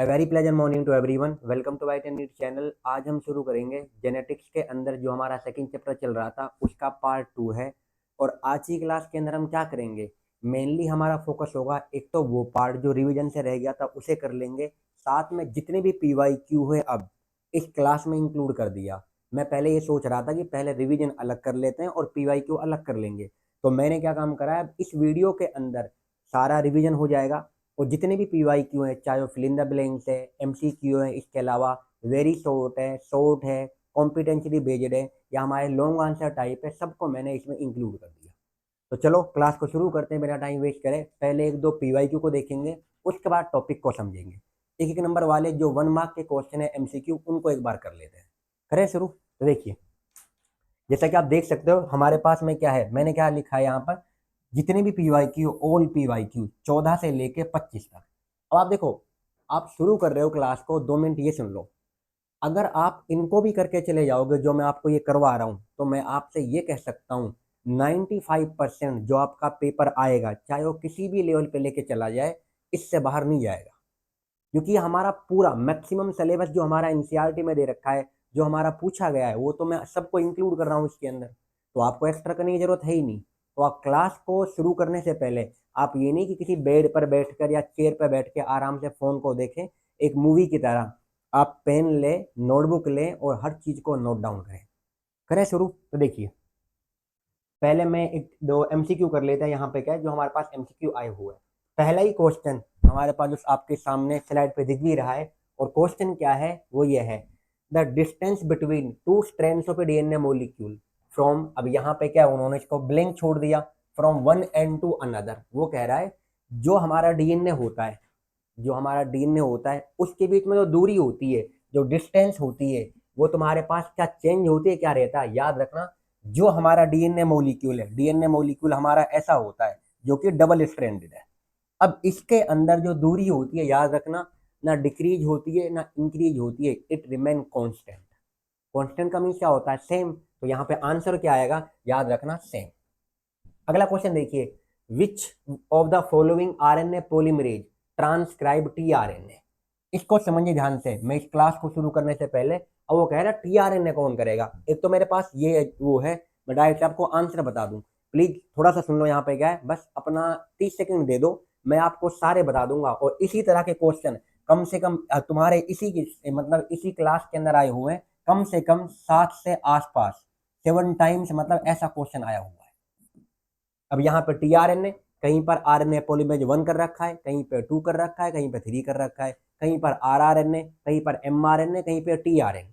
A very pleasant morning to everyone. Welcome to White and Neat channel. आज हम शुरू करेंगे जेनेटिक्स के अंदर जो हमारा सेकंड चैप्टर चल रहा था उसका पार्ट 2 है। और आज की क्लास के अंदर हम क्या करेंगे, मेनली हमारा फोकस होगा एक तो वो पार्ट जो रिवीजन से रह गया था उसे कर लेंगे, साथ में जितने भी PYQ है अब इस क्लास में इंक्लूड कर दिया। मैं पहले ये सोच रहा था कि पहले रिवीजन अलग कर लेते हैं और PYQ अलग कर लेंगे, तो मैंने क्या काम करा है, इस वीडियो के अंदर सारा रिवीजन हो जाएगा और जितने भी PYQ हैं, चाहे वो फिल इन द ब्लैंक्स है, MCQ है, इसके अलावा वेरी शॉर्ट है, कॉम्पिटेंशियली बेस्ड है या हमारे लॉन्ग आंसर टाइप है, सबको मैंने इसमें इंक्लूड कर दिया। तो चलो क्लास को शुरू करते हैं बिना टाइम वेस्ट करें। पहले एक दो PYQ को देखेंगे, उसके बाद टॉपिक को समझेंगे। एक एक नंबर वाले जो 1 मार्क के क्वेश्चन है MCQ, उनको एक बार कर लेते हैं। करें शुरू। तो देखिए, जैसा कि आप देख सकते हो हमारे पास में क्या है, मैंने क्या लिखा है यहाँ पर, जितने भी PYQ, ऑल PYQ 14 से लेके 25 तक। अब आप देखो, आप शुरू कर रहे हो क्लास को, 2 मिनट ये सुन लो। अगर आप इनको भी करके चले जाओगे जो मैं आपको ये करवा रहा हूँ, तो मैं आपसे ये कह सकता हूँ 95% जो आपका पेपर आएगा, चाहे वो किसी भी लेवल पे लेके चला जाए, इससे बाहर नहीं जाएगा। क्योंकि हमारा पूरा मैक्सिमम सिलेबस जो हमारा NCERT में दे रखा है, जो हमारा पूछा गया है, वो तो मैं सबको इंक्लूड कर रहा हूँ इसके अंदर, तो आपको एक्स्ट्रा करने की जरूरत है ही नहीं। तो आप क्लास को शुरू करने से पहले आप ये नहीं कि किसी बेड पर बैठकर या चेयर पर बैठ के आराम से फोन को देखें, एक मूवी की तरह आप पेन ले, नोटबुक लें और हर चीज को नोट डाउन करें। करें शुरू। तो देखिए, पहले मैं एक दो MCQ कर लेते हैं। यहाँ पे क्या है, जो हमारे पास MCQ आए हुए हैं। पहला ही क्वेश्चन हमारे पास जो आपके सामने स्लाइड पे दिख भी रहा है, और क्वेश्चन क्या है वो ये है, the distance between two strands of a DNA molecule from, अब यहाँ पे क्या उन्होंने इसको ब्लैंक छोड़ दिया, from one end to another. वो कह रहा है जो हमारा DNA होता है, जो हमारा DNA होता है उसके बीच में जो दूरी होती है, जो डिस्टेंस होती है, वो तुम्हारे पास क्या चेंज होती है, क्या रहता है, याद रखना। जो हमारा DNA मोलिक्यूल है, DNA मोलिक्यूल हमारा ऐसा होता है जो कि डबल स्ट्रैंडेड है। अब इसके अंदर जो दूरी होती है, याद रखना, ना डिक्रीज होती है ना इंक्रीज होती है, इट रिमेन कांस्टेंट। कांस्टेंट का मीन्स क्या होता है, सेम। तो यहाँ पे आंसर क्या आएगा, याद रखना, सेम। अगला क्वेश्चन देखिए, विच of the following RNA polymerase transcribe tRNA। इसको समझिए ध्यान से, मैं इस क्लास को शुरू करने से पहले, अब वो कह रहा है tRNA कौन करेगा। एक तो मेरे पास ये वो है, मैं डायरेक्ट आपको आंसर बता दूं, प्लीज थोड़ा सा सुन लो। यहाँ पे क्या है, बस अपना 30 सेकंड दे दो, मैं आपको सारे बता दूंगा। और इसी तरह के क्वेश्चन कम से कम तुम्हारे इसी की मतलब इसी क्लास के अंदर आए हुए हैं, कम से कम 7 से आसपास, 7 टाइम्स, मतलब ऐसा क्वेश्चन आया हुआ है। अब यहाँ पे tRNA, कहीं पर RNA पॉलीमरेज 1 कर रखा है, कहीं पे 2 कर रखा है, कहीं पे 3 कर रखा है, कहीं पर rRNA, कहीं पर mRNA, कहीं पे tRNA।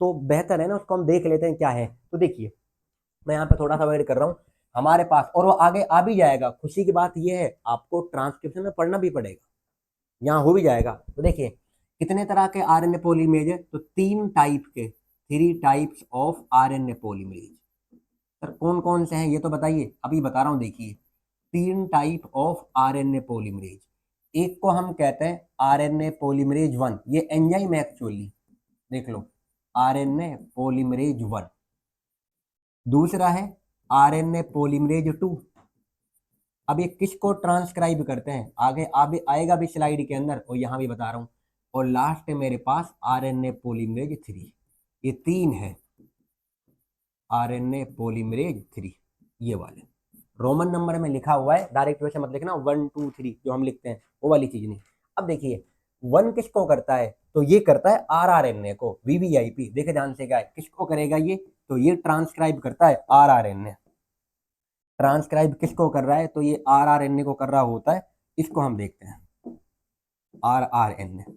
तो बेहतर है ना, उसको हम देख लेते हैं क्या है। तो देखिए, मैं यहाँ पे थोड़ा सा वेट कर रहा हूँ हमारे पास, और वो आगे आ भी जाएगा। खुशी की बात यह है, आपको ट्रांसक्रिप्शन में पढ़ना भी पड़ेगा, यहाँ हो भी जाएगा। तो देखिए, कितने तरह के RNA पॉलीमरेज है, तो 3 टाइप के, 3 types of RNA polymerase. Sir कौन कौन से हैं ये तो बताइए, अभी बता रहा हूँ। देखिए, 3 टाइप ऑफ RNA पॉलीमरेज। एक को हम कहते हैं RNA पॉलीमरेज 1, ये एंजाइम एक्चुअली, देख लो, RNA पॉलीमरेज 1। दूसरा है RNA पॉलीमरेज 2। अब ये किसको ट्रांसक्राइब करते हैं, आगे आगे आएगा भी स्लाइड के अंदर, और यहाँ भी बता रहा हूँ। और लास्ट है मेरे पास RNA पॉलीमरेज 3। ये 3 है RNA पॉलीमरेज 3, ये वाले रोमन नंबर में लिखा हुआ है, डायरेक्ट वैसे मत लिखना 1 2 3 जो हम लिखते हैं, वो वाली चीज नहीं। अब देखिए, 1 किसको करता है, तो ये करता है rRNA को, VVIP। देखे ध्यान से, क्या है, किसको करेगा ये, तो ये ट्रांसक्राइब करता है rRNA। ट्रांसक्राइब किसको कर रहा है, तो ये rRNA को कर रहा होता है। इसको हम देखते हैं, rRNA।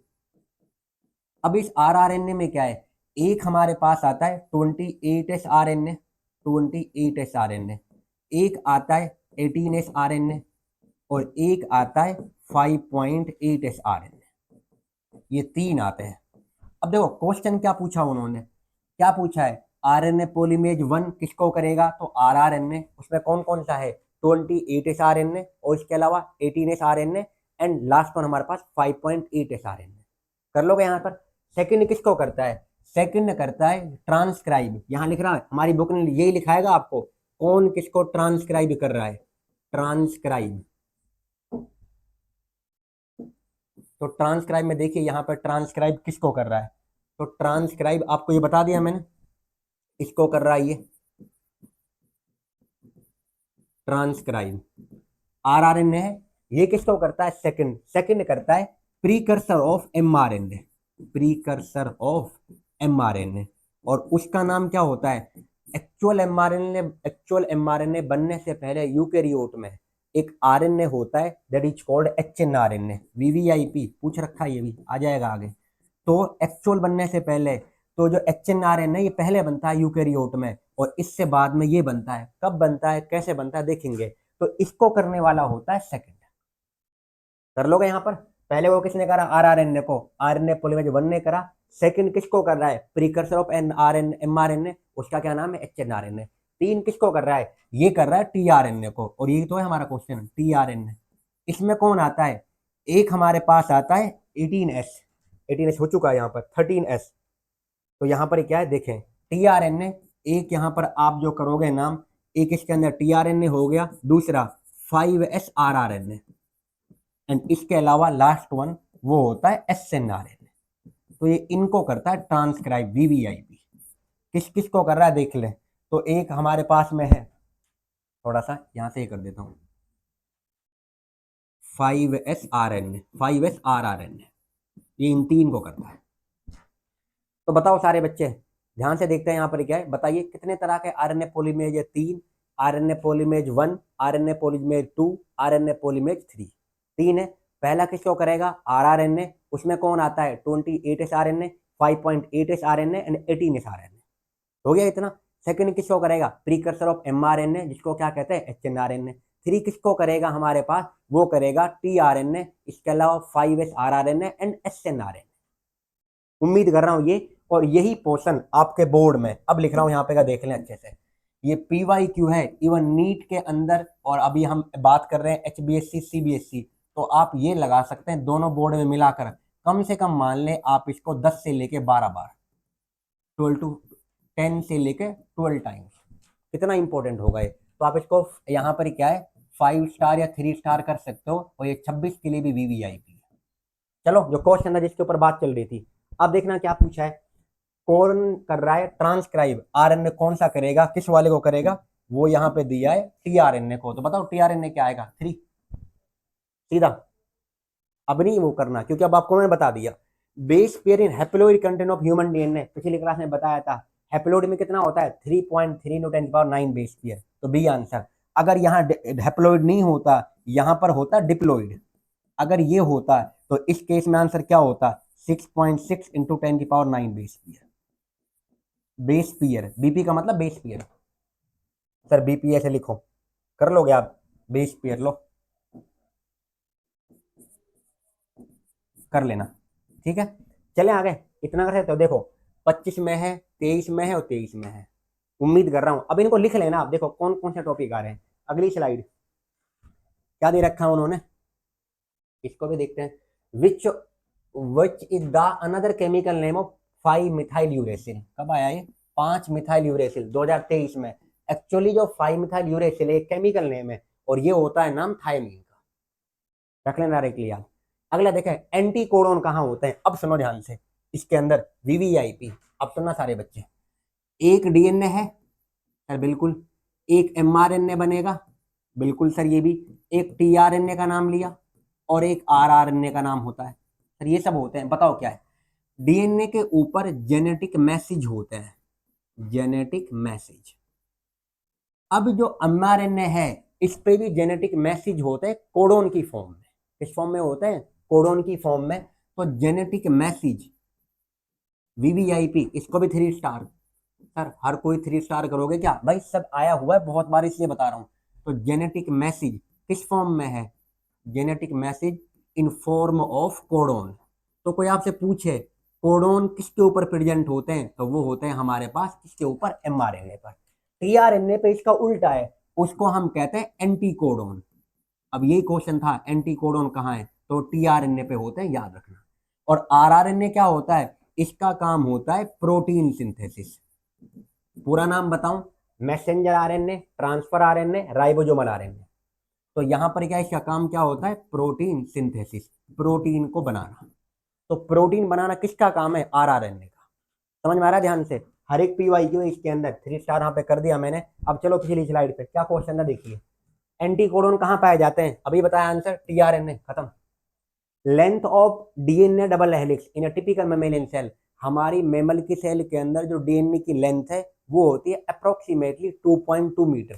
अब इस rRNA में क्या है, एक हमारे पास आता है 28S RNA, 28S RNA, एक आता है 18S RNA, और एक आता है 5.8S RNA। ये 3 आते हैं। अब देखो क्वेश्चन क्या पूछा उन्होंने, क्या पूछा है, RNA पॉलीमरेज 1 किसको करेगा, तो rRNA, उसमें कौन कौन सा है, 28S RNA, और इसके अलावा 18S RNA, and last one हमारे पास 5.8S RNA। कर लोगे यहाँ पर। सेकंड किसको करता है, सेकंड करता है ट्रांसक्राइब। यहाँ लिख रहा है, हमारी बुक ने यही लिखाएगा आपको, कौन किसको ट्रांसक्राइब कर रहा है, ट्रांसक्राइब। तो ट्रांसक्राइब में देखिए यहाँ पर ट्रांसक्राइब किसको कर रहा है, तो ट्रांसक्राइब आपको ये बता दिया मैंने, इसको कर रहा है ये ट्रांसक्राइब। आरआरएनए है, ये किसको करता है, सेकंड करता है precursor of mRNA, precursor of mRNA. और उसका नाम क्या होता है, एक्चुअल एमआरएनए बनने से पहले यूकेरियोट में एक आरएनए होता है that is called hnRNA, VVIP पूछ रखा है, ये भी आ जाएगा आगे। तो एक्चुअल बनने से पहले तो जो एचएनआरएनए ये पहले बनता है यूकेरियोट में, और इससे बाद में ये बनता है। कब बनता है, कैसे बनता है देखेंगे। तो इसको करने वाला होता है सेकंड। कर लोगे यहाँ पर, पहले वो किसने करा, आरआरएनए को, आरएनए पॉलीमरेज 1 ने करा। सेकंड किसको कर रहा है, प्रीकर्सर ऑफ एमआरएनए, उसका क्या नाम है, एचएनआरएनए। 3 किसको कर रहा है, ये कर रहा है टीआरएनए को, और ये तो है हमारा क्वेश्चन टीआरएनए। इसमें कौन आता है, एक हमारे पास आता है 18S हो चुका है यहाँ पर 13S। तो यहाँ पर क्या है देखें, टीआरएनए एक, यहाँ पर आप जो करोगे नाम, एक इसके अंदर टीआरएनए हो गया, दूसरा 5S आरआरएनए, एंड इसके अलावा लास्ट वन वो होता है एसएनआरएनए। तो ये इनको करता है ट्रांसक्राइब, वीवीआईपी। किस किस को कर रहा है देख लें। तो एक हमारे पास में है, थोड़ा सा यहां से कर देता हूं, 5S आरआरएनए, ये इन 3 को करता है। तो बताओ सारे बच्चे ध्यान से देखते हैं यहाँ पर क्या है, बताइए कितने तरह के आरएनए पॉलीमरेज है, 3, RNA polymerase 1, RNA polymerase 2, RNA polymerase 3, 3 है। पहला किसको करेगा, आरआरएनए, उसमें कौन आता है 28S RNA, 5.8S RNA and 18S RNA, हो गया इतना। सेकंड किसको करेगा, प्रीकर्सर ऑफ एमआरएनए, जिसको क्या कहते हैं, एचएनआरएनए। 3 किसको करेगा हमारे पास, वो करेगा टीआरएनए, इसके अलावा 5S आरआरएनए एंड एसएनआरएनए। उम्मीद कर रहा हूं ये, और यही पोर्शन आपके बोर्ड में अब लिख रहा हूं यहाँ पे का देख लें अच्छे से। ये PYQ है इवन नीट के अंदर, और अभी हम बात कर रहे हैं HBSC CBSC, तो आप ये लगा सकते हैं दोनों बोर्ड में मिलाकर कम से कम मान लें आप इसको 10 से लेके 12 बार, 10 से लेके 12 टाइम्स, कितना इंपॉर्टेंट होगा ये। तो आप इसको यहाँ पर क्या है 5 स्टार या 3 स्टार कर सकते हो, और ये 26 के लिए भी वीवीआईपी है। चलो जो क्वेश्चन है जिसके ऊपर बात चल रही थी, अब देखना क्या पूछा है, कौन कर रहा है ट्रांसक्राइब, आरएनए कौन सा करेगा, किस वाले को करेगा, वो यहाँ पे दिया है टीआरएनए को। तो बताओ टीआरएनए क्या आएगा, 3 सीधा। अब नहीं वो करना, क्योंकि अब आपको मैंने बता दिया base pair in haploid content of human DNA, पिछली क्लास में बताया था हैप्लोइड में कितना होता है 3.3 × 10⁹ बेस पेयर, तो बी आंसर। अगर यहाँ हैप्लोइड नहीं होता, यहाँ पर होता डिप्लोइड, अगर ये होता तो इस केस में आंसर क्या होता, 6.6 × 10⁹ base pair. Base pair, BP का मतलब बेस पेयर, सर बीपी ऐसे लिखो, कर लोगे आप, बेस पेयर लो, कर लेना, ठीक है। चले आगे, इतना कर सकते हो। देखो 25 में है, 23 में है और 23 में है, उम्मीद कर रहा हूं। अब इनको लिख लेना आप, देखो कौन कौन से टॉपिक आ रहे हैं। अगली स्लाइड क्या दे रखा है उन्होंने, इसको भी देखते हैं। Which is the another chemical name of 5 methyl uracil, कब आया ये, 5 मिथाइल यूरेसिल 2023 में। एक्चुअली जो 5 मिथाइल यूरेसिल एक केमिकल नेम है, और ये होता है नाम थायमीन का, रख लेना डायरेक्टली याद। अगला देखें एंटी कोडोन कहाँ होते हैं, अब सुनो ध्यान से, इसके अंदर वीवीआईपी। अब सुनना सारे बच्चे, एक डीएनए है सर, बिल्कुल, एक एमआरएनए बनेगा, बिल्कुल सर, ये भी एक टीआरएनए का नाम लिया, और एक आरआरएनए का नाम होता है सर, ये सब होते हैं। बताओ क्या है, डीएनए के ऊपर जेनेटिक मैसेज होते हैं, जेनेटिक मैसेज। अब जो एमआरएनए है इस पे भी जेनेटिक मैसेज होते हैं कोडोन की फॉर्म में, किस फॉर्म में होते हैं, कोडोन की फॉर्म में। तो जेनेटिक मैसेज वीवीआईपी, इसको भी 3 स्टार, सर हर कोई 3 स्टार करोगे क्या भाई, सब आया हुआ है बहुत बार इसलिए बता रहा हूं। तो जेनेटिक मैसेज किस फॉर्म में है, genetic message in form of codon. तो कोई आपसे पूछे कोडोन किसके ऊपर प्रेजेंट होते हैं, तो वो होते हैं हमारे पास किसके ऊपर, एमआरएनए पर। टीआरएनए पे इसका उल्टा है, उसको हम कहते हैं एंटी कोडोन। अब यही क्वेश्चन था, एंटी कोडोन कहाँ है, तो टीआरएनए पे होते हैं, याद रखना। और आरआरएनए क्या होता है, इसका काम होता है प्रोटीन सिंथेसिस। पूरा नाम बताऊं, messenger RNA, transfer RNA, ribosomal RNA. तो यहां पर क्या इसका काम क्या होता है, प्रोटीन सिंथेसिस। प्रोटीन को बनाना। तो प्रोटीन बनाना किसका काम है? आरआरएनए का। समझ में आ रहा है? ध्यान से, हर एक पीवाईक्यू इसके अंदर 3 स्टार यहाँ पे कर दिया मैंने। अब चलो पिछली स्लाइड पे क्या क्वेश्चन था देखिए। एंटीकोडोन कहाँ पाए जाते हैं? अभी बताया आंसर, टीआरएनए, खत्म। Length of DNA double helix in a typical mammalian cell, हमारी मेमल की सेल के अंदर जो डीएनए की लेंथ है वो होती है अप्रोक्सीमेटली 2.2 मीटर।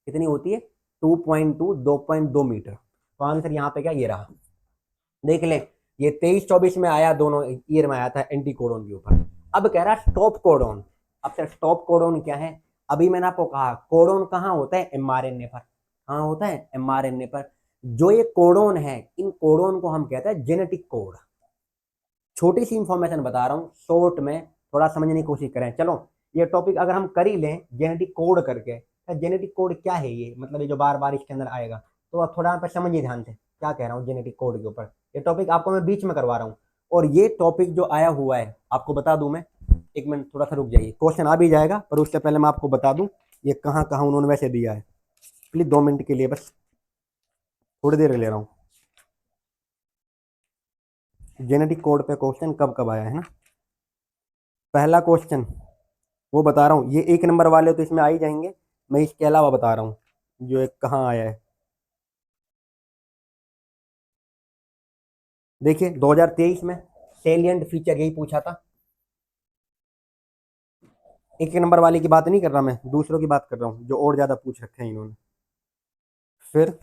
कितनी होती है? 2.2, 2.2 मीटर। तो आंसर यहाँ पे क्या ये रहा, देख ले। ये 23-24 में आया, दोनों ईयर में आया था एंटीकोडोन के ऊपर। अब कह रहा स्टॉप कोडोन। अब सर स्टॉप कोडोन क्या है? अभी मैंने आपको कहा कोडोन कहाँ होता है? एमआरएनए पर। कहाँ होता है? एमआरएनए पर। जो ये कोडोन है, इन कोडोन को हम कहते हैं जेनेटिक कोड। छोटी सी इंफॉर्मेशन बता रहा हूँ शॉर्ट में, थोड़ा समझने की कोशिश करें। चलो ये टॉपिक अगर हम कर ही लें जेनेटिक कोड करके, जेनेटिक कोड क्या है ये, मतलब ये जो बार बार इसके अंदर आएगा, तो आप थोड़ा यहाँ पर समझिए ध्यान से क्या कह रहा हूँ जेनेटिक कोड के ऊपर। ये टॉपिक आपको मैं बीच में करवा रहा हूँ, और ये टॉपिक जो आया हुआ है आपको बता दूं मैं, एक मिनट थोड़ा सा रुक जाइए, क्वेश्चन आ भी जाएगा, पर उससे पहले मैं आपको बता दूं ये कहाँ कहाँ उन्होंने वैसे दिया है। प्लीज 2 मिनट के लिए बस, थोड़ी देर ले रहा हूँ। जेनेटिक कोड पे क्वेश्चन कब कब आया है ना। पहला क्वेश्चन वो बता रहा हूँ, ये 1 नंबर वाले तो इसमें आ ही जाएंगे, मैं इसके अलावा बता रहा हूँ जो एक कहाँ आया है। देखिए 2023 में सेलिएंट फीचर यही पूछा था। 1 नंबर वाले की बात नहीं कर रहा मैं, दूसरों की बात कर रहा हूँ जो और ज्यादा पूछ रखे हैं इन्होंने। फिर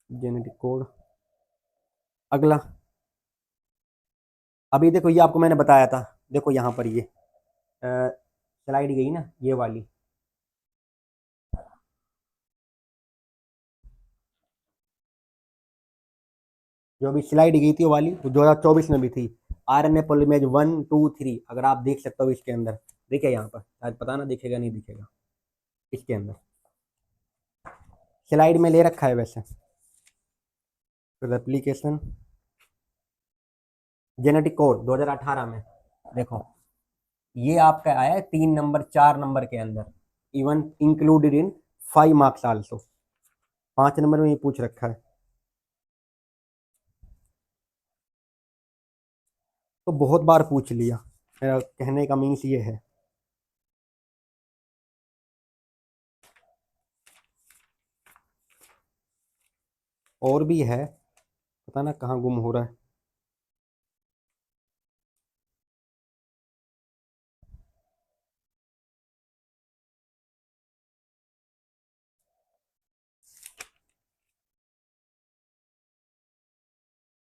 जेनेटिक कोड अगला, अभी देखो ये आपको मैंने बताया था, देखो यहाँ पर ये स्लाइड गई ना ये वाली, जो अभी स्लाइड गई थी वो वाली, वो 2024 में भी थी। आरएनए पॉलीमेरेज 1, 2, 3, अगर आप देख सकते हो इसके अंदर, देखिए यहाँ पर शायद पता ना दिखेगा नहीं दिखेगा, इसके अंदर स्लाइड में ले रखा है वैसे। फिर एप्लीकेशन जेनेटिक कोड 2018 में देखो, ये आपका आया है 3 नंबर 4 नंबर के अंदर, even included in 5 marks also. 5 number में ये पूछ रखा है। तो बहुत बार पूछ लिया, मेरा कहने का मीन्स ये है। और भी है, पता ना कहाँ गुम हो रहा है।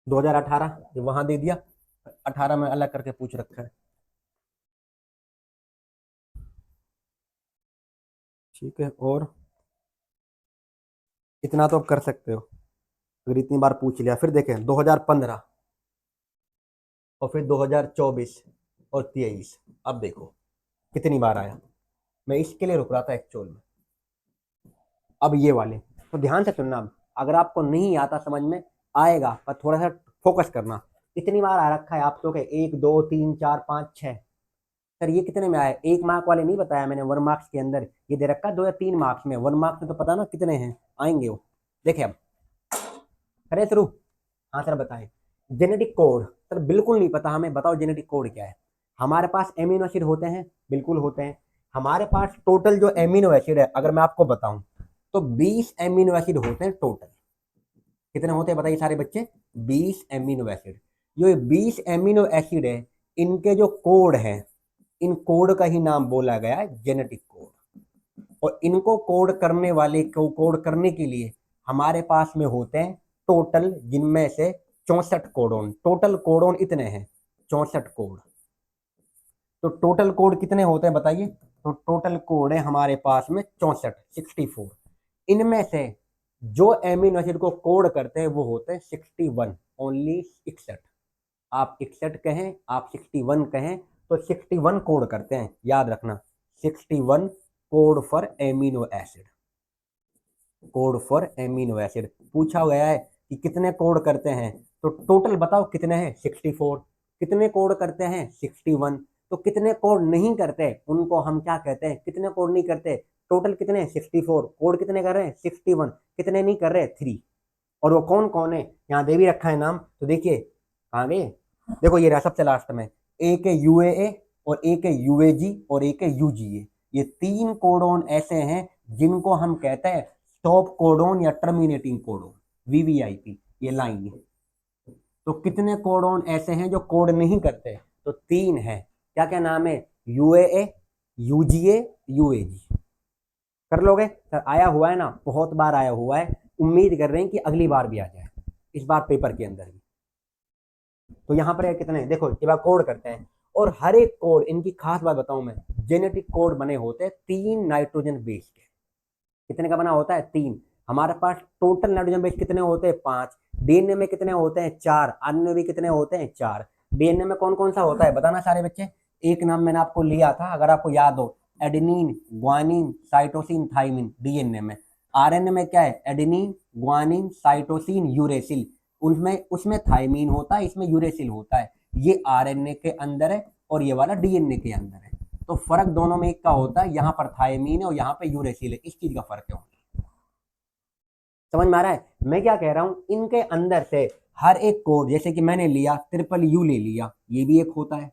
दो हजार अठारह ये वहां दे दिया, 18 में अलग करके पूछ रखा है। ठीक है, और इतना तो आप कर सकते हो अगर इतनी बार पूछ लिया। फिर देखें 2015 और फिर 2024 और 23, अब देखो कितनी बार आया। मैं इसके लिए रुक रहा था एक्चुअल में। अब ये वाले तो ध्यान से सुनना, अब अगर आपको नहीं आता समझ में आएगा, पर थोड़ा सा फोकस करना। इतनी बार आ रखा है आप लोग 1, 2, 3, 4, 5, 6। सर ये कितने में आया? 1 मार्क वाले नहीं बताया मैंने, 1 मार्क्स के अंदर ये दे रखा है 2 या 3 मार्क्स में। 1 मार्क्स में तो पता ना कितने हैं आएंगे वो। देखिए अब करें शुरू। हाँ सर बताएं। जेनेटिक कोड सर बिल्कुल नहीं पता हमें, बताओ जेनेटिक कोड क्या है। हमारे पास एमिनो एसिड होते हैं, बिल्कुल होते हैं। हमारे पास टोटल जो एमिनो एसिड है अगर मैं आपको बताऊं तो 20 एमिनो एसिड होते हैं टोटल। कितने होते हैं बताइए सारे बच्चे? 20 एमिनो एसिड। जो 20 एमिनो एसिड है, इनके जो कोड है, इन कोड का ही नाम बोला गया है जेनेटिक कोड। और इनको कोड करने वाले को कोड करने के लिए हमारे पास में होते हैं टोटल, जिनमें से 64 कोडोन। टोटल कोडोन इतने हैं 64 कोड। तो टोटल कोड कितने होते हैं बताइए? तो टोटल कोड है हमारे पास में 64, 64। इनमें से जो एमिनो एसिड को कोड करते हैं वो होते हैं 61, ओनली 61। आप 61 कहें, आप 61 कहें, तो 61 कोड करते हैं, याद रखना। 61 code for amino acid, code for amino acid. पूछा गया है कि कितने कोड करते हैं, तो टोटल बताओ कितने हैं? 64। कितने कोड करते हैं? 61। तो कितने कोड नहीं करते उनको हम क्या कहते हैं? कितने कोड नहीं करते? टोटल कितने? 64। कोड कितने कर रहे हैं? 61। कितने नहीं कर रहे? 3। और वो कौन कौन है यहाँ दे भी रखा है नाम, तो देखिए कहाँ गए, देखो ये रहा सबसे लास्ट में, एक है यूएए और एक है यूएजी और एक है यूजीए। ये 3 कोडोन ऐसे हैं जिनको हम कहते हैं स्टॉप कोडोन या टर्मिनेटिंग कोडोन, वीवीआईपी, ये लाइन है। तो कितने कोडोन ऐसे हैं जो कोड नहीं करते, तो 3 है। क्या क्या नाम है, यूएए, यूजीए, यूएजी। कर लोगे सर, आया हुआ है ना, बहुत बार आया हुआ है, उम्मीद कर रहे हैं कि अगली बार भी आ जाए, इस बार पेपर के अंदर भी। तो यहाँ पर कितने, देखो एक बार कोड करते हैं, और हर एक कोड, इनकी खास बात बताऊं मैं, जेनेटिक कोड बने होते हैं 3 नाइट्रोजन बेस के। कितने का बना होता है, 3। हमारे पास टोटल नाइट्रोजन बेस कितने होते हैं, 5। डीएनए में कितने होते हैं, 4। आरएनए में भी कितने होते हैं, 4। डीएनए में कौन कौन सा होता है बताना सारे बच्चे, एक नाम मैंने आपको लिया था अगर आपको याद हो, adenine, guanine, cytosine, thymine. DNA में, आरएनए में क्या है, एडेनिन, ग्वानिन, साइटोसिन, यूरेसिल। उसमें उसमें थाइमिन होता है, इसमें यूरेसिल होता है। ये आरएनए के अंदर है और ये वाला डीएनए के अंदर है। तो फर्क दोनों में एक का होता है, यहाँ पर थाइमिन है और यहाँ पे यूरेसिल है, इस चीज का फर्क है। समझ में आ रहा है मैं क्या कह रहा हूं, इनके अंदर से हर एक कोड, जैसे कि मैंने लिया ट्रिपल यू ले लिया, ये भी एक होता है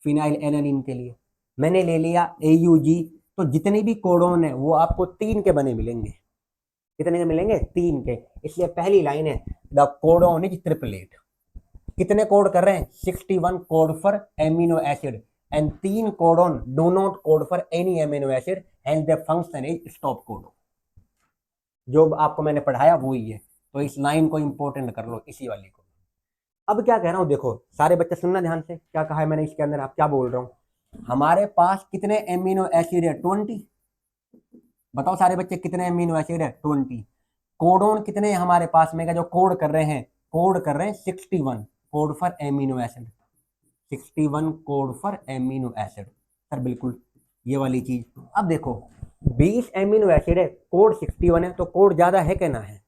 फिनाइल एलानिन के लिए, मैंने ले लिया AUG। तो जितने भी कोडोन है वो आपको 3 के बने मिलेंगे। कितने के मिलेंगे, 3 के। इसलिए पहली लाइन है द कोडोन इज ट्रिपलेट। कितने कोड कर रहे हैं, 61 code for amino acid and 3 codon do not code for any amino acid and the function is stop codon. जो आपको मैंने पढ़ाया वो ही है, तो इस लाइन को इंपॉर्टेंट कर लो, इसी वाली को। अब क्या कह रहा हूं, देखो सारे बच्चे सुनना ध्यान से, क्या कहा है मैंने इसके अंदर, आप क्या बोल रहा हूं। हमारे पास कितने एमिनो एसिड है, 20। बताओ सारे बच्चे कितने एमिनो एसिड है, 20। कोडोन कितने हैं हमारे पास में, का जो कोड कर रहे हैं, कोड कर रहे हैं 61 code for amino acid, 61 code for amino acid. Sir बिल्कुल ये वाली चीज। अब देखो 20 एमिनो एसिड है, कोड 61 है, तो कोड ज्यादा है क्या ना है,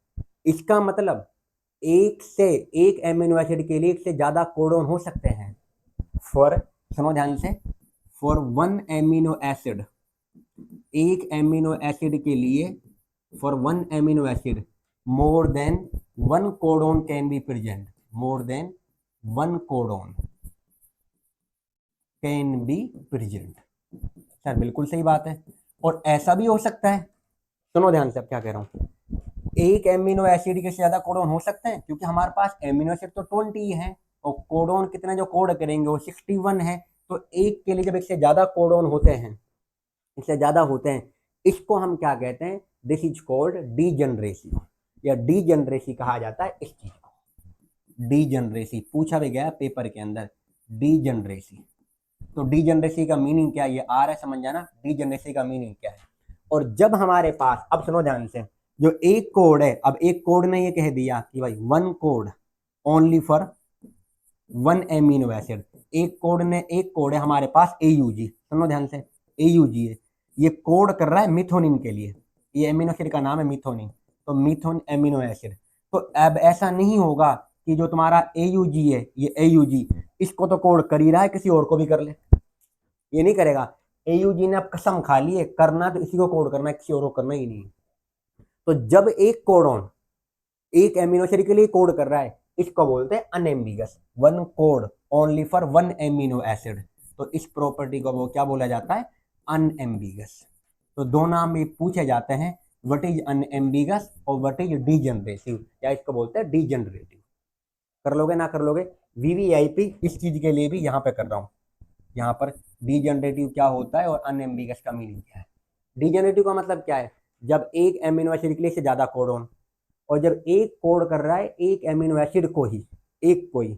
इसका मतलब एक से एक एमिनो एसिड के लिए एक से ज्यादा कोडोन हो सकते हैं। फॉर, सुनो ध्यान से, फॉर 1 एमिनो एसिड, एक एमिनो एसिड के लिए, for 1 amino acid more than 1 codon can be present, more than 1 codon can be present. Sir बिल्कुल सही बात है, और ऐसा भी हो सकता है, सुनो ध्यान से अब क्या कह रहा हूं, एक एमिनो एसिड के से ज्यादा कोडोन हो सकते हैं, क्योंकि हमारे पास एमिनो एसिड तो 20 है और कोडोन कितने जो कोड करेंगे वो 61 है। तो एक के लिए जब एक से ज्यादा कोडोन होते हैं, इससे ज्यादा होते हैं, इसको हम क्या कहते हैं, दिस इज कॉल्ड डीजनरेसी, या डीजनरेसी कहा जाता है इस चीज को। डीजनरेसी पूछा भी गया पेपर के अंदर, डीजनरेसी। तो डीजनरेसी का मीनिंग क्या है, ये आ रहा है समझ जाना, डीजनरेसी का मीनिंग क्या है। और जब हमारे पास, अब सुनो ध्यान से, जो एक कोड है, अब एक कोड ने ये कह दिया कि भाई 1 code only for 1 amino acid, एक कोड है हमारे पास AUG, सुनो ध्यान से, AUG है, ये कोड कर रहा है मिथोनिन के लिए, ये एमिनो एसिड का नाम है मिथोनिन, तो मिथोन एमिनो एसिड। तो अब ऐसा नहीं होगा कि जो तुम्हारा AUG है, ये AUG इसको तो कोड कर ही रहा है, किसी और को भी कर ले, ये नहीं करेगा। AUG ने अब कसम खा ली है, करना तो इसी को कोड करना है, किसी और को करना ही नहीं। तो जब एक कोडोन एक एमिनो एसिड के लिए कोड कर रहा है, इसको बोलते हैं unambiguous, 1 code only for 1 amino acid. तो इस प्रॉपर्टी को वो क्या बोला जाता है, अनएम्बिगस। तो दो नाम भी पूछे जाते हैं, व्हाट इज अनएम्बिगस और व्हाट इज डीजनरेटिव, या इसको बोलते हैं डीजनरेटिव। कर लोगे ना कर लोगे, वीवीआईपी इस चीज के लिए भी यहाँ पे कर रहा हूँ, यहाँ पर डीजनरेटिव क्या होता है और अनएम्बिगस का मीनिंग क्या है। डीजनरेटिव का मतलब क्या है, जब एक एमिनो एसिड के लिए से ज्यादा कोडोन, और जब एक कोड कर रहा है एक एमिनो एसिड को ही, एक को ही,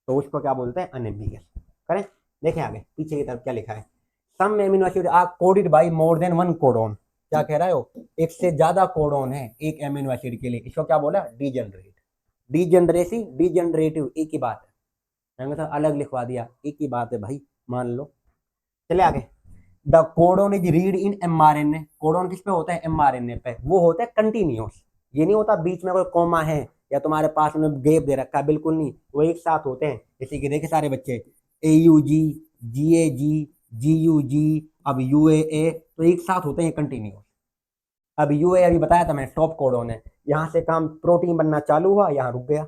तो उसको क्या बोलते हैं, अनएम्बिगस। करें, देखें आगे पीछे की तरफ क्या लिखा है, some amino acid are coded by more than 1 codon. क्या कह रहा है वो, एक से ज्यादा कोडोन है एक एमिनो एसिड के लिए, इसको क्या बोला, डीजनरेट। डीजनरेसी डीजनरेटिव एक ही बात है, मैंने तो अलग लिखवा दिया, एक ही बात है भाई, मान लो। चले आगे, the codon is read in mRNA। Codon किस पे होता है, mRNA पे, वो होता है कंटिन्यूस, ये नहीं होता बीच में कोई कोमा है या तुम्हारे पास में गैप दे रखा है, बिल्कुल नहीं, वो एक साथ होते हैं। जैसे कि देखे सारे बच्चे AUG, GAG, GUG, अब UAA, तो एक साथ होते हैं कंटिन्यूस। अब यूए अभी बताया था मैंने, स्टॉप कोडॉन है, यहाँ से काम प्रोटीन बनना चालू हुआ, यहाँ रुक गया।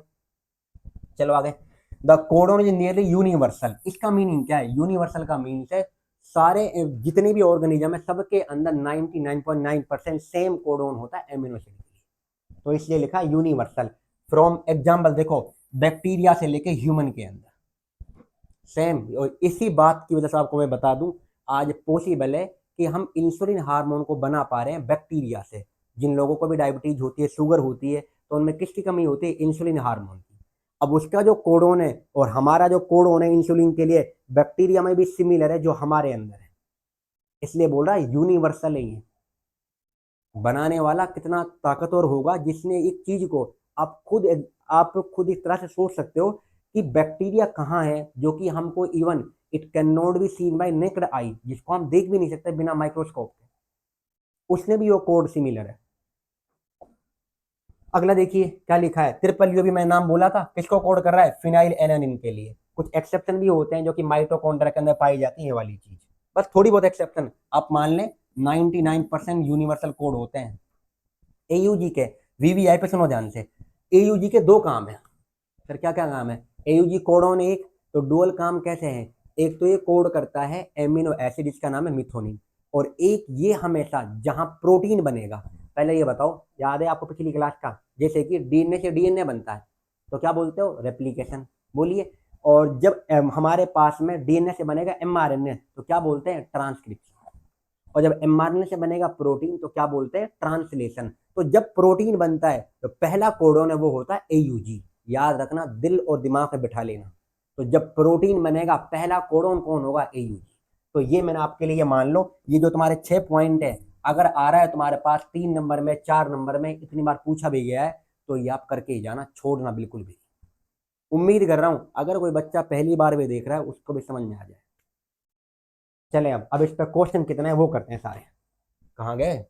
चलो आगे। The codon is nearly universal, इसका मीनिंग क्या है? यूनिवर्सल का मीनिंग है सारे जितने भी ऑर्गेनिज्म है सबके अंदर 99.9% सेम कोडॉन होता है एमिनो एसिड के लिए, तो इसलिए लिखा यूनिवर्सल। फ्रॉम एग्जाम्पल देखो, बैक्टीरिया से लेके ह्यूमन के अंदर सेम। और इसी बात की वजह से आपको मैं बता दूं, आज पॉसिबल है कि हम इंसुलिन हार्मोन को बना पा रहे हैं बैक्टीरिया से। जिन लोगों को भी डायबिटीज होती है, शुगर होती है, तो उनमें किसकी कमी होती है? इंसुलिन हार्मोन की। अब उसका जो कोडोन है और हमारा जो कोडोन है इंसुलिन के लिए, बैक्टीरिया में भी सिमिलर है जो हमारे अंदर है, इसलिए बोल रहा है यूनिवर्सल है ये। बनाने वाला कितना ताकतवर होगा जिसने एक चीज को, आप खुद इस तरह से सोच सकते हो कि बैक्टीरिया कहाँ है जो कि हमको even it can not be seen by naked eye, जिसको हम देख भी नहीं सकते बिना माइक्रोस्कोप के, उसने भी वो कोड सिमिलर है। अगला देखिए क्या लिखा है, ट्रिपल यू भी मैं नाम बोला था, किसको कोड कर रहा है? फिनाइल एलानिन के लिए। कुछ एक्सेप्शन भी होते हैं जो कि माइटोकॉन्ड्रिया के अंदर पाई जाती है, ये वाली चीज, बस थोड़ी बहुत एक्सेप्शन आप मान लें, 99% यूनिवर्सल कोड होते हैं। एयूजी के वीवीआई पे सुनो ध्यान से, एयूजी के दो काम है। सर क्या क्या काम है? एयूजी कोडॉन एक, तो डुअल काम कैसे है? एक तो ये कोड करता है एमिनो एसिड, इसका नाम है मिथोनिन, और एक ये हमेशा जहां प्रोटीन बनेगा, पहले ये बताओ, याद है आपको पिछली क्लास का, जैसे कि डीएनए से डीएनए बनता है तो क्या बोलते हो? रेप्लिकेशन, बोलिए। और जब हमारे पास में डीएनए से बनेगा एमआरएनए तो क्या बोलते हैं? ट्रांसक्रिप्शन। और जब एमआरएनए से बनेगा प्रोटीन तो क्या बोलते हैं? ट्रांसलेशन। तो जब प्रोटीन बनता है तो पहला कोडॉन है वो होता है एयूजी, याद रखना, दिल और दिमाग में बिठा लेना। तो जब प्रोटीन बनेगा पहला कोडॉन कौन होगा? एयूजी। तो ये मैंने आपके लिए मान लो, ये जो तुम्हारे 6 पॉइंट है, अगर आ रहा है तुम्हारे पास 3 नंबर में, 4 नंबर में, इतनी बार पूछा भी गया है, तो ये आप करके ही जाना, छोड़ना बिल्कुल भी। उम्मीद कर रहा हूं अगर कोई बच्चा पहली बार भी देख रहा है उसको भी समझ में आ जाए। चले अब इस पर क्वेश्चन कितने हैं वो करते हैं सारे। कहाँ गए?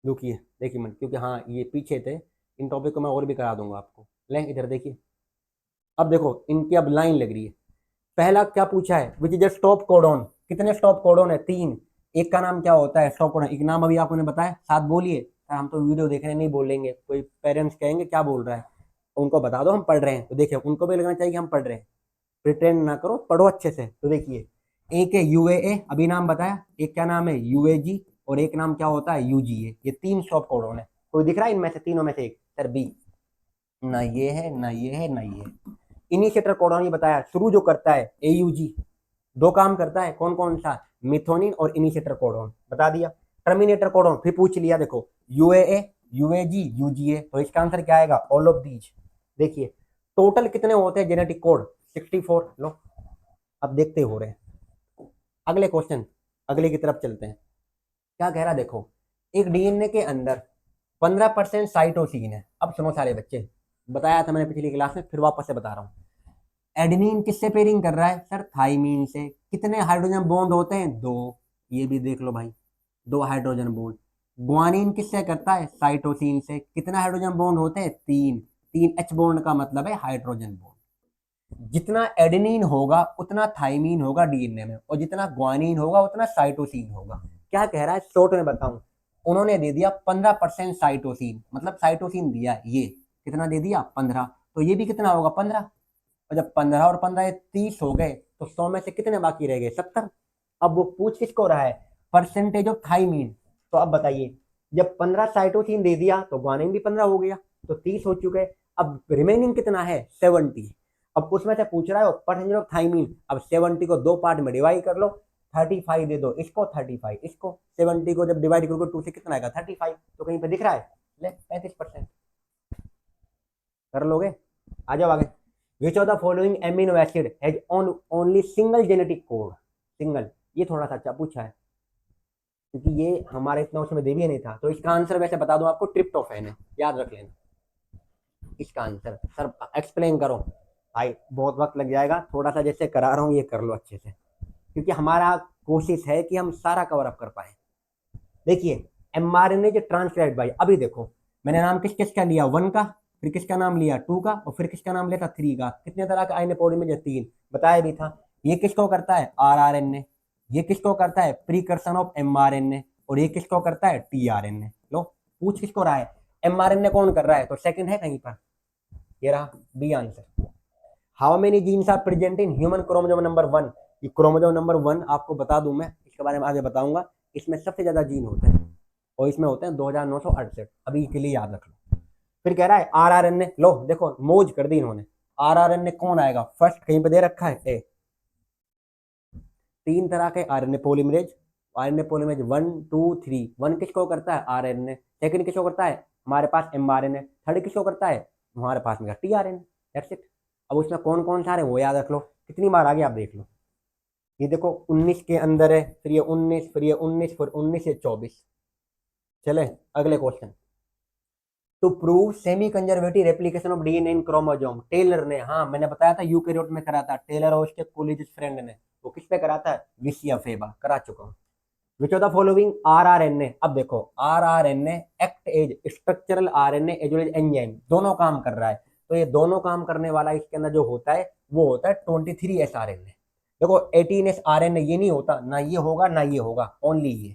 रुकिए देखिए मन, क्योंकि हाँ ये पीछे थे, इन टॉपिक को मैं और भी करा दूंगा आपको। लें इधर देखिए, अब देखो इनकी अब लाइन लग रही है। पहला क्या पूछा है? Which is stop codon. कितने स्टॉप कोडॉन है? 3। एक का नाम क्या होता है? Stop codon. एक नाम अभी आपने बताया, साथ बोलिए। हम तो वीडियो देख रहे हैं, नहीं बोलेंगे, कोई पेरेंट्स कहेंगे क्या बोल रहा है, उनको बता दो हम पढ़ रहे हैं, तो देखिए उनको भी लगना चाहिए कि हम पढ़ रहे हैं। प्रिटेंड ना करो, पढ़ो अच्छे से। तो देखिए, एक है यूएए, अभी नाम बताया, एक क्या नाम है? यूएजी, और एक नाम क्या होता है? यूजीए। ये 3 स्टॉप कोडॉन है। कोई दिख रहा है इनमें से तीनों में से एक? Sir B. ना ये है, ना ये है, ना ये है। इनिशिएटर कोडॉन ये बताया, शुरू जो करता है एयूजी, दो काम करता है, कौन कौन सा? मिथोनिन और इनिशिएटर कोडॉन, बता दिया। टर्मिनेटर कोडॉन फिर पूछ लिया, देखो यूएए, यूएजी, यूजीए, तो इसका आंसर क्या आएगा? All of these. देखिए टोटल कितने होते हैं जेनेटिक कोड? 64। लो अब देखते हो रहे हैं। अगले क्वेश्चन, अगले की तरफ चलते हैं। क्या कह रहा है देखो, एक डीएनए के अंदर 15% साइटोसिन है। अब सुनो सारे बच्चे, बताया था मैंने पिछली क्लास में, फिर वापस से बता रहा हूँ। एडेनिन किससे पेयरिंग कर रहा है? सर थाइमीन से। कितने हाइड्रोजन बॉन्ड होते हैं? 2। ये भी देख लो भाई, 2 हाइड्रोजन बॉन्ड। ग्वानिन किससे करता है? साइटोसिन से। कितना हाइड्रोजन बॉन्ड होते हैं? 3। 3 एच बॉन्ड का मतलब है हाइड्रोजन बॉन्ड। जितना एडेनिन होगा उतना थाइमीन होगा डीएनए में, और जितना ग्वानिन होगा उतना साइटोसिन होगा। क्या कह रहा है शॉर्ट में बताऊं, उन्होंने दे दिया 15% साइटोसिन, मतलब साइटोसिन दिया, ये कितना दे दिया? 15। तो ये भी कितना होगा? 15। और जब 15 और 15 30 हो गए, तो 100 में से कितने बाकी रह गए? 70। अब वो पूछ किसको रहा है? Percentage of thymine. तो अब बताइए, जब 15 साइटोसिन दे दिया तो ग्वानिन भी 15 हो गया, तो 30 हो चुके। अब रिमेनिंग कितना है? 70। अब उसमें से पूछ रहा है परसेंटेज ऑफ थाइमीन। अब 70 को 2 पार्ट में डिवाइड कर लो, 35 दे दो इसको, 35 इसको। 70 को जब डिवाइड करोगे 2 से कितना आएगा? 35। तो कहीं पे दिख रहा है? ले 35%। कर लोगे? आ जाओ आगे। विच of the following amino acid has only single genetic code? Single, ये थोड़ा सा अच्छा पूछा है, क्योंकि ये हमारे इतना उसमें दे भी नहीं था। तो इसका आंसर वैसे बता दूं आपको, ट्रिप्टोफैन है, याद रख लेना इसका आंसर। सर एक्सप्लेन करो भाई, बहुत वक्त लग जाएगा, थोड़ा सा जैसे करा रहा हूँ ये कर लो अच्छे से, क्योंकि हमारा कोशिश है कि हम सारा कवर अप कर पाए। देखिए एमआरएनए जो ट्रांसक्राइब्ड बाई, अभी देखो मैंने नाम किस किस का लिया? 1 का, फिर किसका नाम लिया? 2 का, और फिर किसका नाम लिया था? 3 का। कितने तरह का आईएनए पॉलीमरेज में? 3 बताया भी था। ये किसको करता है? आरआरएनए। ये किसको करता है? प्रीकर्सन ऑफ एमआरएनए। और ये किसको करता है, टीआरएनए। लो पूछ किसको रहा है, एमआरएनए कौन कर रहा है, तो सेकंड है कहीं पर, ये रहा B answer. How many genes are present in human chromosome number 1। ये क्रोमोसोम नंबर 1 आपको बता दूं मैं, इसके बारे में आगे बताऊंगा। इसमें सबसे ज्यादा जीन होते हैं और इसमें होते हैं 2968, अभी के लिए याद रख लो। फिर कह रहा है आरआरएनए, लो देखो मौज कर दी इन्होंने। आरआरएनए कौन आएगा फर्स्ट, कहीं पे दे रखा है ए। 3 तरह के आरएनए पॉलीमरेज, आरएनए पॉलीमरेज 1 2 3। 1 किसको करता है, आरएनए। सेकंड किसको करता है, हमारे पास एमआरएनए। थर्ड किसको करता है, हमारे पास में टीआरएनए। That's it. अब उसमें कौन कौन सा है वो याद रख लो। कितनी बार आ गया आप देख लो। ये देखो 19 के अंदर है, फिर ये 19, फिर ये 19, फिर 19 से 24। चले अगले question. To prove semi conservative replication of DNA in chromosome, Taylor ने, हाँ मैंने बताया था यूकेरियोट में करा था, टेलर और उसके कॉलेज फ्रेंड ने, वो किस पे करा था, विसिया फेबा, करा चुका हूँ। Which of the following rRNA, अब देखो rRNA act as structural RNA as well as enzyme, दोनों काम कर रहा है। तो ये दोनों काम करने वाला इसके अंदर जो होता है वो होता है 23S आरएनए। देखो 18S आरएनए ये नहीं होता, ना ये होगा ना ये होगा, ओनली ये।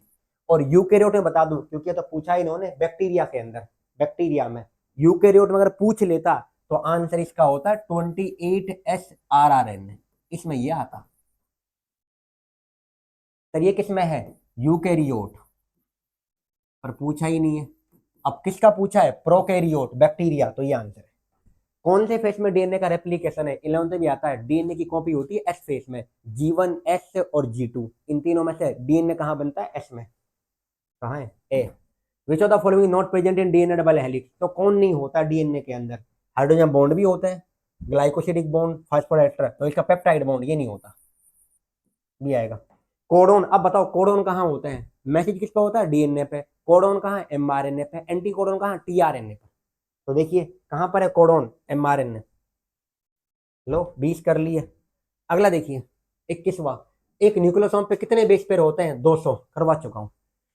और यूकेरियोट में बता दूं, क्योंकि तो पूछा ही इन्होंने बैक्टीरिया के अंदर, बैक्टीरिया में यूकेरियोट में अगर पूछ लेता तो आंसर इसका होता है 28S आरआरएनए, इसमें ये आता। सर ये किसमें है, यूकेरियोट, पर पूछा ही नहीं है। अब किसका पूछा है, प्रोकैरियोट, बैक्टीरिया, तो ये आंसर है। कौन से फेस में डीएनए का रेप्लिकेशन है, 11th में भी आता है, डीएनए की कॉपी होती है एस फेस में, G1 S और G2, इन तीनों में से डीएनए कहां बनता है, एस में। कहां है, A. Which of the following not present in DNA double helix, तो कौन नहीं होता डीएनए के अंदर, हाइड्रोजन बॉन्ड भी होते हैं, ग्लाइकोसिडिक बॉन्ड, फास्फोडाइस्टर, तो इसका पेप्टाइड बॉन्ड ये नहीं होता, भी आएगा। कोडोन, अब बताओ कोडोन कहाँ होते हैं, मैसेज किस पे होता है, डीएनए पे। कोडोन कहाँ है, एमआरएनए पे। एंटी कोडोन कहाँ, टीआरएनए पे। तो देखिए कहां पर है कोडोन, एमआरएनए। लो 20 कर लिए। अगला देखिए 21वां, एक न्यूक्लियोसोम पे कितने बेस पेयर होते हैं, 200, करवा चुका हूं।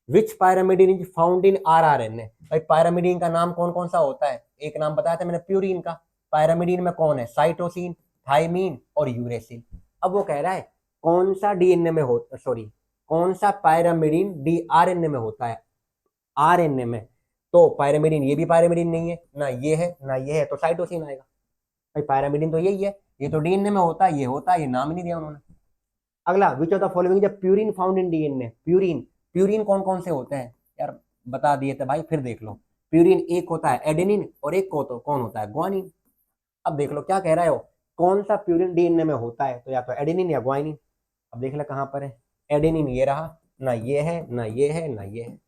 Which pyrimidine is found in rRNA, भाई पायरामिडिन का नाम कौन कौन सा होता है, एक नाम बताया था मैंने प्यूरिन का। पायरामिडिन में कौन है, साइटोसिन, थाइमीन और यूरेसिल। अब वो कह रहा है कौन सा डीएनए में हो, सॉरी कौन सा पायरामिडिन डीआरएनए में होता है, आरएनए में। तो पायरामिडिन, ये भी पायरामिडिन नहीं है, ना ये है ना ये है, तो साइटोसिन आएगा। भाई पायरामिडिन तो यही है, ये तो डीएनए में होता है, ये होता है, ये नाम ही नहीं दिया उन्होंने। अगला, विच ऑफ द फॉलोइंग जब purine found in DNA, purine, purine कौन कौन से होते हैं यार, बता दिए थे भाई, फिर देख लो। प्यूरिन एक होता है एडेनिन और एक को तो कौन होता है, ग्वानिन। अब देख लो क्या कह रहे हो, कौन सा प्यूरिन डीएनए में होता है, तो या तो एडेनिन या ग्वानिन। अब देख ले कहां पर है, एडेनिन ये रहा, ना ये है ना ये है ना ये है।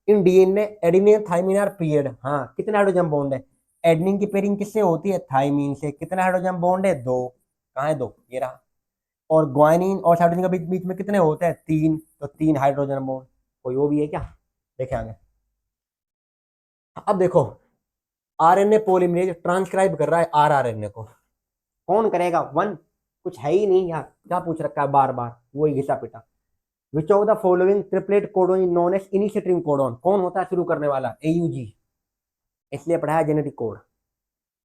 In DNA adenine thymine are paired, हाँ कितने हाइड्रोजन बॉन्ड है, एडेनिन की पेयरिंग किससे होती है, थाइमिन से। कितना हाइड्रोजन बॉन्ड है, 2, कहाँ है 2, ये रहा। और ग्वानिन और साइटोसिन के बीच बीच में कितने होते हैं, 3, तो 3 हाइड्रोजन बॉन्ड। कोई वो भी है क्या, देखे आगे। अब देखो आरएनए पॉलीमरेज ट्रांसक्राइब कर रहा है आरआरएनए को, कौन करेगा, 1, कुछ है ही नहीं यार, क्या पूछ रखा है बार बार, वही घिसा पिटा। Which of the following triplet codon is known as initiating codon, कौन होता है शुरू करने वाला, एयूजी, इसलिए पढ़ाया जेनेटिक कोड।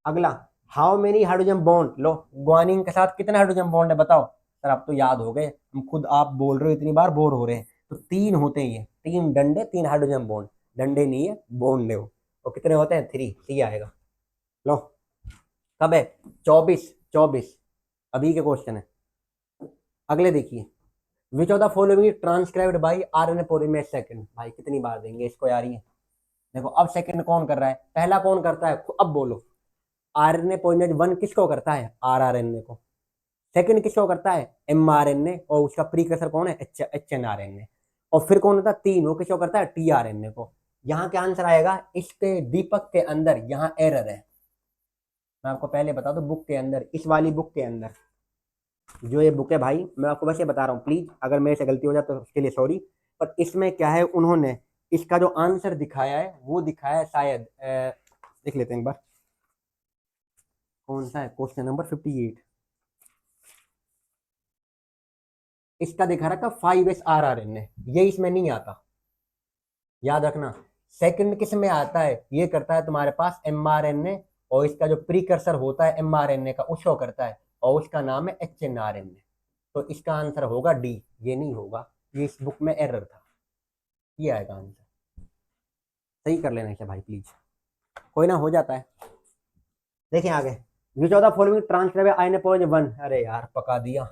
अगला, हाउ मेनी हाइड्रोजन बॉन्ड, लो ग्वानिन के साथ कितने हाइड्रोजन बॉन्ड है बताओ। सर आप तो याद हो गए, हम खुद आप बोल रहे हो इतनी बार, बोर हो रहे हैं। तो 3 होते हैं, ये 3 डंडे 3 हाइड्रोजन बॉन्ड, डंडे नहीं है बॉन्ड है वो। और कितने होते हैं, 3, सी आएगा। लो कब है, 24, 24 अभी के क्वेश्चन है। अगले देखिए, विच of the following transcribed by RNA polymerase second, भाई कितनी बार देंगे इसको यार ये। देखो अब सेकंड कौन कर रहा है, पहला कौन करता है, अब बोलो। आरएनए पॉलीमरेज 1 किसको करता है, आरआरएनए को। सेकंड किसको करता है, एमआरएनए, और उसका प्रीकसर कौन है, एचएनआरएनए। और फिर कौन होता है, 3, वो किसको करता है, टीआरएनए को। यहाँ क्या आंसर आएगा, इसके दीपक के अंदर यहाँ एरर है। मैं आपको पहले बता दूं, बुक के अंदर, इस वाली बुक के अंदर जो ये बुक है भाई, मैं आपको वैसे बता रहा हूँ, प्लीज अगर मेरे से गलती हो जाए तो उसके लिए सॉरी। पर इसमें क्या है, उन्होंने इसका जो आंसर दिखाया है वो दिखाया है शायद, देख लेते हैं एक बार, कौन सा है, क्वेश्चन नंबर 58, इसका दिखा रखा 5SRRNA, ये इसमें नहीं आता, याद रखना। सेकंड किस में आता है, ये करता है तुम्हारे पास mRNA, और इसका जो प्रीकर्सर होता है mRNA का उसको करता है, और उसका नाम है HNRNA। तो इसका आंसर होगा डी, ये नहीं होगा, ये इस बुक में एरर था। ये आएगा आंसर। सही कर लेना इसे भाई प्लीज, कोई ना हो जाता है। देखिए आगे, विच of the following transcribe INA point 1, अरे यार पका दिया।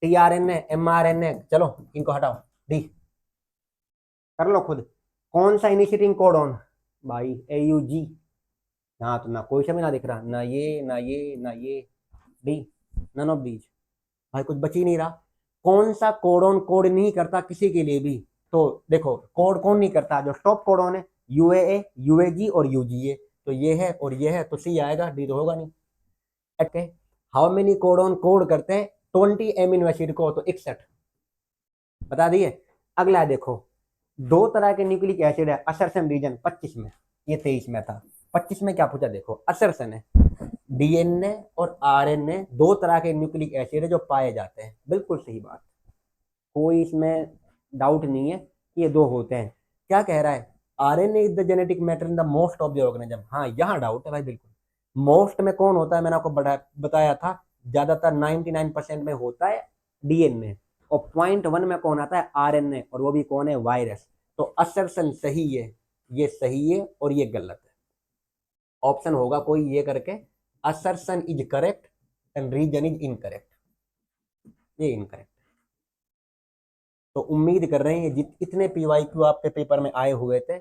टीआरएनए, एमआरएनए, चलो इनको हटाओ, डी कर लो खुद। कौन सा इनिशिएटिंग कोडॉन भाई, एयूजी। यहाँ तो ना कोई सा भी ना दिख रहा, ना ये ना ये ना ये, डी नन ऑफ दीज। भाई कुछ बच ही नहीं रहा। कौन सा कोडॉन कोड नहीं करता किसी के लिए भी? तो देखो कोड कौन नहीं करता, जो स्टॉप कोडॉन है, यूएए, यूएजी और यूजीए। तो ये है और ये है, तो सी आएगा, डी तो होगा नहीं। Okay, how many codon code करते हैं 20 एमिनो एसिड को? तो 61 बता दिए। अगला देखो, दो तरह के न्यूक्लिक एसिड है, असर्सन रीजन 25 में, ये 23 में था। 25 में क्या पूछा, देखो असर्सन है, डीएनए और आरएनए दो तरह के न्यूक्लिक एसिड है जो पाए जाते हैं, बिल्कुल सही बात, कोई इसमें डाउट नहीं है कि ये दो होते हैं। क्या कह रहा है, RNA is the genetic matter in the most of the organism. हाँ यहाँ डाउट है भाई, बिल्कुल मोस्ट में कौन होता है, मैंने आपको बताया था, ज्यादातर 99% में होता है डीएनए, और 0.1 में कौन आता है, आरएनए, और वो भी कौन है, वायरस। तो असर्सन सही है, ये सही है और ये गलत है। ऑप्शन होगा कोई ये करके, assertion is correct and reason is incorrect, ये इनकरेक्ट। तो उम्मीद कर रहे हैं इतने पीवाईक्यू आपके पेपर में आए हुए थे,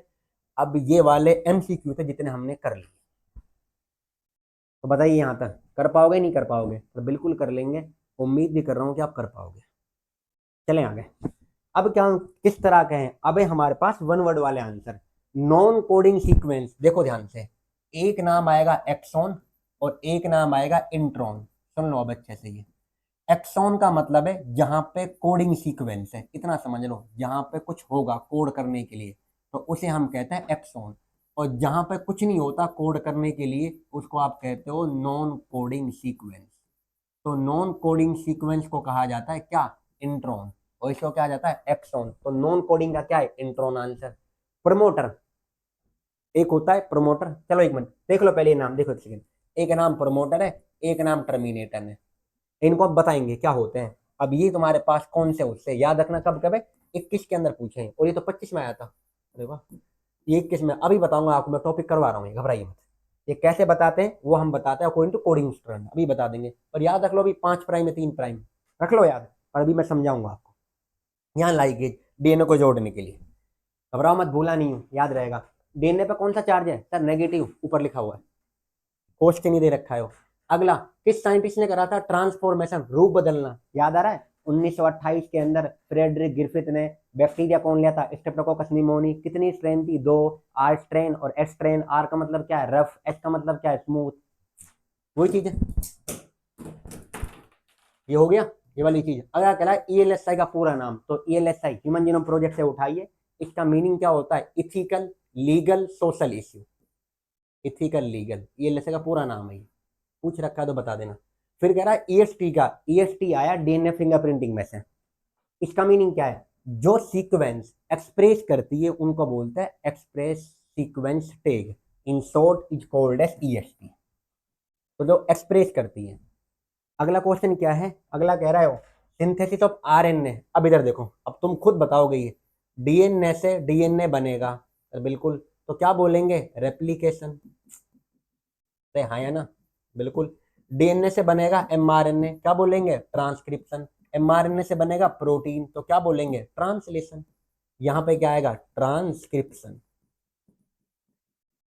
अब ये वाले एमसीक्यू थे जितने हमने कर लिए। तो बताइए यहाँ तक कर पाओगे नहीं कर पाओगे? तो बिल्कुल कर लेंगे, उम्मीद भी कर रहा हूँ कि आप कर पाओगे। चलें आगे। अब क्या किस तरह के हैं, अब हमारे पास वन वर्ड वाले आंसर। नॉन कोडिंग सीक्वेंस, देखो ध्यान से, एक नाम आएगा एक्सॉन और एक नाम आएगा इंट्रॉन। सुन लो अब अच्छे से, ये एक्सॉन का मतलब है जहां पे कोडिंग सीक्वेंस है, इतना समझ लो, जहां पे कुछ होगा कोड करने के लिए तो उसे हम कहते हैं एक्सॉन, और जहां पे कुछ नहीं होता कोड करने के लिए उसको आप कहते हो नॉन कोडिंग सीक्वेंस। तो नॉन कोडिंग सीक्वेंस को कहा जाता है क्या, इंट्रॉन, और इसको क्या जाता है, एक्सॉन। तो नॉन कोडिंग का क्या है, इंट्रॉन आंसर। प्रमोटर, एक होता है प्रमोटर, चलो एक मिनट देख लो पहले नाम, देखो एक सेकंड, एक नाम प्रमोटर है, एक नाम टर्मिनेटर है, इनको अब बताएंगे क्या होते हैं। अब ये तुम्हारे पास कौन से उससे याद रखना, कब कब है, 21 के अंदर पूछे हैं, और ये तो 25 में आया था। अरे वाह, ये 21 में, अभी बताऊंगा आपको, मैं टॉपिक करवा रहा हूँ, घबराइए मत। ये कैसे बताते हैं वो हम बताते हैं अकॉर्डिंग टू कोडिंग स्ट्रैंड, अभी बता देंगे। और याद रख लो, अभी 5 प्राइम है 3 प्राइम, रख लो याद, और अभी मैं समझाऊंगा आपको। यहाँ लाइगेज डीएनए को जोड़ने के लिए, घबराओ मत, भूला नहीं हूँ, याद रहेगा। डीएनए पे कौन सा चार्ज है सर, नेगेटिव, ऊपर लिखा हुआ है, क्वेश्चन ही दे रखा है वो। अगला, किस साइंटिस्ट ने करा था ट्रांसफॉर्मेशन, रूप बदलना, याद आ रहा है, 1928 के अंदर फ्रेडरिक ग्रिफिथ ने। बैक्टीरिया कौन लिया था, स्ट्रेप्टोकोकस निमोनी, कितनी स्ट्रेन थी, 2। आर स्ट्रेन और एस स्ट्रेन, आर का मतलब क्या है, रफ, एस का मतलब क्या है, स्मूथ, वही चीज है। ये हो गया, ये वाली चीज। अगला कहला है ईएलएसआई का पूरा नाम, तो ईएलएसआई ह्यूमन जीनोम प्रोजेक्ट से उठाइए, इसका मीनिंग क्या होता है, ethical, legal, social issue. Ethical legal, ELSI का पूरा नाम है, पूछ रखा है तो बता देना। फिर कह रहा है ईएसटी का, ईएसटी आया डीएनए फिंगरप्रिंटिंग में से, इसका मीनिंग क्या है, जो सीक्वेंस एक्सप्रेस करती है उनको बोलते हैं express sequence tag, in short is called as EST, तो जो एक्सप्रेस करती है। अगला क्वेश्चन क्या है, अगला कह रहा है सिंथेसिस ऑफ आरएनए। अब इधर देखो, अब तुम खुद बताओगे, ये डीएनए से डीएनए बनेगा, तो बिल्कुल, तो क्या बोलेंगे, रेप्लिकेशन, हाँ या ना, बिल्कुल। डीएनए से बनेगा एमआरएनए, क्या बोलेंगे, ट्रांसक्रिप्शन। एमआरएनए से बनेगा प्रोटीन, तो क्या बोलेंगे, ट्रांसलेशन। यहाँ पे क्या आएगा, ट्रांसक्रिप्शन,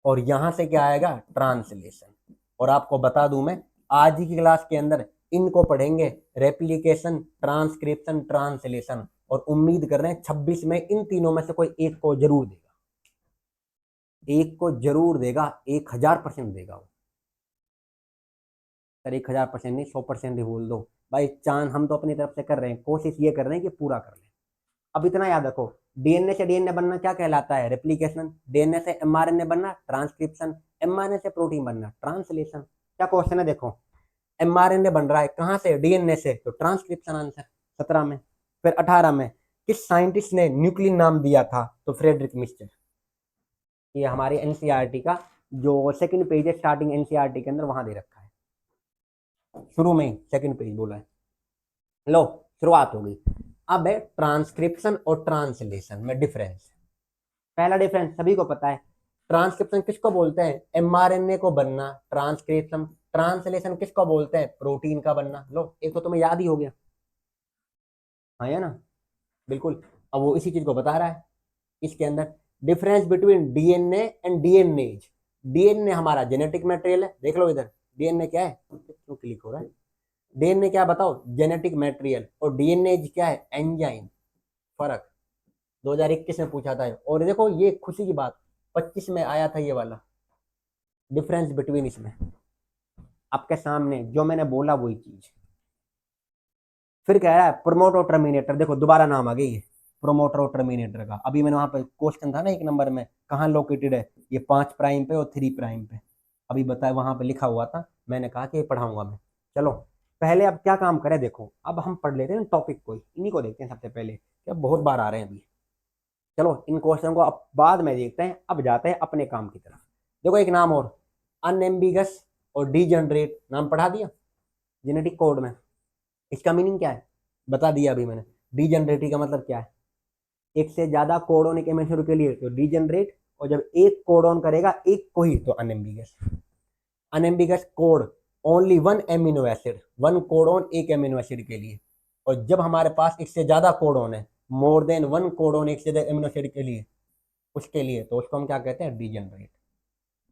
और यहां से क्या आएगा, ट्रांसलेशन। और आपको बता दूं मैं, आज ही की क्लास के अंदर इनको पढ़ेंगे, रेप्लिकेशन, ट्रांसक्रिप्शन, ट्रांसलेशन, और उम्मीद कर रहे हैं 26 में इन तीनों में से कोई एक को जरूर देगा, एक को जरूर देगा, 1000% देगा वो। सर 1000% नहीं, 100% ही बोल दो भाई, चांद हम तो अपनी तरफ से कर रहे हैं, कोशिश ये कर रहे हैं कि पूरा कर लें। अब इतना याद रखो, डीएनए से डीएनए बनना क्या कहलाता है, रेप्लिकेशन। डीएनए से एमआरएनए बनना, ट्रांसक्रिप्शन। एमआरएनए से प्रोटीन बनना, ट्रांसलेशन। क्या क्वेश्चन है देखो, एमआरएनए बन रहा है कहाँ से, डीएनए से, तो ट्रांसक्रिप्शन आंसर 17 में। फिर 18 में, किस साइंटिस्ट ने न्यूक्लियन नाम दिया था, तो फ्रेडरिक मिस्टर। ये हमारी एनसीईआरटी का जो सेकंड पेज है, स्टार्टिंग एनसीईआरटी के अंदर वहां दे रखा है, शुरू में ही सेकंड पेज बोला है। लो शुरुआत हो गई। अब है ट्रांसक्रिप्शन और ट्रांसलेशन में डिफरेंस। पहला डिफरेंस सभी को पता है। ट्रांसक्रिप्शन किसको बोलते हैं? एमआरएनए को बनना। ट्रांसक्रिप्शन ट्रांसलेशन किसको बोलते हैं? प्रोटीन का बनना। लो, एक तो तुम्हें याद ही हो गया। हाँ है ना, बिल्कुल। अब वो इसी चीज को बता रहा है इसके अंदर। Difference between DNA and DNA. DNA हमारा जेनेटिक मटेरियल है, देख लो इधर। डीएनए क्या है? क्यों क्लिक हो रहा है? डीएनए क्या बताओ? Genetic material. और डीएनए क्या है? एंजाइम। फर्क 2021 में पूछा था। और देखो ये खुशी की बात, 25 में आया था ये वाला डिफरेंस बिटवीन। इसमें आपके सामने जो मैंने बोला वही चीज। फिर कह रहा है प्रोमोट और टर्मिनेटर। देखो दोबारा नाम आ गई है, प्रोमोटर और टर्मिनेटर का। अभी मैंने वहां पे क्वेश्चन था ना 1 नंबर में, कहाँ लोकेटेड है? ये 5 प्राइम पे और 3 प्राइम पे। अभी बताए वहां पे लिखा हुआ था, मैंने कहा कि ये पढ़ाऊंगा मैं। चलो पहले अब क्या काम करें, देखो अब हम पढ़ लेते हैं टॉपिक को, इन्हीं को देखते हैं सबसे पहले, क्या बहुत बार आ रहे हैं अभी। चलो इन क्वेश्चन को अब बाद में देखते हैं, अब जाते हैं अपने काम की तरफ। देखो एक नाम और, अनएम्बिगस और डीजनरेट, नाम पढ़ा दिया जेनेटिक कोड में। इसका मीनिंग क्या है बता दिया अभी मैंने। डीजनरेटिव का मतलब क्या है? एक से ज्यादा कोडोन एक एमिनो के लिए तो डीजनरेट, और जब एक कोडोन करेगा एक को ही तो unambiguous. Unambiguous code only one amino acid, one codon एक एमिनो एसिड के लिए। और जब हमारे पास एक से ज्यादा कोडोन है, मोर देन वन कोडोन एक से ज्यादा एमिनो एसिड के लिए, उसके लिए तो उसको हम क्या कहते हैं? डीजनरेट।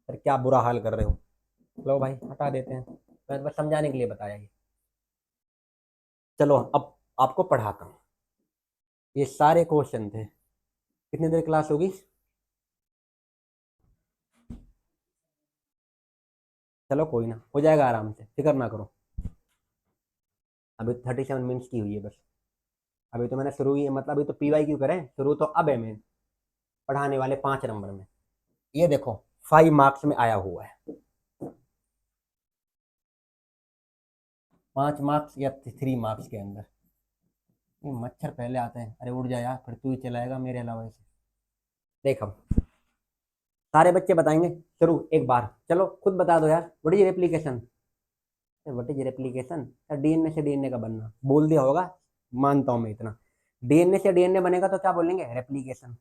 सर क्या बुरा हाल कर रहे हो? लो भाई हटा देते हैं, मैं बस समझाने के लिए बताया ये। चलो अब आपको पढ़ाता हूँ। ये सारे क्वेश्चन थे। कितनी देर क्लास होगी? चलो कोई ना, हो जाएगा आराम से, फिक्र ना करो। अभी 37 मिनट्स की हुई है बस। अभी तो मैंने शुरू ही, मतलब अभी तो पीवाई क्यों करें शुरू, तो अब है मेन पढ़ाने वाले 5 नंबर में। ये देखो 5 मार्क्स में आया हुआ है, 5 मार्क्स या 3 मार्क्स के अंदर। ये मच्छर पहले आते हैं। अरे उड़ जा यार, फिर तू ही चलाएगा मेरे अलावा ऐसे। देख अब सारे बच्चे बताएंगे शुरू एक बार। चलो खुद बता दो यार, what is replication? What is replication? DNA से डीएनए का बनना बोल दिया होगा, मानता हूं मैं इतना। डीएनए से डीएनए बनेगा तो क्या बोलेंगे? रेप्लिकेशन।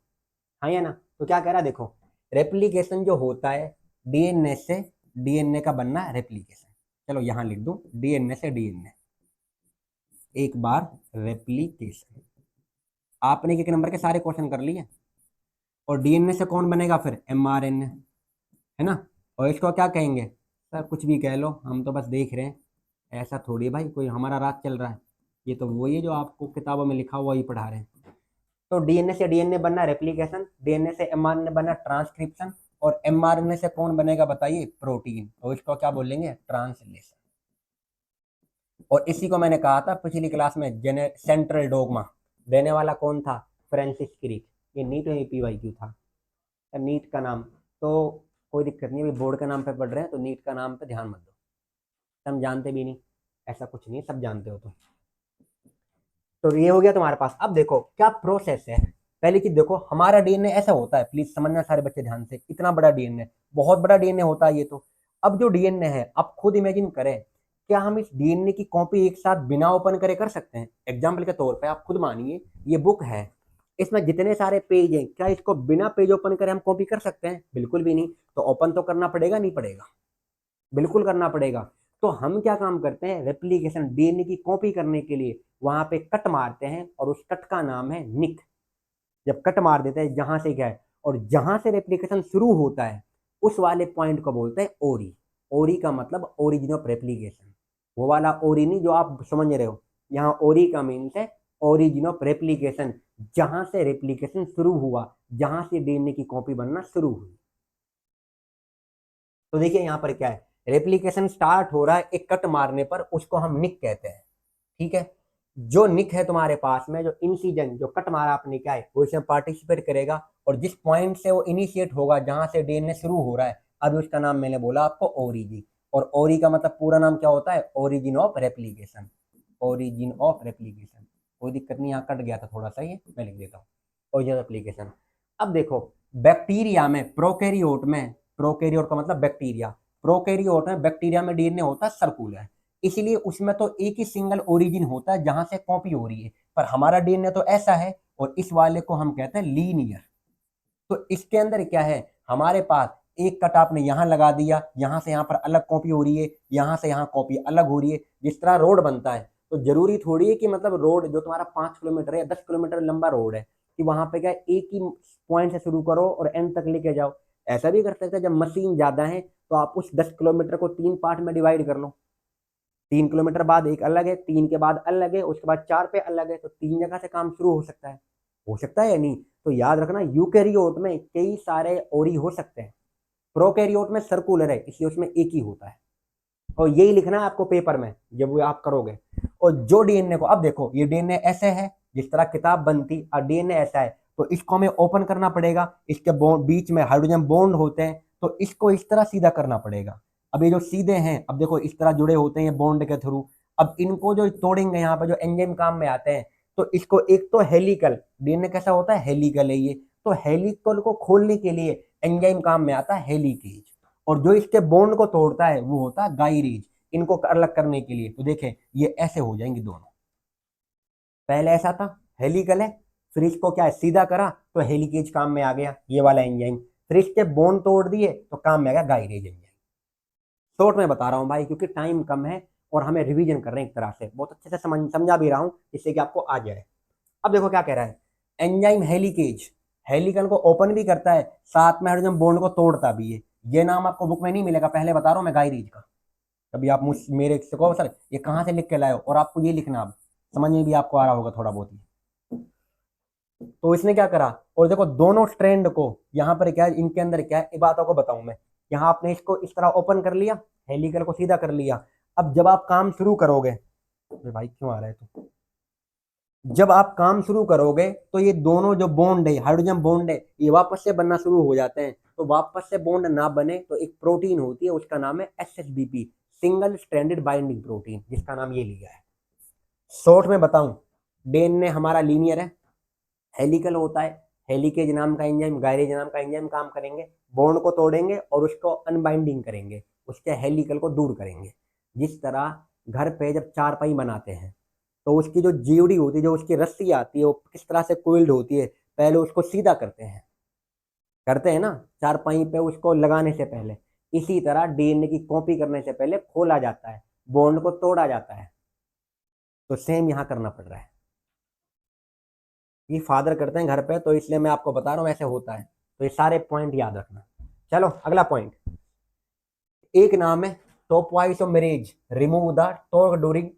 हाँ या ना? तो क्या कह रहा है देखो, रेप्लिकेशन जो होता है डीएनए से डीएनए का बनना रेप्लिकेशन। चलो यहां लिख दूं डीएनए से डीएनए, एक बार रेप्लिकेशन। आपने 1 नंबर के सारे क्वेश्चन कर लिए। और डीएनए से कौन बनेगा फिर? एमआरएनए, है ना? और इसको क्या कहेंगे? सर कुछ भी कह लो, हम तो बस देख रहे हैं। ऐसा थोड़ी है भाई कोई हमारा राज चल रहा है। ये तो वही है जो आपको किताबों में लिखा हुआ ही पढ़ा रहे हैं। तो डीएनए से डीएनए बनना रेप्लिकेशन, डीएनए से एमआरएनए बनना ट्रांसक्रिप्शन, और एमआरएनए से कौन बनेगा बताइए? प्रोटीन। और इसको क्या बोलेंगे? ट्रांसलेशन। और इसी को मैंने कहा था पिछली क्लास में, सेंट्रल डोगमा देने वाला कौन था? Francis Crick. ये नीट में पीवाईक्यू था, नीट का नाम। तो कोई दिक्कत नहीं, अभी बोर्ड के नाम पे पढ़ रहे हैं तो नीट का नाम पे ध्यान मत दो। हम जानते भी नहीं, ऐसा कुछ नहीं, सब जानते हो तो ये हो गया तुम्हारे पास। अब देखो क्या प्रोसेस है। पहली चीज देखो, हमारा डीएनए ऐसा होता है, प्लीज समझना सारे बच्चे ध्यान से, इतना बड़ा डीएनए, बहुत बड़ा डीएनए होता है ये तो। अब जो डीएनए है, आप खुद इमेजिन करें, क्या हम इस डीएनए की कॉपी एक साथ बिना ओपन करे कर सकते हैं? एग्जाम्पल के तौर पे आप खुद मानिए ये बुक है, इसमें जितने सारे पेज हैं, क्या इसको बिना पेज ओपन करे हम कॉपी कर सकते हैं? बिल्कुल भी नहीं। तो ओपन तो करना पड़ेगा, नहीं पड़ेगा? बिल्कुल करना पड़ेगा। तो हम क्या काम करते हैं? रेप्लिकेशन, डीएनए की कॉपी करने के लिए वहां पे कट मारते हैं, और उस कट का नाम है निक। जब कट मार देते हैं जहां से क्या है, और जहां से रेप्लिकेशन शुरू होता है उस वाले पॉइंट को बोलते हैं ओरी। ओरी का मतलब ओरिजिन ऑफ रेप्लिकेशन, वो वाला ओरी नहीं जो आप समझ रहे हो। यहाँ ओरी का मीन्स है ओरिजिन ऑफ रेप्लिकेशन, जहां से रेप्लिकेशन शुरू हुआ, जहां से डीएनए की कॉपी बनना शुरू हुई। तो देखिए यहाँ पर क्या है, रेप्लिकेशन स्टार्ट हो रहा है एक कट मारने पर, उसको हम निक कहते हैं। ठीक है, जो निक है तुम्हारे पास में, जो इंसिजन, जो कट मारा आपने क्या है, वो इसमें पार्टिसिपेट करेगा। और जिस पॉइंट से वो इनिशिएट होगा, जहां से डीएनए शुरू हो रहा है, अभी उसका नाम मैंने बोला आपको ओरिजिन। और ओरी का मतलब पूरा नाम क्या होता है? Origin of replication. Origin of replication. कोई दिक्कत नहीं, यहाँ कट गया था थोड़ा सा, ये मैं लिख देता हूँ, ओरिजिन ऑफ रेप्लिकेशन। अब देखो बैक्टीरिया में, प्रोकैरियोट में, प्रोकैरियोट का मतलब बैक्टीरिया, प्रोकैरियोट में बैक्टीरिया में डीएनए होता है सर्कुलर, इसलिए उसमें तो एक ही सिंगल ओरिजिन होता है जहां से कॉपी हो रही है। पर हमारा डीएनए तो ऐसा है, और इस वाले को हम कहते हैं लीनियर। तो इसके अंदर क्या है, हमारे पास एक कट आपने यहाँ लगा दिया, यहाँ से यहाँ पर अलग कॉपी हो रही है, यहाँ से यहाँ कॉपी अलग हो रही है। जिस तरह रोड बनता है, तो जरूरी थोड़ी है कि मतलब रोड जो तुम्हारा 5 किलोमीटर या 10 किलोमीटर लंबा रोड है कि वहां पे क्या एक ही पॉइंट से शुरू करो और एंड तक लेके जाओ। ऐसा भी कर सकते हैं, जब मशीन ज्यादा है तो आप उस 10 किलोमीटर को 3 पार्ट में डिवाइड कर लो। 3 किलोमीटर बाद एक अलग है, 3 के बाद अलग है, उसके बाद 4 पे अलग है, तो 3 जगह से काम शुरू हो सकता है या नहीं। तो याद रखना, यूकैरियोट में कई सारे और ही हो सकते हैं, प्रोकैरियोट में सर्कुलर है, इसलिए उसमें एक ही होता है। और यही लिखना है आपको पेपर में जब वो आप करोगे। और जो डीएनए को, अब देखो ये डीएनए ऐसे है जिस तरह किताब बनती, और डीएनए ऐसा है, तो इसको हमें ओपन करना पड़ेगा। इसके बीच में हाइड्रोजन बॉन्ड होते हैं, तो इसको इस तरह सीधा करना पड़ेगा। अब ये जो सीधे हैं, अब देखो इस तरह जुड़े होते हैं बॉन्ड के थ्रू। अब इनको जो तोड़ेंगे यहाँ पे जो एंजाइम काम में आते हैं, तो इसको एक तो हेलिकल, डीएनए कैसा होता है, हेलिकल है ये, तो हेलिकल को खोलने के लिए एंजाइम काम में आता है हेलिकेज। और जो इसके बॉन्ड को तोड़ता है वो होता है गाइरेज, इनको अलग करने के लिए। तो देखें ये ऐसे हो जाएंगे दोनों, पहले ऐसा था हेलिकल है, फिर इसको क्या है सीधा करा तो हेलिकेज काम में आ गया ये वाला एंजाइम, फिर इसके बॉन्ड तोड़ दिए तो काम में आ गया गाइरेज एंजाइम। शॉर्ट में बता रहा हूँ भाई, क्योंकि टाइम कम है और हमें रिवीजन कर रहे हैं एक तरह से, बहुत अच्छे से समझा भी रहा हूँ जिससे कि आपको आ जाए। अब देखो क्या कह रहा है, एंजाइम हेलिकेज हेलिकल को ओपन भी करता है, साथ में हाइड्रोजन बॉन्ड को तोड़ता भी है। ये नाम आपको बुक में नहीं मिलेगा, पहले बता रहा हूँ मैं गाइरेज का। कभी आप मुझ मेरे से कहो सर ये कहाँ से लिख के लाए हो, और आपको ये लिखना, अब समझ में भी आपको आ रहा होगा थोड़ा बहुत ही। तो इसने क्या करा, और देखो दोनों स्ट्रैंड को यहाँ पर क्या है, इनके अंदर क्या है, ये बात आपको बताऊं मैं। यहाँ आपने इसको इस तरह ओपन कर लिया, हेलिकल को सीधा कर लिया। अब जब आप काम शुरू करोगे, भाई क्यों आ रहा है, तो जब आप काम शुरू करोगे तो ये दोनों जो बॉन्ड है, हाइड्रोजन बॉन्ड है, ये वापस से बनना शुरू हो जाते हैं। तो वापस से बॉन्ड ना बने तो एक प्रोटीन होती है, उसका नाम है SSBP, single stranded binding protein, जिसका नाम ये लिया है। शॉर्ट में बताऊं, डीएनए हमारा लीनियर है, हेलिकल होता है, हेलिकेज नाम का एंजाइम, गायरेज नाम का एंजाइम काम करेंगे, बॉन्ड को तोड़ेंगे और उसको अनबाइंडिंग करेंगे, उसके हेलिकल को दूर करेंगे। जिस तरह घर पे जब चारपाई बनाते हैं तो उसकी जो जीवड़ी होती है, जो उसकी रस्सी आती है, वो किस तरह से कोइल्ड होती है, पहले उसको सीधा करते हैं ना चारपाई पे उसको लगाने से पहले। इसी तरह डीएनए की कॉपी करने से पहले खोला जाता है, बॉन्ड को तोड़ा जाता है। तो सेम यहाँ करना पड़ रहा है, ये फादर करते हैं घर पे, तो इसलिए मैं आपको बता रहा हूँ ऐसे होता है। तो ये सारे पॉइंट याद रखना। चलो अगला पॉइंट, एक नाम है topoisomerase remove the torque during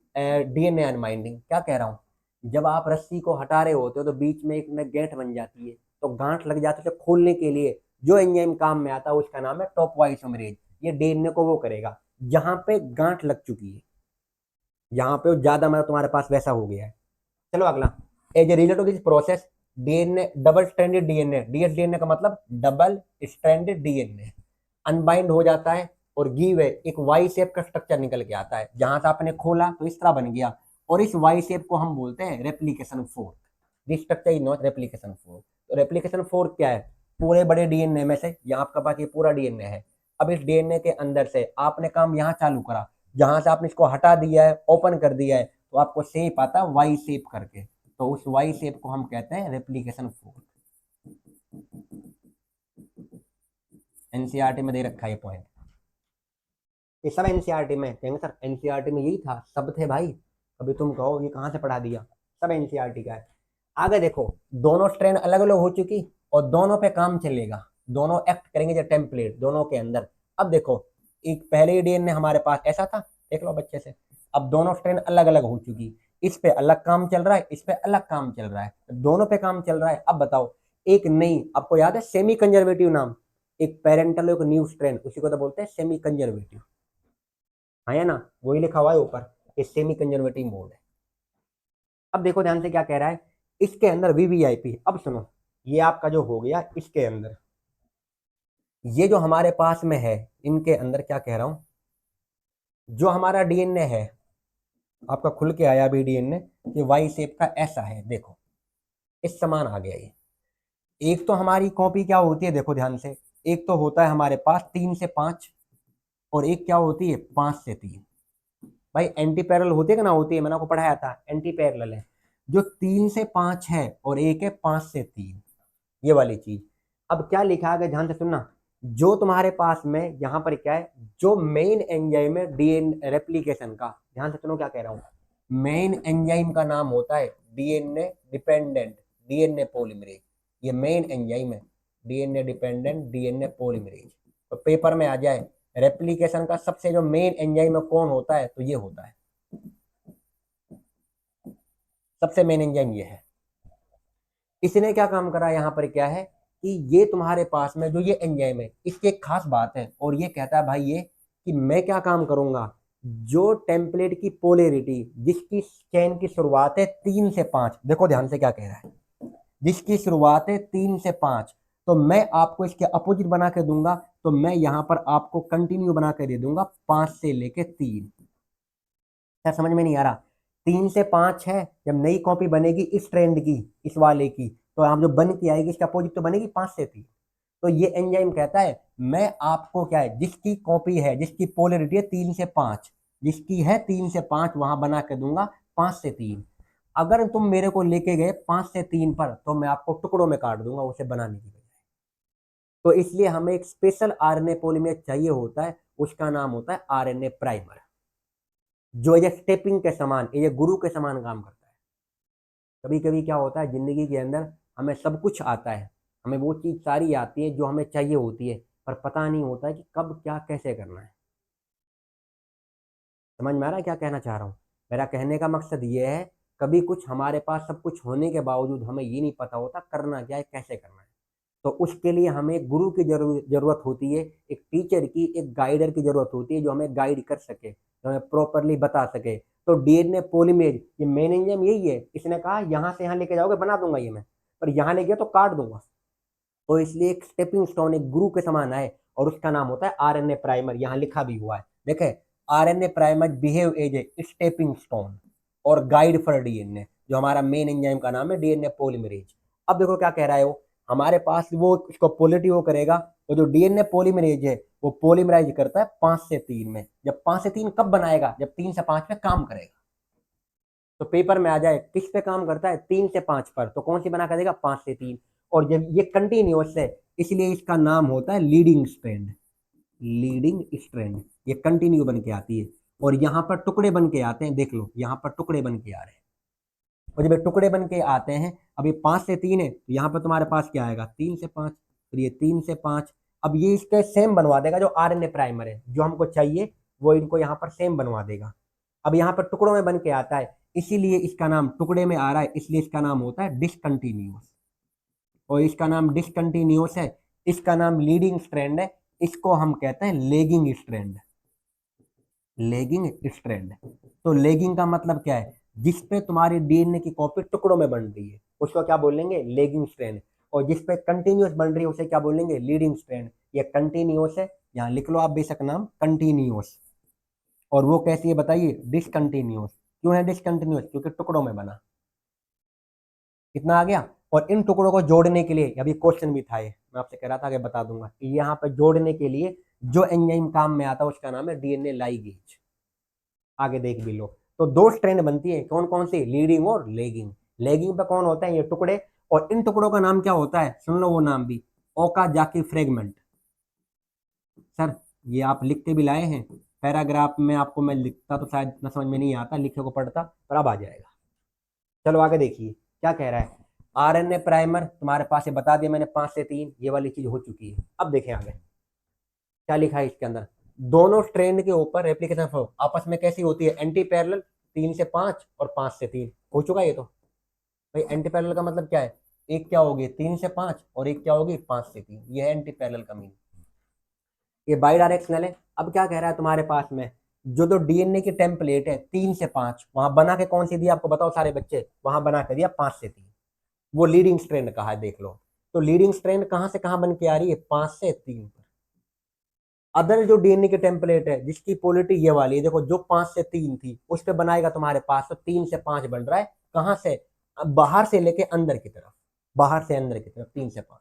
DNA unbinding. क्या कह रहा हूँ, जब आप रस्सी को हटा रहे होते हो तो बीच में एक में गेंठ बन जाती है, तो गांठ लग जाती है, तो खोलने के लिए जो एंजाइम काम में आता है उसका नाम है टॉपवाइसोमेरेज। ये डीएनए को वो करेगा जहां पे गांठ लग चुकी है, यहाँ पे ज्यादा मतलब तुम्हारे पास वैसा हो गया है। चलो अगला, as a result of this process DNA double stranded DNA, dsDNA का मतलब डबल स्ट्रैंडेड डीएनए अनबाइंड हो जाता है और गिव है एक वाई शेप का स्ट्रक्चर निकल के आता है। जहां से आपने खोला तो इस तरह बन गया, और इस वाई शेप को हम बोलते हैं replication fork. This structure is not replication fork. तो रेप्लिकेशन फोर्क क्या है, पूरे बड़े डीएनए में से यहाँ आपका पास ये पूरा डीएनए है, अब इस डीएनए के अंदर से आपने काम यहाँ चालू करा, जहां से आपने इसको हटा दिया है, ओपन कर दिया है, तो आपको शेप आता है वाई शेप करके, तो उस वाई शेप को हम कहते हैं रेप्लिकेशन फोर्क। एनसीईआरटी में दे रखा है ये पॉइंट, ये सब एनसीईआरटी में कहेंगे सर, एनसीईआरटी में यही था, सब थे भाई, अभी तुम कहो ये कहाँ से पढ़ा दिया, सब एनसीईआरटी का है। आगे देखो, दोनों स्ट्रेन अलग अलग हो चुकी और दोनों पे काम चलेगा, दोनों एक्ट करेंगे जो टेम्पलेट दोनों के अंदर। अब देखो, एक पहले ही डीएनए हमारे पास ऐसा था, देख लो बच्चे से, अब दोनों स्ट्रेन अलग अलग हो चुकी, इस पे अलग काम चल रहा है, इस पे अलग काम चल रहा है, दोनों पे काम चल रहा है। अब बताओ, एक नई, आपको याद है सेमी कंजर्वेटिव नाम, एक पेरेंटल एक न्यू स्ट्रेन, उसी को तो बोलते हैं सेमी कंजर्वेटिव, है ना, वही लिखा हुआ है ऊपर, ये सेमी कंजर्वेटिव मोड है। अब देखो ध्यान से क्या कह रहा है, इसके अंदर वीवीआईपी, अब सुनो, ये आपका जो हो गया इसके अंदर, ये जो हमारे पास में है, इनके अंदर क्या कह रहा हूं, जो हमारा डीएनए है आपका खुल के आया अभी डीएनए, ये वाई शेप का ऐसा है, देखो इस समान आ गया ये। एक तो हमारी कॉपी क्या होती है, देखो ध्यान से, एक तो होता है हमारे पास 3 से 5, और एक क्या होती है 5 से 3। भाई एंटी पैरेलल होती है कि ना होती है, मैंने आपको पढ़ाया था, एंटी पैरेलल है। जो 3 से 5 है और एक है 5 से 3, ये वाली चीज। अब क्या लिखा है ध्यान से सुनना, जो तुम्हारे पास में यहाँ पर क्या है, जो मेन एंजाइम है डीएनए रेप्लिकेशन का, ध्यान से सुनो क्या कह रहा हूँ, मेन एंजाइम का नाम होता है डीएनए डिपेंडेंट डीएनए पॉलीमरेज। ये मेन एंजाइम है डीएनए डिपेंडेंट डीएनए पॉलीमरेज। तो पेपर में आ जाए रेप्लिकेशन का सबसे जो मेन एंजाइम कौन होता है, तो ये होता है, सबसे मेन एंजाइम ये है। इसने क्या काम करा, यहाँ पर क्या है कि ये तुम्हारे पास में जो ये एंजाइम है इसकी एक खास बात है, और ये कहता है भाई ये कि मैं क्या काम करूंगा, जो टेम्पलेट की पोलैरिटी जिसकी चेन की शुरुआत है 3 से 5, देखो ध्यान से क्या कह रहा है, जिसकी शुरुआत है 3 से 5, तो मैं आपको इसके अपोजिट बना के दूंगा, तो मैं यहाँ पर आपको कंटिन्यू बना के दे दूंगा 5 से लेके 3। क्या समझ में नहीं आ रहा, 3 से 5 है, जब नई कॉपी बनेगी इस ट्रेंड की, इस वाले की, तो हम जो बन के आएगी इसका अपोजिट तो बनेगी 5 से 3। तो ये एंजाइम कहता है मैं आपको क्या है, जिसकी कॉपी है जिसकी पोलरिटी है 3 से 5, जिसकी है 3 से 5 वहां बना के दूंगा 5 से 3। अगर तुम मेरे को लेके गए 5 से 3 पर, तो मैं आपको टुकड़ों में काट दूंगा उसे बनाने की बजाय। तो इसलिए हमें एक स्पेशल आरएनए पॉलीमरेज चाहिए होता है, उसका नाम होता है आरएनए प्राइमर, जो ये स्टेपिंग के समान, ये गुरु के समान काम करता है। कभी कभी क्या होता है जिंदगी के अंदर, हमें सब कुछ आता है, हमें वो चीज़ सारी आती है जो हमें चाहिए होती है, पर पता नहीं होता है कि कब क्या कैसे करना है। समझ में आ रहा है क्या कहना चाह रहा हूँ, मेरा कहने का मकसद ये है, कभी कुछ हमारे पास सब कुछ होने के बावजूद हमें ये नहीं पता होता करना क्या है, कैसे करना है। तो उसके लिए हमें एक गुरु की जरूरत होती है, एक टीचर की, एक गाइडर की जरूरत होती है, जो हमें गाइड कर सके, जो हमें प्रॉपरली बता सके। तो डीएनए पॉलीमरेज ये मेन एंजाइम यही है, इसने कहा यहाँ से यहाँ लेके जाओगे बना दूंगा ये मैं, पर यहाँ ले गया तो काट दूंगा। तो इसलिए एक स्टेपिंग स्टोन, एक गुरु के समान है, और उसका नाम होता है आरएनए प्राइमर, यहाँ लिखा भी हुआ है देखे, RNA primer behave as a stepping stone और गाइड फॉर डीएनए, जो हमारा मेन एंजाइम का नाम है डीएनए पॉलीमरेज। अब देखो क्या कह रहा है वो, हमारे पास वो उसको पोलिटी वो करेगा, तो जो डीएनए पॉलीमरेज है वो पॉलीमराइज करता है 5 से 3 में। जब 5 से 3 कब बनाएगा, जब 3 से 5 में काम करेगा। तो पेपर में आ जाए किस पे काम करता है, 3 से 5 पर, तो कौन सी बना कर देगा, 5 से 3। और जब ये कंटिन्यूअस है, इसलिए इसका नाम होता है लीडिंग स्ट्रैंड, लीडिंग स्ट्रैंड, ये कंटिन्यू बन के आती है। और यहाँ पर टुकड़े बन के आते हैं, देख लो यहाँ पर टुकड़े बन के आ रहे हैं, और जब ये टुकड़े बन के आते हैं, अब ये 5 से 3 है, तो यहाँ पर तुम्हारे पास क्या आएगा, 3 से 5, फिर ये 3 से 5। अब ये इसके सेम बनवा देगा, जो आरएनए प्राइमर है जो हमको चाहिए वो इनको यहाँ पर सेम बनवा देगा। अब यहाँ पर टुकड़ों में बन के आता है, इसीलिए इसका नाम टुकड़े में आ रहा है, इसलिए इसका नाम होता है डिसकंटिन्यूअस, और इसका नाम डिसकंटिन्यूअस है, इसका नाम लीडिंग स्ट्रैंड है, इसको हम कहते हैं लेगिंग स्ट्रैंड, लेगिंग स्ट्रैंड। तो लेगिंग का मतलब क्या है, जिसपे तुम्हारी डीएनए की कॉपी टुकड़ों में बन रही है उसको क्या बोलेंगे, लेगिंग स्ट्रैंड। और जिसपे कंटिन्यूअस बन रही है उसे क्या बोलेंगे, लीडिंग स्ट्रैंड। ये कंटिन्यूअस है, यहाँ लिख लो आप बेशक नाम कंटिन्यूअस। और वो कैसी है बताइए, डिसकंटिन्यूअस। क्यों है डिसकंटिन्यूअस, क्योंकि टुकड़ों में बना। कितना आ गया। और इन टुकड़ों को जोड़ने के लिए, अभी क्वेश्चन भी था ये, मैं आपसे कह रहा था कि बता दूंगा, यहाँ पर जोड़ने के लिए जो एंजाइम काम में आता है उसका नाम है डीएनए लाइगेज। आगे देख भी लो। तो दो स्ट्रैंड बनती है, कौन कौन सी, लीडिंग और लेगिंग। लेगिंग पे कौन होता है, ये टुकड़े, और इन टुकड़ों का नाम क्या होता है, सुन लो वो नाम भी, ओकाजाकी फ्रेगमेंट। सर ये आप लिख के भी लाए हैं, पैराग्राफ में आपको मैं लिखता तो शायद इतना समझ में नहीं आता, लिखे को पढ़ता, पर अब आ जाएगा। चलो आगे देखिए क्या कह रहा है, आरएनए प्राइमर तुम्हारे पास है, बता दिया मैंने 5 से 3, ये वाली चीज हो चुकी है। अब देखें आगे क्या लिखा है इसके अंदर, दोनों स्ट्रैंड के ऊपर रेप्लिकेशन फ्लो आपस में कैसी होती है, एंटी पैरेलल, 3 से 5 और 5 से 3 हो चुका है ये तो। भाई एंटी पैरेलल का मतलब क्या है, एक क्या होगी 3 से 5 और एक क्या होगी 5 से 3, ये है एंटी पैरेलल का मीनिंग। ये बाई डायरेक्शनल है। अब क्या कह रहा है तुम्हारे पास में, जो जो डीएनए की टेम्पलेट है 3 से 5, वहां बना के कौन सी दिया आपको बताओ सारे बच्चे, वहां बना के दिया 5 से 3, वो लीडिंग स्ट्रैंड कहा है, देख लो। तो लीडिंग स्ट्रैंड कहां से कहां बन के आ रही है, 5 से 3 पर। अदर जो डीएनए की टेम्पलेट है जिसकी पोलिटी ये वाली है, देखो जो 5 से 3 थी उस पर बनाएगा तुम्हारे पास, तो 3 से 5 बन रहा है, कहां से, बाहर से लेके अंदर की तरफ, बाहर से अंदर की तरफ 3 से 5।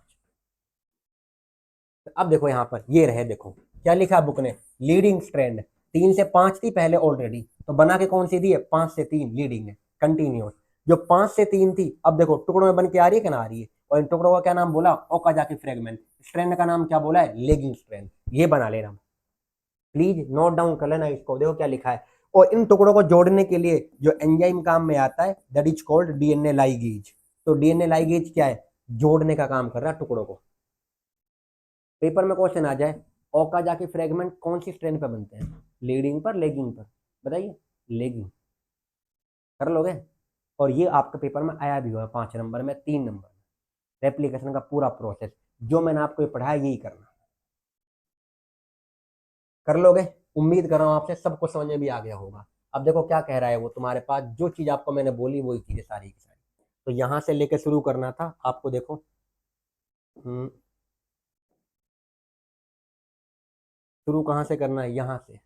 अब देखो यहाँ पर ये रहे, देखो क्या लिखा बुक ने, लीडिंग स्ट्रैंड 3 से 5 थी पहले ऑलरेडी, तो बना के कौन सी दी है, 5 से 3 लीडिंग है, कंटिन्यूस। जो 5 से 3 थी, अब देखो टुकड़ों में बन के आ रही है कि ना आ रही है, और इन टुकड़ों का क्या नाम बोला, ओकाजाकी फ्रेगमेंट। स्ट्रैंड का नाम क्या बोला है, लेगिंग स्ट्रैंड। ये बना लेना, प्लीज नोट डाउन कर लेना इसको, देखो क्या लिखा है। और इन टुकड़ों को जोड़ने के लिए जो एंजाइम काम में आता है that is called DNA ligase. तो डीएनए लाइगेज क्या है, जोड़ने का काम कर रहा है टुकड़ों को। पेपर में क्वेश्चन आ जाए, ओकाजाकी फ्रेगमेंट कौन सी स्ट्रैंड पे बनते हैं, लीडिंग पर लेगिंग पर, बताइए। लेगिंग कर लोगे। और ये आपके पेपर में आया भी हुआ है 5 नंबर में, 3 नंबर में। रेप्लिकेशन का पूरा प्रोसेस जो मैंने आपको पढ़ाया यही करना, कर लोगे। उम्मीद कर रहा हूँ आपसे सब कुछ समझ में भी आ गया होगा। अब देखो क्या कह रहा है वो, तुम्हारे पास जो चीज आपको मैंने बोली वही चीजें सारी की सारी। तो यहां से लेके शुरू करना था आपको, देखो शुरू कहाँ से करना है, यहाँ से।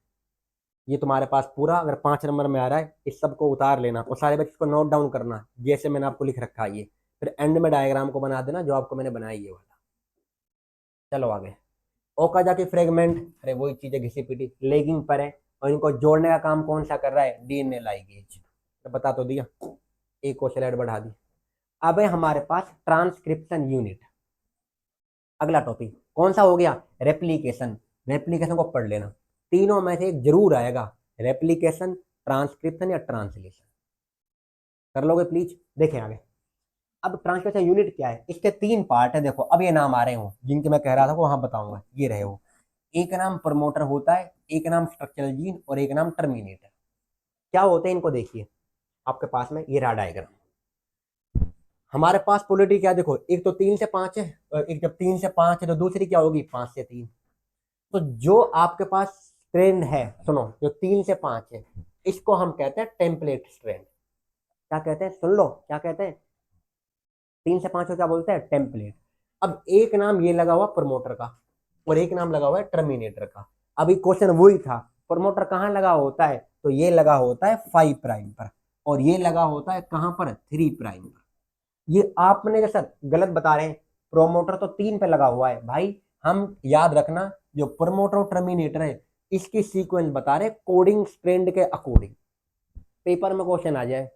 ये तुम्हारे पास पूरा अगर 5 नंबर में आ रहा है, इस सब को उतार लेना और सारे बच्चों को नोट डाउन करना जैसे मैंने आपको लिख रखा है ये। फिर एंड में डायग्राम को बना देना जो आपको मैंने बनाया ये वाला। चलो आगे। ओकाजाकी फ्रेगमेंट, अरे वही चीजें घिसी पिटी, लेगिंग पर है और इनको जोड़ने का काम कौन सा कर रहा है, डीएनए लाइगेज। तो बता तो दिया, एक को स्लाइड बढ़ा दी। अब है हमारे पास ट्रांसक्रिप्शन यूनिट। अगला टॉपिक कौन सा हो गया, रेप्लिकेशन। रेप्लिकेशन को पढ़ लेना, तीनों में से एक जरूर आएगा, रेप्लिकेशन, ट्रांसक्रिप्शन या ट्रांसलेशन। कर लोगे प्लीज, देखें आगे। अब ट्रांसलेशन यूनिट क्या है, इसके 3 पार्ट है। देखो अब ये नाम आ रहे हो जिनके मैं कह रहा था वो वहां बताऊंगा, ये रहे हो। एक नाम प्रमोटर होता है, एक नाम स्ट्रक्चरल जीन और एक नाम टर्मिनेटर। क्या होते हैं इनको देखिए, आपके पास में ये रहा डायग्राम। हमारे पास पोलिटी क्या, देखो एक तो 3 से 5 है, और एक जब 3 से 5 है तो दूसरी क्या होगी 5 से 3। तो जो आपके पास स्ट्रेंड है, सुनो, जो 3 से 5 है इसको हम कहते हैं टेम्पलेट स्ट्रेंड। क्या कहते हैं, सुन लो क्या कहते हैं, 3 से 5 को क्या बोलते हैं, टेम्पलेट। अब एक नाम ये लगा हुआ प्रमोटर का और एक नाम लगा हुआ है टर्मिनेटर का। अभी क्वेश्चन वही था, प्रमोटर कहाँ लगा होता है, तो ये लगा होता है 5 प्राइम पर और ये लगा होता है कहाँ पर, 3 प्राइम पर। ये आपने जैसा गलत बता रहे हैं, प्रोमोटर तो 3 पे लगा हुआ है भाई। हम याद रखना जो प्रमोटर और टर्मिनेटर है इसकी सीक्वेंस बता रहे कोडिंग स्ट्रैंड के अकॉर्डिंग। पेपर में क्वेश्चन आ जाए,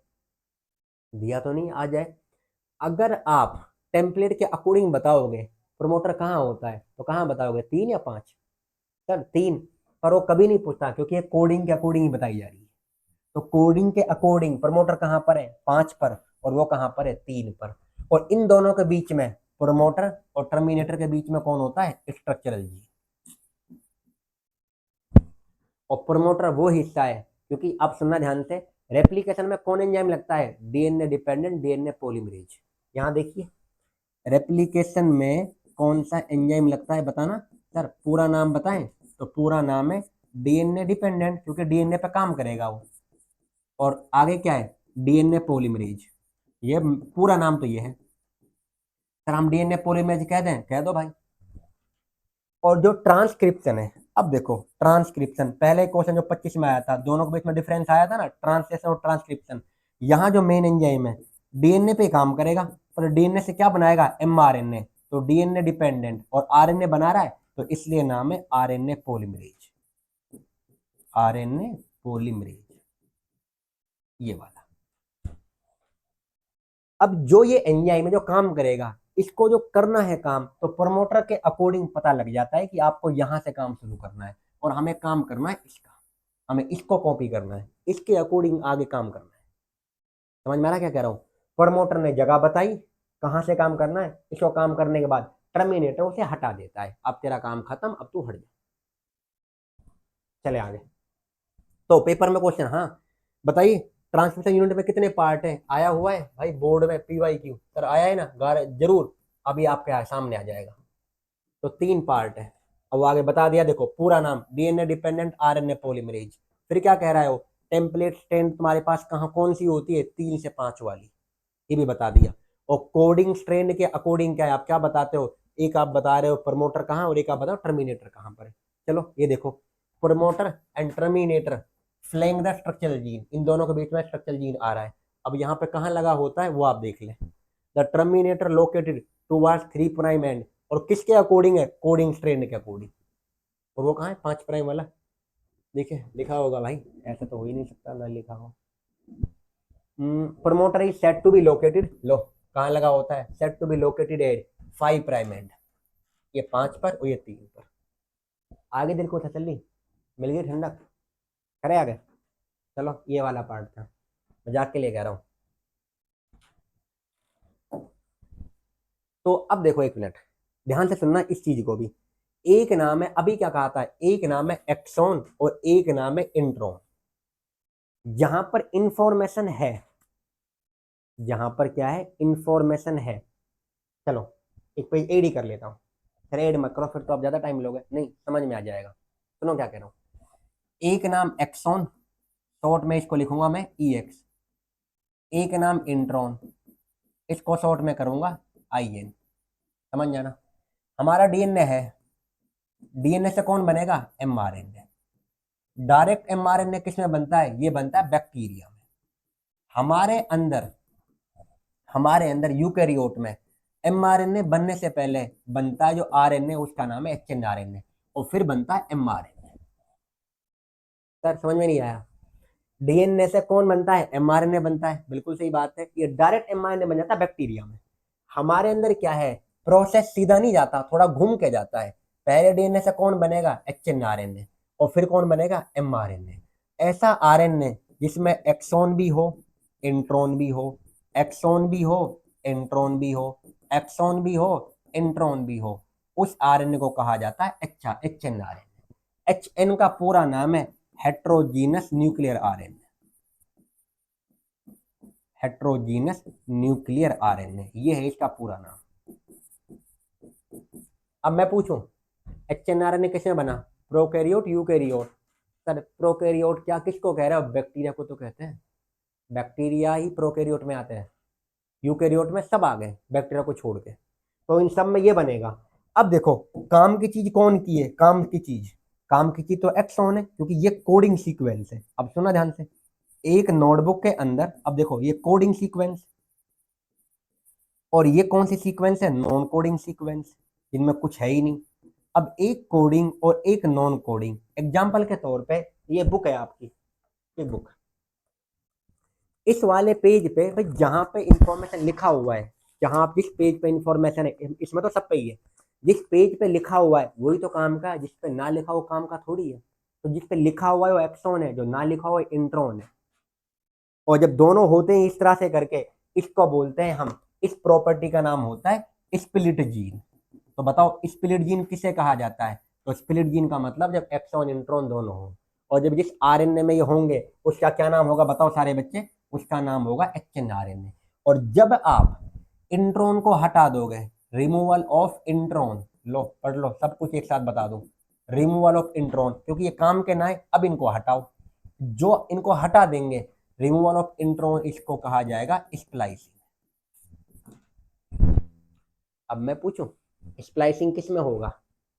दिया तो नहीं, आ जाए। अगर आप टेम्पलेट के अकॉर्डिंग बताओगे प्रमोटर कहाँ होता है तो कहाँ बताओगे, 3 या 5, सर 3। पर वो कभी नहीं पूछता क्योंकि ये कोडिंग के अकॉर्डिंग ही बताई जा रही है। तो कोडिंग के अकॉर्डिंग प्रमोटर कहाँ पर है, 5 पर, और वो कहाँ पर है, 3 पर। और इन दोनों के बीच में, प्रमोटर और टर्मिनेटर के बीच में कौन होता है, स्ट्रक्चरल जी। और प्रमोटर वो हिस्सा है, क्योंकि आप सुनना ध्यान से, रेप्लिकेशन में कौन एंजाइम लगता है, डीएनए डिपेंडेंट डीएनए पॉलीमरेज। यहाँ देखिए रेप्लिकेशन में कौन सा एंजाइम लगता है, बताना सर, पूरा नाम बताएं। तो पूरा नाम है डीएनए डिपेंडेंट, क्योंकि डीएनए पे काम करेगा वो। और आगे क्या है, डीएनए पॉलीमरेज। ये पूरा नाम तो ये है सर, हम डीएनए पॉलीमरेज कह दें, कह दो भाई। और जो ट्रांसक्रिप्शन है, अब देखो ट्रांसक्रिप्शन, पहले क्वेश्चन जो 25 में आया था, दोनों के बीच में डिफरेंस आया था ना, ट्रांसलेशन और ट्रांसक्रिप्शन। यहाँ जो मेन एंजाइम है डीएनए पे काम करेगा, पर डीएनए से क्या बनाएगा, एमआरएनए। तो डीएनए डिपेंडेंट और आरएनए बना रहा है, तो इसलिए नाम है आरएनए पॉलीमरेज। आरएनए पॉलीमरेज ये वाला। अब जो ये एंजाइम है जो काम करेगा, इसको जो करना है काम, तो प्रमोटर के अकॉर्डिंग पता लग जाता है कि आपको यहां से काम शुरू करना है और हमें काम करना है इसका, हमें इसको कॉपी करना है, इसके अकॉर्डिंग आगे काम करना है। समझ में आ रहा क्या कह रहा हूँ, प्रमोटर ने जगह बताई कहां से काम करना है, इसको काम करने के बाद टर्मिनेटर उसे हटा देता है, अब तेरा काम खत्म, अब तू हट जा। चले आगे। तो पेपर में क्वेश्चन, हाँ बताइए, ट्रांसमिशन यूनिट में कितने पार्ट है, आया हुआ है भाई बोर्ड में, PYQ सर आया है ना, जरूर अभी आपके सामने आ जाएगा। तो 3 पार्ट है। अब आगे बता दिया, देखो पूरा नाम डीएनए डिपेंडेंट आरएनए पॉलीमरेज। फिर क्या कह रहा है वो, टेम्पलेट स्ट्रेंथ तुम्हारे पास कहाँ कौन सी होती है, 3 से 5 वाली, ये भी बता दिया। और कोडिंग स्ट्रेंड के अकॉर्डिंग क्या है, आप क्या बताते हो, एक आप बता रहे हो प्रमोटर कहाँ और एक आप बताओ टर्मिनेटर कहाँ पर है। चलो ये देखो, promoter and terminator flank the structural gene, इन दोनों के बीच में स्ट्रक्चरल जीन आ रहा है। अब यहाँ पे कहाँ लगा होता है वो आप देख लें, the terminator located towards 3 prime and, और किसके अकॉर्डिंग है, कोडिंग स्ट्रेंड के अकॉर्डिंग। और वो कहाँ है, 5 प्राइम वाला, देखिए लिखा होगा भाई, ऐसा तो हो ही नहीं सकता ना लिखा हो। Promoter is set to be located, लो कहाँ लगा होता है? Set to be located at 5 prime end, ये 5 पर और ये 3 पर। आगे दिल को तसल्ली मिल गई, ठंडक, करे आगे। चलो ये वाला पार्ट था, मजाक के लिए कह रहा हूँ। तो अब देखो एक मिनट ध्यान से सुनना इस चीज को भी। एक नाम है, अभी क्या कहा था, एक नाम है एक्सॉन और एक नाम है इंट्रॉन। जहां पर इंफॉर्मेशन है, जहां पर क्या है, इंफॉर्मेशन है। चलो एक पेज एड ही कर लेता हूँ। फिर एड मत करो, फिर तो आप ज्यादा टाइम लोगे, नहीं समझ में आ जाएगा। सुनो क्या कह रहा हूँ। एक नाम एक्सॉन, शॉर्ट में इसको लिखूंगा मैं ई एक्स। एक नाम इंट्रॉन, इसको शॉर्ट में करूंगा आई एन। समझ जाना। हमारा डीएनए है, डीएनए से कौन बनेगा? एमआरएनए। डायरेक्ट एमआरएनए किस में बनता है? ये बनता है बैक्टीरिया में। हमारे अंदर, हमारे अंदर यूकैरियोट में एमआरएनए बनने से पहले बनता है जो आरएनए, उसका नाम है एचएनआरएनए, और फिर बनता है एमआरएनए। सर समझ में नहीं आया? डीएनए से कौन बनता है? एमआरएनए बनता है, बिल्कुल सही बात है। ये डायरेक्ट एमआरएनए बन जाता है बैक्टीरिया में। हमारे अंदर क्या है, प्रोसेस सीधा नहीं जाता, थोड़ा घूम के जाता है। पहले डीएनए से कौन बनेगा? एचएनआरएनए, और फिर कौन बनेगा? एमआरएनए। ऐसा आरएनए जिसमें एक्सॉन भी हो, इंट्रॉन भी हो, एक्सॉन भी हो, इंट्रॉन भी हो, एक्सॉन भी हो, इंट्रॉन भी हो, उस आरएनए को कहा जाता है एचएनआरएनए। एचएन का पूरा नाम है heterogeneous nuclear RNA. Heterogeneous nuclear RNA, ये है इसका पूरा नाम। अब मैं पूछूं, एचएनआरएनए किसमें बना? Prokaryote, eukaryote? सर प्रोकैरियोट क्या, किसको कह रहे हो? बैक्टीरिया को तो कहते हैं। बैक्टीरिया ही प्रोकैरियोट में आते हैं, यूकैरियोट में सब आ गए बैक्टीरिया को छोड़ के। तो इन सब में ये बनेगा। अब देखो काम की चीज कौन की है? काम की चीज, काम की चीज तो एक्सॉन है, क्योंकि ये कोडिंग सीक्वेंस है। अब सुना ध्यान से, एक नोटबुक के अंदर, अब देखो ये कोडिंग सीक्वेंस, और ये कौन सी सीक्वेंस है? नॉन कोडिंग सीक्वेंस, जिनमें कुछ है ही नहीं। अब एक कोडिंग और एक नॉन कोडिंग, एग्जाम्पल के तौर पे ये बुक है आपकी, ये बुक। इस वाले पेज पे भाई जहां पे इंफॉर्मेशन लिखा हुआ है, जहां आप जिस पेज पे इंफॉर्मेशन है, इसमें तो सब पे ही है, जिस पेज पे लिखा हुआ है वही तो काम का है, जिस पे ना लिखा हो काम का थोड़ी है। तो जिस पे लिखा हुआ है वो एक्सॉन है, जो ना लिखा हुआ है इंट्रॉन है। और जब दोनों होते हैं इस तरह से करके, इसको बोलते हैं हम, इस प्रॉपर्टी का नाम होता है स्प्लिट जीन। तो बताओ स्प्लिट जीन किसे कहा जाता है? तो स्प्लिट जीन का मतलब जब एक्सॉन इंट्रॉन दोनों हो, और जब जिस आरएनए में ये होंगे उसका क्या नाम होगा? बताओ सारे बच्चे, उसका नाम होगा एचएनआरएनए। और जब आप इंट्रॉन को हटा दोगे, रिमूवल ऑफ इंट्रॉन, लो पढ़ लो सब कुछ एक साथ बता दो, रिमूवल ऑफ इंट्रॉन, क्योंकि ये काम के ना है। अब इनको हटाओ, जो इनको हटा देंगे, रिमूवल ऑफ इंट्रॉन, इसको कहा जाएगा स्प्लाइसिंग। अब मैं पूछूं, स्प्लाइसिंग किस में होगा?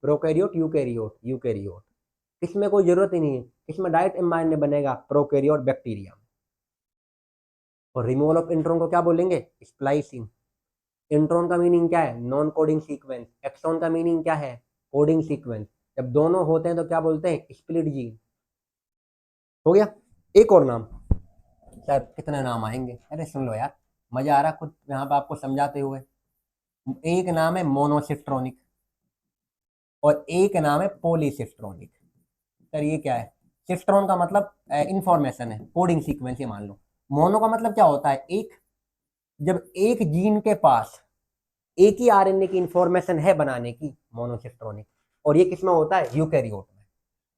Prokaryote, eukaryote? यूकैरियोट। किसमें कोई जरूरत ही नहीं है, किसमें डायरेक्ट एमआरएनए बनेगा? प्रोकैरियोट, बैक्टीरिया में। और रिमूवल ऑफ इंट्रॉन को क्या बोलेंगे? स्प्लाइसिंग। इंट्रॉन का मीनिंग क्या है? Non coding sequence. एक्सॉन का मीनिंग क्या है? Coding sequence. जब दोनों होते हैं तो क्या बोलते हैं? Split gene. हो गया। एक और नाम, शायद कितने नाम आएंगे, अरे सुन लो यार, मजा आ रहा खुद यहाँ पे आपको समझाते हुए। एक नाम है मोनोसिस्ट्रोनिक, और एक नाम है पॉलीसिस्ट्रोनिक। सर ये क्या है? सिस्ट्रॉन का मतलब इंफॉर्मेशन है, कोडिंग सीक्वेंस, ये मान लो। मोनो का मतलब क्या होता है? एक। जब एक जीन के पास एक ही आरएनए की इंफॉर्मेशन है बनाने की, मोनोसिस्ट्रोनिक। और ये किसमें होता है? यूकैरियोट में।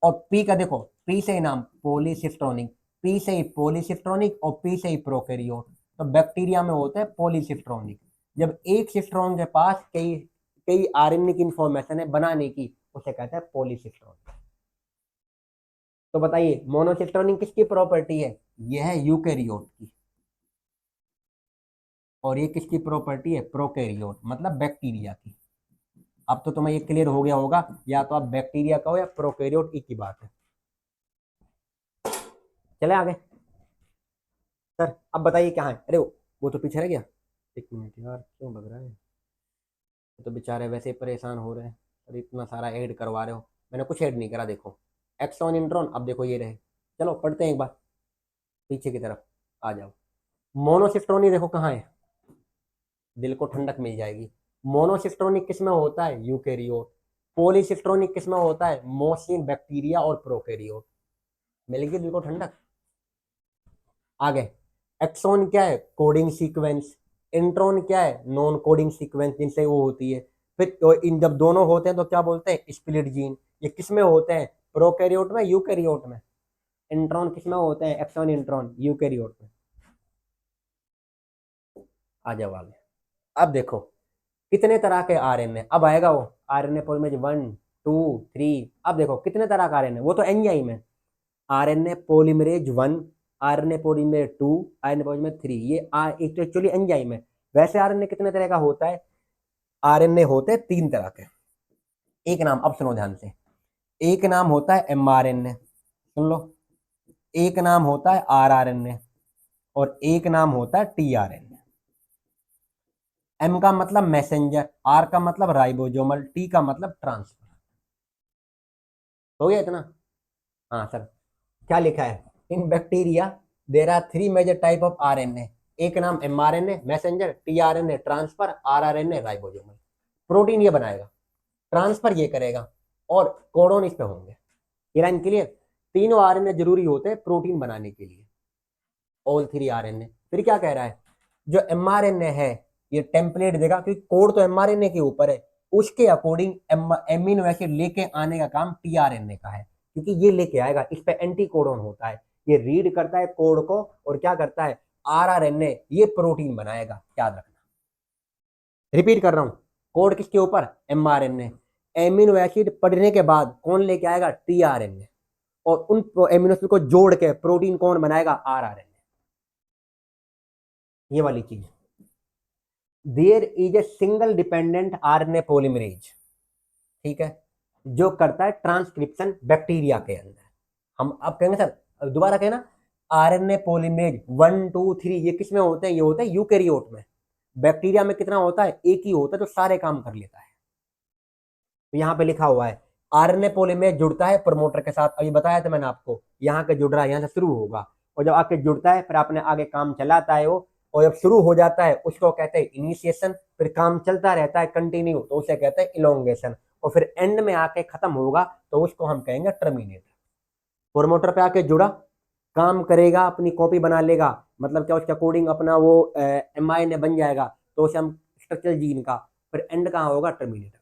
और पी का देखो, पी से ही नाम पॉलीसिस्ट्रोनिक, पी से ही पॉलीसिस्ट्रोनिक, और पी से ही प्रोकैरियोट। तो बैक्टीरिया में होता है पॉलीसिस्ट्रोनिक। जब एक सिस्ट्रॉन के पास कई कई आरएनए की इंफॉर्मेशन है बनाने की, उसे कहते हैं पॉलीसिस्ट्रोनिक। तो बताइए मोनोसिस्ट्रोनिक किसकी प्रॉपर्टी है? यह है यूकैरियोट की। और ये किसकी प्रॉपर्टी है? प्रोकैरियोट, मतलब बैक्टीरिया की। अब तो तुम्हें ये क्लियर हो गया होगा, या तो आप बैक्टीरिया का हो या प्रोकैरियोट, एक ही बात है। चले आगे। सर अब बताइए क्या है? अरे वो तो पीछे रह गया। एक मिनट यार, क्यों लग रहा है? वो तो बेचारे वैसे ही परेशान हो रहे हैं, और इतना सारा ऐड करवा रहे हो। मैंने कुछ ऐड नहीं करा, देखो एक्सॉन इंट्रॉन, अब देखो ये रहे। चलो पढ़ते हैं एक बार, पीछे की तरफ आ जाओ। मोनोसिस्ट्रोनी देखो कहाँ है, दिल को ठंडक मिल जाएगी। मोनोसिस्टोनिक किसमें होता है? यूकेरियोट। पॉलीसिस्टोनिक किसमें होता है? मोसिन, बैक्टीरिया और प्रोकैरियोट। मिलेगी दिल को ठंडक। आगे, एक्सॉन क्या है? Coding sequence. इंट्रॉन क्या है? नॉन कोडिंग सीक्वेंस, जिनसे वो होती है। फिर इन जब दोनों होते हैं तो क्या बोलते हैं? Split gene. ये किस में होते हैं? प्रोकैरियोट में, यूकैरियोट में? इंट्रॉन किस में होते हैं? एक्सॉन, इंट्रॉन यूकैरियोट में। आ जाओ आगे। अब देखो कितने तरह के आरएनए, अब आएगा वो आरएनए पॉलीमरेज 1, 2, 3। अब देखो कितने तरह का आरएनए, वो तो एंजाइम है। RNA polymerase 1, RNA polymerase 2, RNA polymerase 3, ये एक तो एक्चुअली एंजाइम है। वैसे आरएनए कितने तरह का होता है? आरएनए होते हैं 3 तरह के। एक नाम, अब सुनो ध्यान से। एक नाम होता है एमआरएनए, सुन लो। एक नाम होता है आरआरएनए और एक नाम होता है टीआरएनए। एम का मतलब मैसेंजर, आर का मतलब राइबोसोमल, टी का मतलब ट्रांसफर। हो गया इतना? हाँ सर। क्या लिखा है? In bacteria there are 3 major type of RNA. एक नाम mRNA messenger, tRNA transfer, rRNA ribosomal. Protein ये बनाएगा, ट्रांसफर ये करेगा और कोडोन इस पे होंगे। ये लाइन क्लियर? तीनों आरएनए जरूरी होते हैं प्रोटीन बनाने के लिए, ऑल 3 आरएनए। फिर क्या कह रहा है? जो एमआरएनए है ये टेम्पलेट देगा, क्योंकि कोड तो एमआरएनए के ऊपर है। उसके अकॉर्डिंग एमिनो एसिड लेके आने का काम टीआरएनए का है, क्योंकि ये लेके आएगा, इस पे एंटी कोडोन होता है। ये रीड करता है कोड को और क्या करता है? आरआरएनए ये प्रोटीन बनाएगा, याद रखना। रिपीट कर रहा हूं, कोड किसके ऊपर? एमआरएनए। एमिनो एसिड पढ़ने के बाद कौन लेके आएगा? टीआरएनए। और उन एमिनो एसिड को जोड़ के प्रोटीन कौन बनाएगा? आरआरएनए। ये वाली चीज। There is a single dependent RNA polymerase, ठीक है, जो करता है ट्रांसक्रिप्शन बैक्टीरिया के अंदर। हम अब कहेंगे सर, दोबारा कहना, आरएनए पॉलीमरेज 1, 2, 3 ये किस में होते हैं? ये होते हैं यूकेरियोट में। बैक्टीरिया में कितना होता है? एक ही होता है जो सारे काम कर लेता है। तो यहाँ पे लिखा हुआ है आरएनए पॉलीमरेज जुड़ता है प्रमोटर के साथ, अभी बताया था मैंने आपको, यहाँ के जुड़ रहा है, यहाँ से शुरू होगा और जब आके जुड़ता है फिर अपने आगे काम चलाता है वो। और जब शुरू हो जाता है उसको कहते हैं इनिशिएशन, फिर काम चलता रहता है कंटिन्यू तो उसे कहते हैं इलोंगेशन, और फिर एंड में आके खत्म होगा तो उसको हम कहेंगे टर्मिनेट। प्रोमोटर पे आके जुड़ा, काम करेगा, अपनी कॉपी बना लेगा, मतलब क्या उसके अकॉर्डिंग अपना वो एमआईएनए बन जाएगा, तो उसे हम स्ट्रक्चर जीन का, फिर एंड कहाँ होगा? टर्मिनेटर।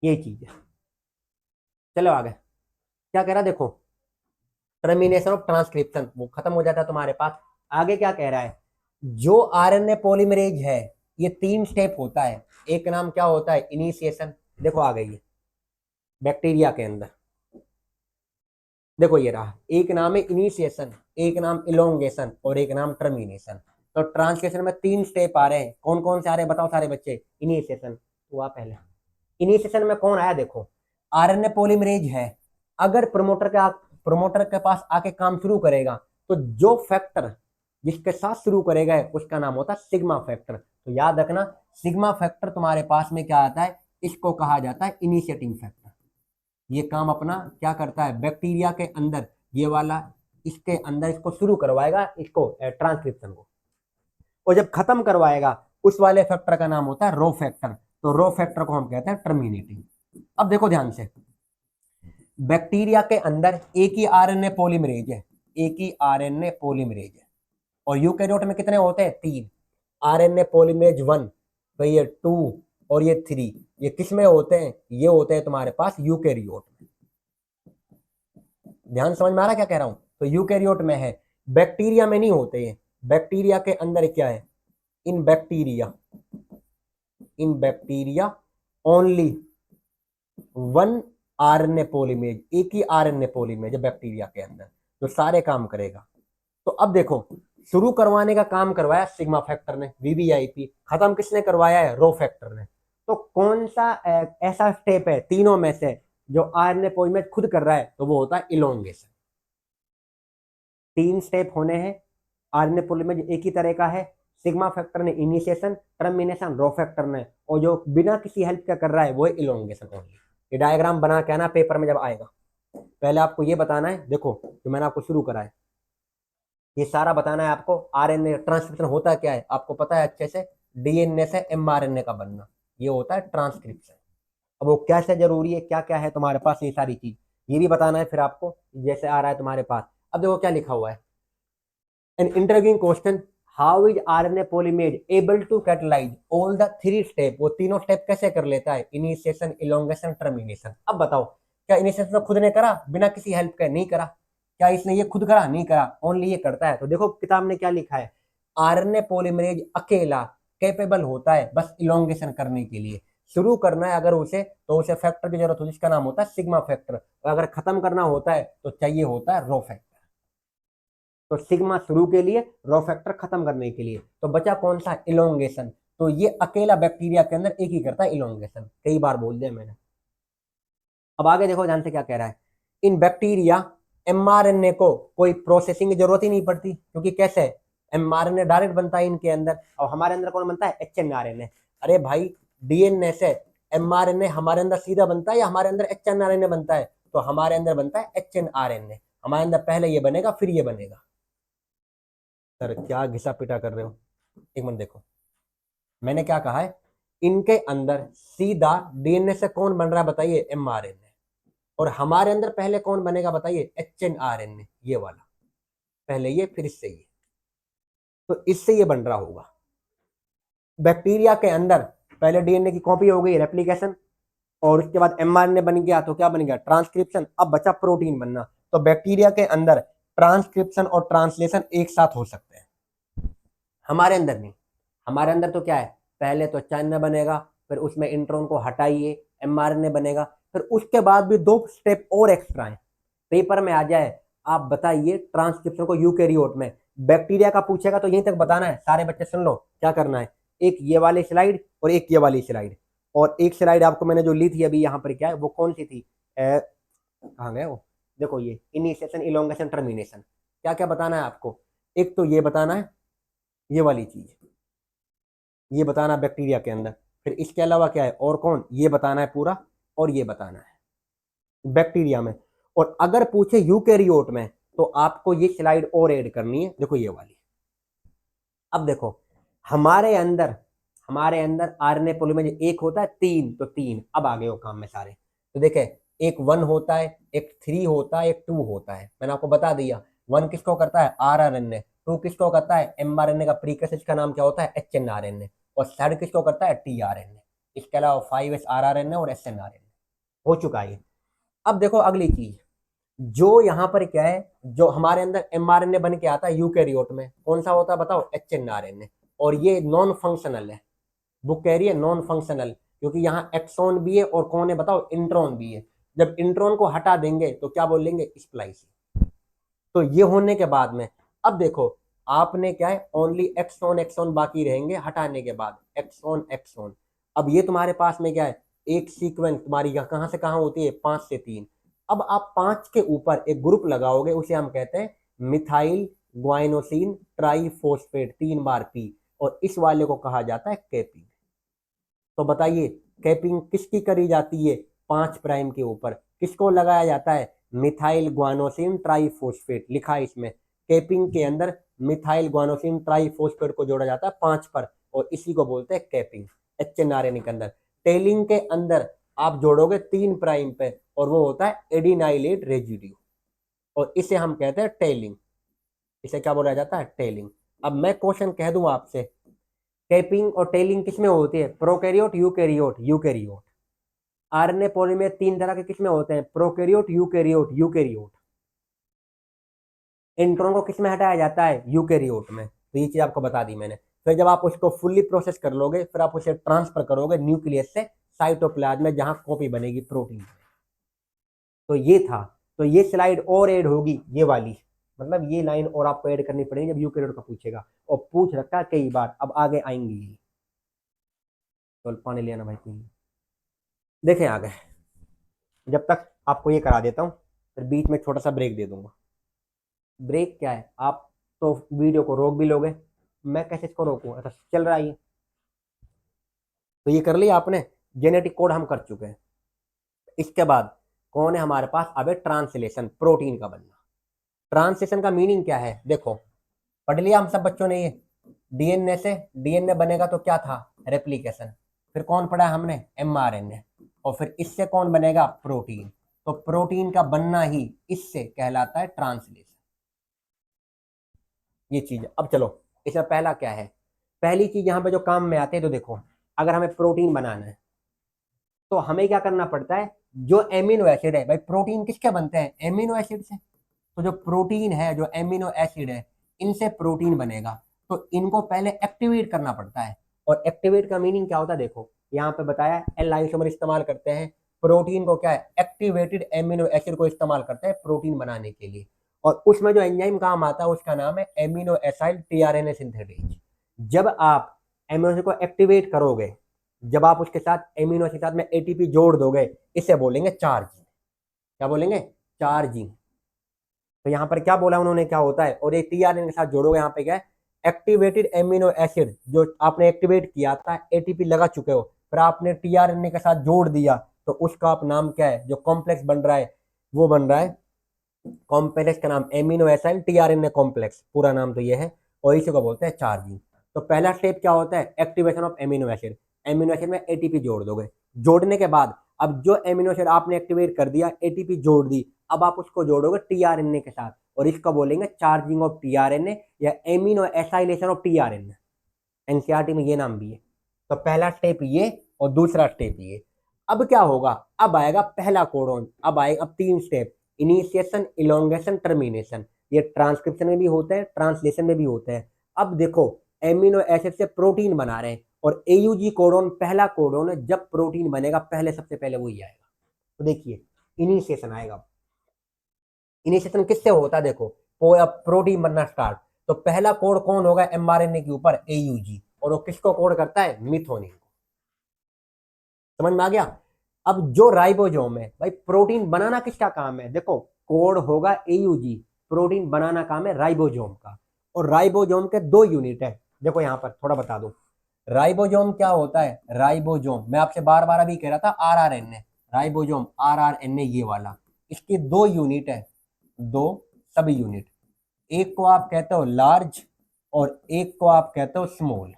ये चीज है। चलो आगे क्या कह रहा है देखो, टर्मिनेशन ऑफ ट्रांसक्रिप्शन वो खत्म हो जाता है तुम्हारे पास। आगे क्या कह रहा है? जो आरएनए पॉलीमरेज है ये 3 स्टेप होता है। एक नाम क्या होता है? इनिशिएशन। देखो आ गई है बैक्टीरिया के अंदर, देखो ये रहा, एक नाम है इनिशिएशन, एक नाम इलोंगेशन और एक नाम टर्मिनेशन। तो ट्रांसलेशन में 3 स्टेप आ रहे हैं, कौन कौन से आ रहे हैं बताओ सारे बच्चे? इनिशिएशन हुआ पहले। इनिशिएशन में कौन आया? देखो आरएनए पॉलीमरेज है, अगर प्रमोटर के पास आके काम शुरू करेगा तो जो फैक्टर जिसके साथ शुरू करेगा उसका नाम होता है सिग्मा फैक्टर। तो याद रखना, सिग्मा फैक्टर तुम्हारे पास में क्या आता है? इसको कहा जाता है इनिशिएटिंग फैक्टर। ये काम अपना क्या करता है? बैक्टीरिया के अंदर ये वाला, इसके अंदर इसको शुरू करवाएगा, इसको ट्रांसक्रिप्शन को, और जब खत्म करवाएगा उस वाले फैक्टर का नाम होता है रो फैक्टर। तो रो फैक्टर को हम कहते हैं टर्मिनेटिंग। अब देखो ध्यान से, बैक्टीरिया के अंदर एक ही आरएनए पॉलीमरेज है, एक ही आरएनए पॉलीमरेज है, और यूकैरियोट में कितने होते हैं? 3। आरएनए पॉलीमरेज 1, तो ये 2 और ये 3, ये किस में होते हैं? ये होते हैं तुम्हारे पास यूकैरियोट में। ध्यान समझ में आ रहा है क्या कह रहा हूं? तो यूकैरियोट में है, बैक्टीरिया में नहीं होते हैं। बैक्टीरिया के अंदर क्या है? In bacteria only 1 RNA polymerase, एक ही आरएनए पॉलीमरेज है बैक्टीरिया के अंदर जो सारे काम करेगा। तो अब देखो, शुरू करवाने का काम करवाया सिग्मा फैक्टर ने, वीवीआईपी, खत्म किसने करवाया है? रो फैक्टर ने। तो कौन सा ऐसा स्टेप है तीनों में से जो आरएनए पॉलीमरेज खुद कर रहा है? तो वो होता है इलोंगेशन। 3 स्टेप होने हैं, आरएनए पॉलीमरेज एक ही तरह का है, सिग्मा फैक्टर ने इनिशिएशन, टर्मिनेशन रो फैक्टर ने, और जो बिना किसी हेल्प का कर रहा है वो है इलोंगेशन ओनली। ये डायग्राम बना के आना पेपर में जब आएगा। पहले आपको ये बताना है, देखो जो मैंने आपको शुरू करा है ये सारा बताना है आपको, आरएनए ट्रांसक्रिप्शन होता क्या है आपको पता है अच्छे से। डीएनए से एमआरएनए का बनना, ये होता है ट्रांसक्रिप्शन। अब वो कैसे जरूरी है, क्या क्या है तुम्हारे पास, ये सारी चीज ये भी बताना है फिर आपको, जैसे आ रहा है तुम्हारे पास। अब देखो क्या लिखा हुआ है, an interviewing question, how is RNA polymerase able to catalyse all the three step, वो तीनों स्टेप कैसे कर लेता है, इनिशिएशन, इलोंगेशन, टर्मिनेशन। अब बताओ, क्या इनिशिएशन तो खुद ने करा बिना किसी हेल्प के, नहीं करा। क्या इसने ये खुद करा, नहीं करा, ओनली ये करता है। तो देखो किताब ने क्या लिखा है, आरएनए पॉलीमरेज अकेला कैपेबल होता है बस इलोंगेशन करने के लिए। शुरू करना है अगर उसे, तो उसे फैक्टर की जरूरत होती है, जिसका नाम होता है सिग्मा फैक्टर। और अगर खत्म करना होता है तो चाहिए होता है रो फैक्टर। तो सिग्मा शुरू के लिए, रो फैक्टर खत्म करने के लिए। तो बचा कौन सा, इलोंगेशन। तो ये अकेला बैक्टीरिया के अंदर एक ही करता है इलोंगेशन, कई बार बोल दिया मैंने। अब आगे देखो ध्यान से क्या कह रहा है, इन बैक्टीरिया एमआरएनए को कोई प्रोसेसिंग की जरूरत ही नहीं पड़ती, क्योंकि कैसे, एमआरएनए डायरेक्ट बनता है इनके अंदर, और हमारे अंदर कौन बनता है, एचएनआरएनए। अरे भाई, डीएनए से एमआरएनए हमारे अंदर सीधा बनता है या हमारे अंदर एचएनआरएनए बनता है, तो हमारे अंदर बनता है एचएनआरएनए। हमारे अंदर पहले ये बनेगा फिर ये बनेगा। सर क्या घिसा पिटा कर रहे हो, एक मिनट देखो, मैंने क्या कहा है, इनके अंदर सीधा डीएनए से कौन बन रहा है बताइए, एमआरएनए। और हमारे अंदर पहले कौन बनेगा बताइए, एचएनआरएनए, ये वाला, पहले ये फिर इससे ये। तो इससे ये बन रहा होगा। बैक्टीरिया के अंदर पहले डीएनए की कॉपी हो गई, रेप्लिकेशन, और उसके बाद एमआरएनए बन गया, तो क्या बन गया, ट्रांसक्रिप्शन। अब बचा प्रोटीन बनना। तो बैक्टीरिया के अंदर ट्रांसक्रिप्शन और ट्रांसलेशन एक साथ हो सकते हैं, हमारे अंदर नहीं। हमारे अंदर तो क्या है, पहले तो एचएनए बनेगा, फिर उसमें इंट्रॉन को हटाइए, एमआरएनए बनेगा, फिर उसके बाद भी दो स्टेप और एक्स्ट्रा है। पेपर में आ जाए, आप बताइए ट्रांसक्रिप्शन को यूकैरियोट में, बैक्टीरिया का पूछेगा तो यहीं तक बताना है। सारे बच्चे सुन लो क्या करना है, एक ये वाली स्लाइड और एक ये वाली स्लाइड, और एक स्लाइड आपको मैंने जो ली थी अभी यहाँ पर, क्या है वो, कौन सी थी, कहाँ गए वो, देखो ये इनिशिएशन, इलोंगेशन, टर्मिनेशन। क्या क्या बताना है आपको, एक तो ये बताना है, ये वाली चीज ये बताना है बैक्टीरिया के अंदर। फिर इसके अलावा क्या है, और कौन, ये बताना है पूरा, और ये बताना है बैक्टीरिया में। और अगर पूछे यूकैरियोट में, तो आपको ये स्लाइड और ऐड करनी है, देखो ये वाली। अब देखो, हमारे अंदर आरएनए पॉलीमरेज एक होता है, तीन, तो तीन। अब आ गए हो काम में सारे। तो देखे, एक 1 होता है, एक 3 होता है, एक 2 होता है। मैंने आपको बता दिया, 1 किसको करता है, आरआरएनए, 2 किसको करता है, एमआरएनए का प्रीकर्सर का नाम क्या होता है, एचएनआरएनए, और थर्ड किसको करता है, टीआरएनए। इसके अलावा 5s आरआरएनए और एसएनआरएनए हो चुका है। अब देखो अगली चीज, जो यहाँ पर क्या है, जो हमारे अंदर एमआरएनए बन के आता है यूकैरियोट में, कौन सा होता है बताओ, एचएनआरएनए। और ये नॉन फंक्शनल है, बुक कह रही है नॉन फंक्शनल, क्योंकि यहाँ एक्सॉन भी है और कौन है बताओ, इंट्रॉन भी है। जब इंट्रॉन को हटा देंगे तो क्या बोलेंगे, स्प्लाइसिंग। तो ये होने के बाद में, अब देखो, आपने क्या है, ओनली एक्सॉन एक्सॉन बाकी रहेंगे हटाने के बाद, एक्सॉन एक्सॉन। अब ये तुम्हारे पास में क्या है, एक सीक्वेंस तुम्हारी कहाँ से कहाँ होती है, 5 से 3। अब आप 5 के ऊपर एक ग्रुप लगाओगे, उसे हम कहते हैं मिथाइल ग्वाइनोसिन ट्राइफॉस्फेट, 3 बार पी, और इस वाले को कहा जाता है कैपिंग। तो बताइए, कैपिंग किसकी करी जाती है, 5 प्राइम के ऊपर किसको लगाया जाता है, मिथाइल ग्वानोसिन ट्राइफॉस्फेट, लिखा है इसमें। कैपिंग के अंदर मिथाइल ग्वानोसिन ट्राइफॉस्फेट को जोड़ा जाता है 5 पर, और इसी को बोलते हैं कैपिंग। एचएनआरएनए के अंदर, टेलिंग के अंदर आप जोड़ोगे 3 प्राइम पे, और वो होता है एडिनाइलेट रेजिड्यू, और इसे हम कहते हैं टेलिंग। इसे क्या बोला जाता है, टेलिंग। अब मैं क्वेश्चन कह दूं आपसे, कैपिंग और टेलिंग किसमें होती है, prokaryote, eukaryote, eukaryote. RNA polymerase 3 तरह के किसमें होते हैं, प्रोकैरियोट, यूकैरियोट, यूकैरियोट। इंट्रॉन को किसमें हटाया जाता है, यूकैरियोट में। तो ये चीज आपको बता दी मैंने। फिर जब आप उसको फुल्ली प्रोसेस कर लोगे, फिर आप उसे ट्रांसफर करोगे न्यूक्लियस से साइटोप्लाज्म में, जहां कॉपी बनेगी प्रोटीन। तो ये था। तो ये स्लाइड और ऐड होगी, ये वाली, मतलब ये लाइन और आपको ऐड करनी पड़ेगी जब यूकैरियोट का पूछेगा, और पूछ रखा है कई बार, अब आगे आएंगी। तो पानी ले आना भाई, पी। देखें आगे, जब तक आपको ये करा देता हूँ, फिर बीच में छोटा सा ब्रेक दे दूंगा। ब्रेक क्या है, आप तो वीडियो को रोक भी लोगे, मैं कैसे इसको रोकूं, ऐसा चल रहा है ये। तो ये कर लिया आपने, जेनेटिक कोड हम कर चुके हैं। इसके बाद कौन है हमारे पास, अब ट्रांसलेशन, प्रोटीन का बनना। ट्रांसलेशन का मीनिंग क्या है, देखो पढ़ लिया हम सब बच्चों ने ये, डीएनए से डीएनए बनेगा तो क्या था, रेप्लिकेशन। फिर कौन पढ़ा हमने, एमआरएनए। और फिर इससे कौन बनेगा, प्रोटीन। तो प्रोटीन का बनना ही इससे कहलाता है ट्रांसलेशन। ये चीज। अब चलो इसमें पहला क्या है, पहली चीज यहाँ पे जो काम में आते हैं, तो देखो अगर हमें प्रोटीन बनाना है तो हमें क्या करना पड़ता है, जो एमिनो एसिड है, भाई प्रोटीन किसके बनते हैं, एमिनो एसिड से। तो जो प्रोटीन है, जो एमिनो एसिड है, इनसे प्रोटीन बनेगा। तो इनको पहले एक्टिवेट करना पड़ता है। और एक्टिवेट का मीनिंग क्या होता है, देखो यहाँ पे बताया, एल आइसोमर इस्तेमाल करते हैं प्रोटीन को, क्या है, एक्टिवेटेड एमिनो एसिड को इस्तेमाल करते हैं प्रोटीन बनाने के लिए। और उसमें जो एंजाइम काम आता है उसका नाम है एमिनो एसाइल टीआरएनए सिंथेटेज। जब आप एमिनो एसिड को एक्टिवेट करोगे, जब आप उसके साथ एमिनो एसिड के साथ में एटीपी जोड़ दोगे, इसे बोलेंगे चार्जिंग। क्या बोलेंगे, चार्जिंग। तो यहाँ पर क्या बोला उन्होंने, क्या होता है, और ये टीआरएनए के साथ जोड़ोगे, यहाँ पे क्या है, एक्टिवेटेड एमिनो एसिड, जो आपने एक्टिवेट किया था, एटीपी लगा चुके हो, फिर आपने टीआरएनए के साथ जोड़ दिया, तो उसका आप नाम क्या है, जो कॉम्प्लेक्स बन रहा है वो बन रहा है, कॉम्प्लेक्स का नाम एमिनो एसाइल टीआरएनए कॉम्प्लेक्स, पूरा नाम तो ये है। और इसी को बोलते हैं चार्जिंग। तो पहला स्टेप क्या होता है, activation of amino acid. Amino acid में एटीपी जोड़ दोगे, जोड़ने के बाद अब जो एमिनो एसिड आपने एक्टिवेट कर दिया, एटीपी जोड़ दी, अब आप उसको जोड़ोगे टीआरएनए के साथ, और इसको बोलेंगे चार्जिंग ऑफ टीआरएनए या amino acylation of tRNA. NCERT में ये नाम भी है। तो पहला स्टेप ये और दूसरा स्टेप ये। अब क्या होगा, अब आएगा पहला कोडॉन, अब आएगा, अब 3 स्टेप, इनिशिएशन, इलोंगेशन, टर्मिनेशन। ये ट्रांसक्रिप्शन में भी होते हैं, ट्रांसलेशन में भी होते हैं। अब देखो एमिनो एसिड से प्रोटीन बना रहे हैं, और एयूजी कोडॉन पहला कोडॉन है, जब प्रोटीन बनेगा पहले सबसे पहले वही आएगा। तो देखिए इनिशिएशन आएगा। इनिशिएशन किससे होता है, देखो प्रोटीन बनना स्टार्ट, तो पहला कोड कौन होगा एमआरएनए के ऊपर, एयूजी, और वो किसको कोड करता है, मिथोनिन को। समझ में आ गया। अब जो राइबोसोम है, भाई प्रोटीन बनाना किसका काम है, देखो कोड होगा एयूजी, प्रोटीन बनाना काम है राइबोसोम का। और राइबोसोम के 2 यूनिट है, देखो यहां पर थोड़ा बता दूं, राइबोसोम क्या होता है, राइबोसोम मैं आपसे बार बार अभी कह रहा था आरआरएनए, राइबोसोम आरआरएनए ये वाला, इसकी 2 यूनिट है, 2 सब यूनिट। एक को आप कहते हो लार्ज और एक को आप कहते हो स्मॉल।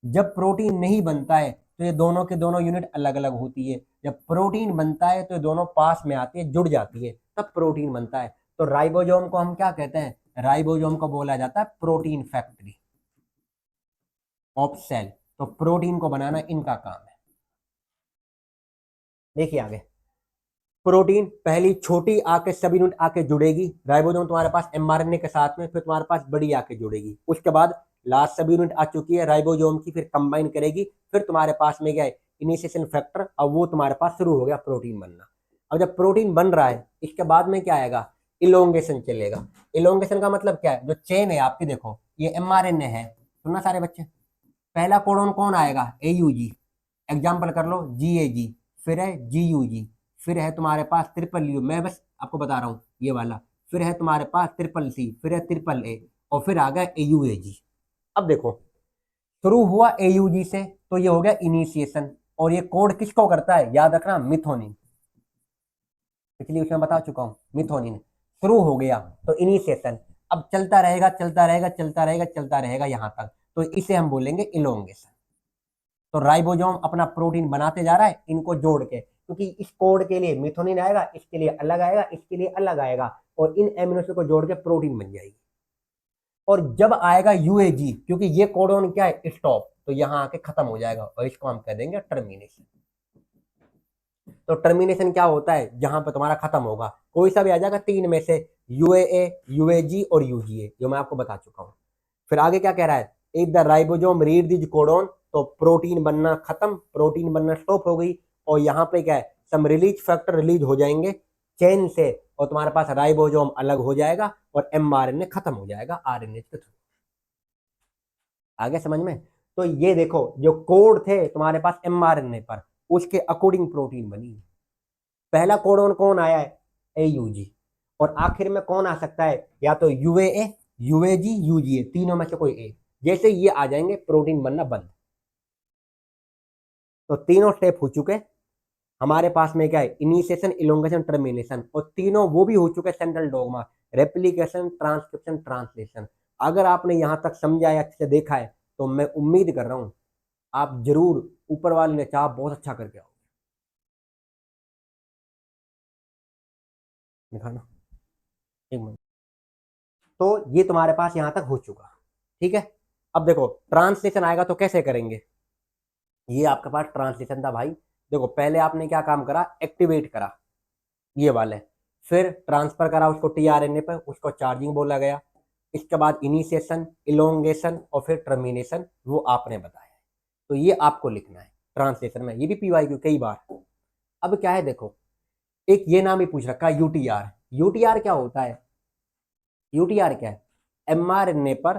जब प्रोटीन नहीं बनता है तो ये दोनों के दोनों यूनिट अलग अलग होती है, जब प्रोटीन बनता है तो ये दोनों पास में आती है, जुड़ जाती है, तब प्रोटीन बनता है। तो राइबोसोम को हम क्या कहते हैं, राइबोसोम को बोला जाता है प्रोटीन फैक्ट्री ऑफ सेल। तो प्रोटीन को बनाना इनका काम है। देखिए आगे, प्रोटीन पहली छोटी आके सब यूनिट आके जुड़ेगी, राइबोसोम तुम्हारे पास एमआरएनए के साथ में, फिर तुम्हारे पास बड़ी आके जुड़ेगी, उसके बाद लास्ट सब यूनिट आ चुकी है राइबोसोम की, फिर कंबाइन करेगी, फिर तुम्हारे पास में क्या है, इनिशिएशन फैक्टर, अब वो तुम्हारे पास शुरू हो गया प्रोटीन बनना। अब जब प्रोटीन बन रहा है, इसके बाद में क्या आएगा, इलोंगेशन चलेगा। इलोंगेशन का मतलब क्या है, जो चेन है आपकी, देखो ये एमआरएनए है, सुनना सारे बच्चे, पहला कोडॉन कौन आएगा, एयूजी, एग्जाम्पल कर लो जीएजी, फिर है जीयूजी, फिर है तुम्हारे पास ट्रिपल यू, मैं बस आपको बता रहा हूँ ये वाला, फिर है तुम्हारे पास ट्रिपल सी, फिर है ट्रिपल ए, और फिर आ गया एयूएजी। अब देखो शुरू हुआ एयूजी से, तो ये हो गया इनिशिएशन, और ये कोड किसको करता है, याद रखना, मिथोनिन, पिछली उसमें बता चुका हूँ, मिथोनिन शुरू हो गया तो इनिशिएशन, अब चलता रहेगा चलता रहेगा चलता रहेगा चलता रहेगा यहां तक, तो इसे हम बोलेंगे इलोंगेशन। तो राइबोसोम अपना प्रोटीन बनाते जा रहा है इनको जोड़ के, क्योंकि इस कोड के लिए मिथोनिन आएगा, इसके लिए अलग आएगा, इसके लिए अलग आएगा, और इन एमिनो एसिड को जोड़ के प्रोटीन बन जाएगी। और जब आएगा यूएजी, क्योंकि ये कोडॉन क्या है, स्टॉप, तो यहां आके खत्म हो जाएगा, और इसको हम कह देंगे टर्मिनेशन। तो टर्मिनेशन क्या होता है, जहां पर तुम्हारा खत्म होगा, कोई सा भी आ जाएगा 3 में से, यूएए, यूएजी और यूजीए, जो मैं आपको बता चुका हूं। फिर आगे क्या कह रहा है, if the ribosome read this codon, तो प्रोटीन बनना खत्म, प्रोटीन बनना स्टॉप हो गई, और यहाँ पे क्या है, सम रिलीज फैक्टर रिलीज हो जाएंगे चेन से, और तुम्हारे पास राइबोसोम अलग हो जाएगा, और एमआरएनए खत्म हो जाएगा आरएनए के थ्रू। आगे समझ में। तो ये देखो जो कोड थे तुम्हारे पास एमआरएनए पर, उसके अकॉर्डिंग प्रोटीन बनी। पहला कोडॉन कौन आया है, एयूजी, और आखिर में कौन आ सकता है, या तो यूएए, यूएजी, यूजीए, तीनों में से कोई एक। जैसे ये आ जाएंगे प्रोटीन बनना बंद। तो तीनों स्टेप हो चुके हमारे पास में, क्या है, इनिशिएशन, इलोंगेशन, टर्मिनेशन, और तीनों वो भी हो चुके central dogma, replication, transcription, translation. अगर आपने यहां तक समझा है, अच्छे से देखा है, तो मैं उम्मीद कर रहा हूँ आप जरूर ऊपर वाले ने चाहा बहुत अच्छा करके आओगे। दिखाना, एक मिनट। तो ये तुम्हारे पास यहां तक हो चुका, ठीक है। अब देखो ट्रांसलेशन आएगा तो कैसे करेंगे। ये आपके पास ट्रांसलेशन था भाई। देखो पहले आपने क्या काम करा, एक्टिवेट करा ये वाले, फिर ट्रांसफर करा उसको टीआरएनए पर, उसको चार्जिंग बोला गया। इसके बाद इनिशिएशन, इलोंगेशन और फिर टर्मिनेशन वो आपने बताया। तो ये आपको लिखना है ट्रांसलेशन में, ये भी पीवाईक्यू कई बार। अब क्या है देखो, एक ये नाम ही पूछ रखा है यूटीआर। यूटीआर क्या होता है, यूटीआर क्या है, एमआरएनए पर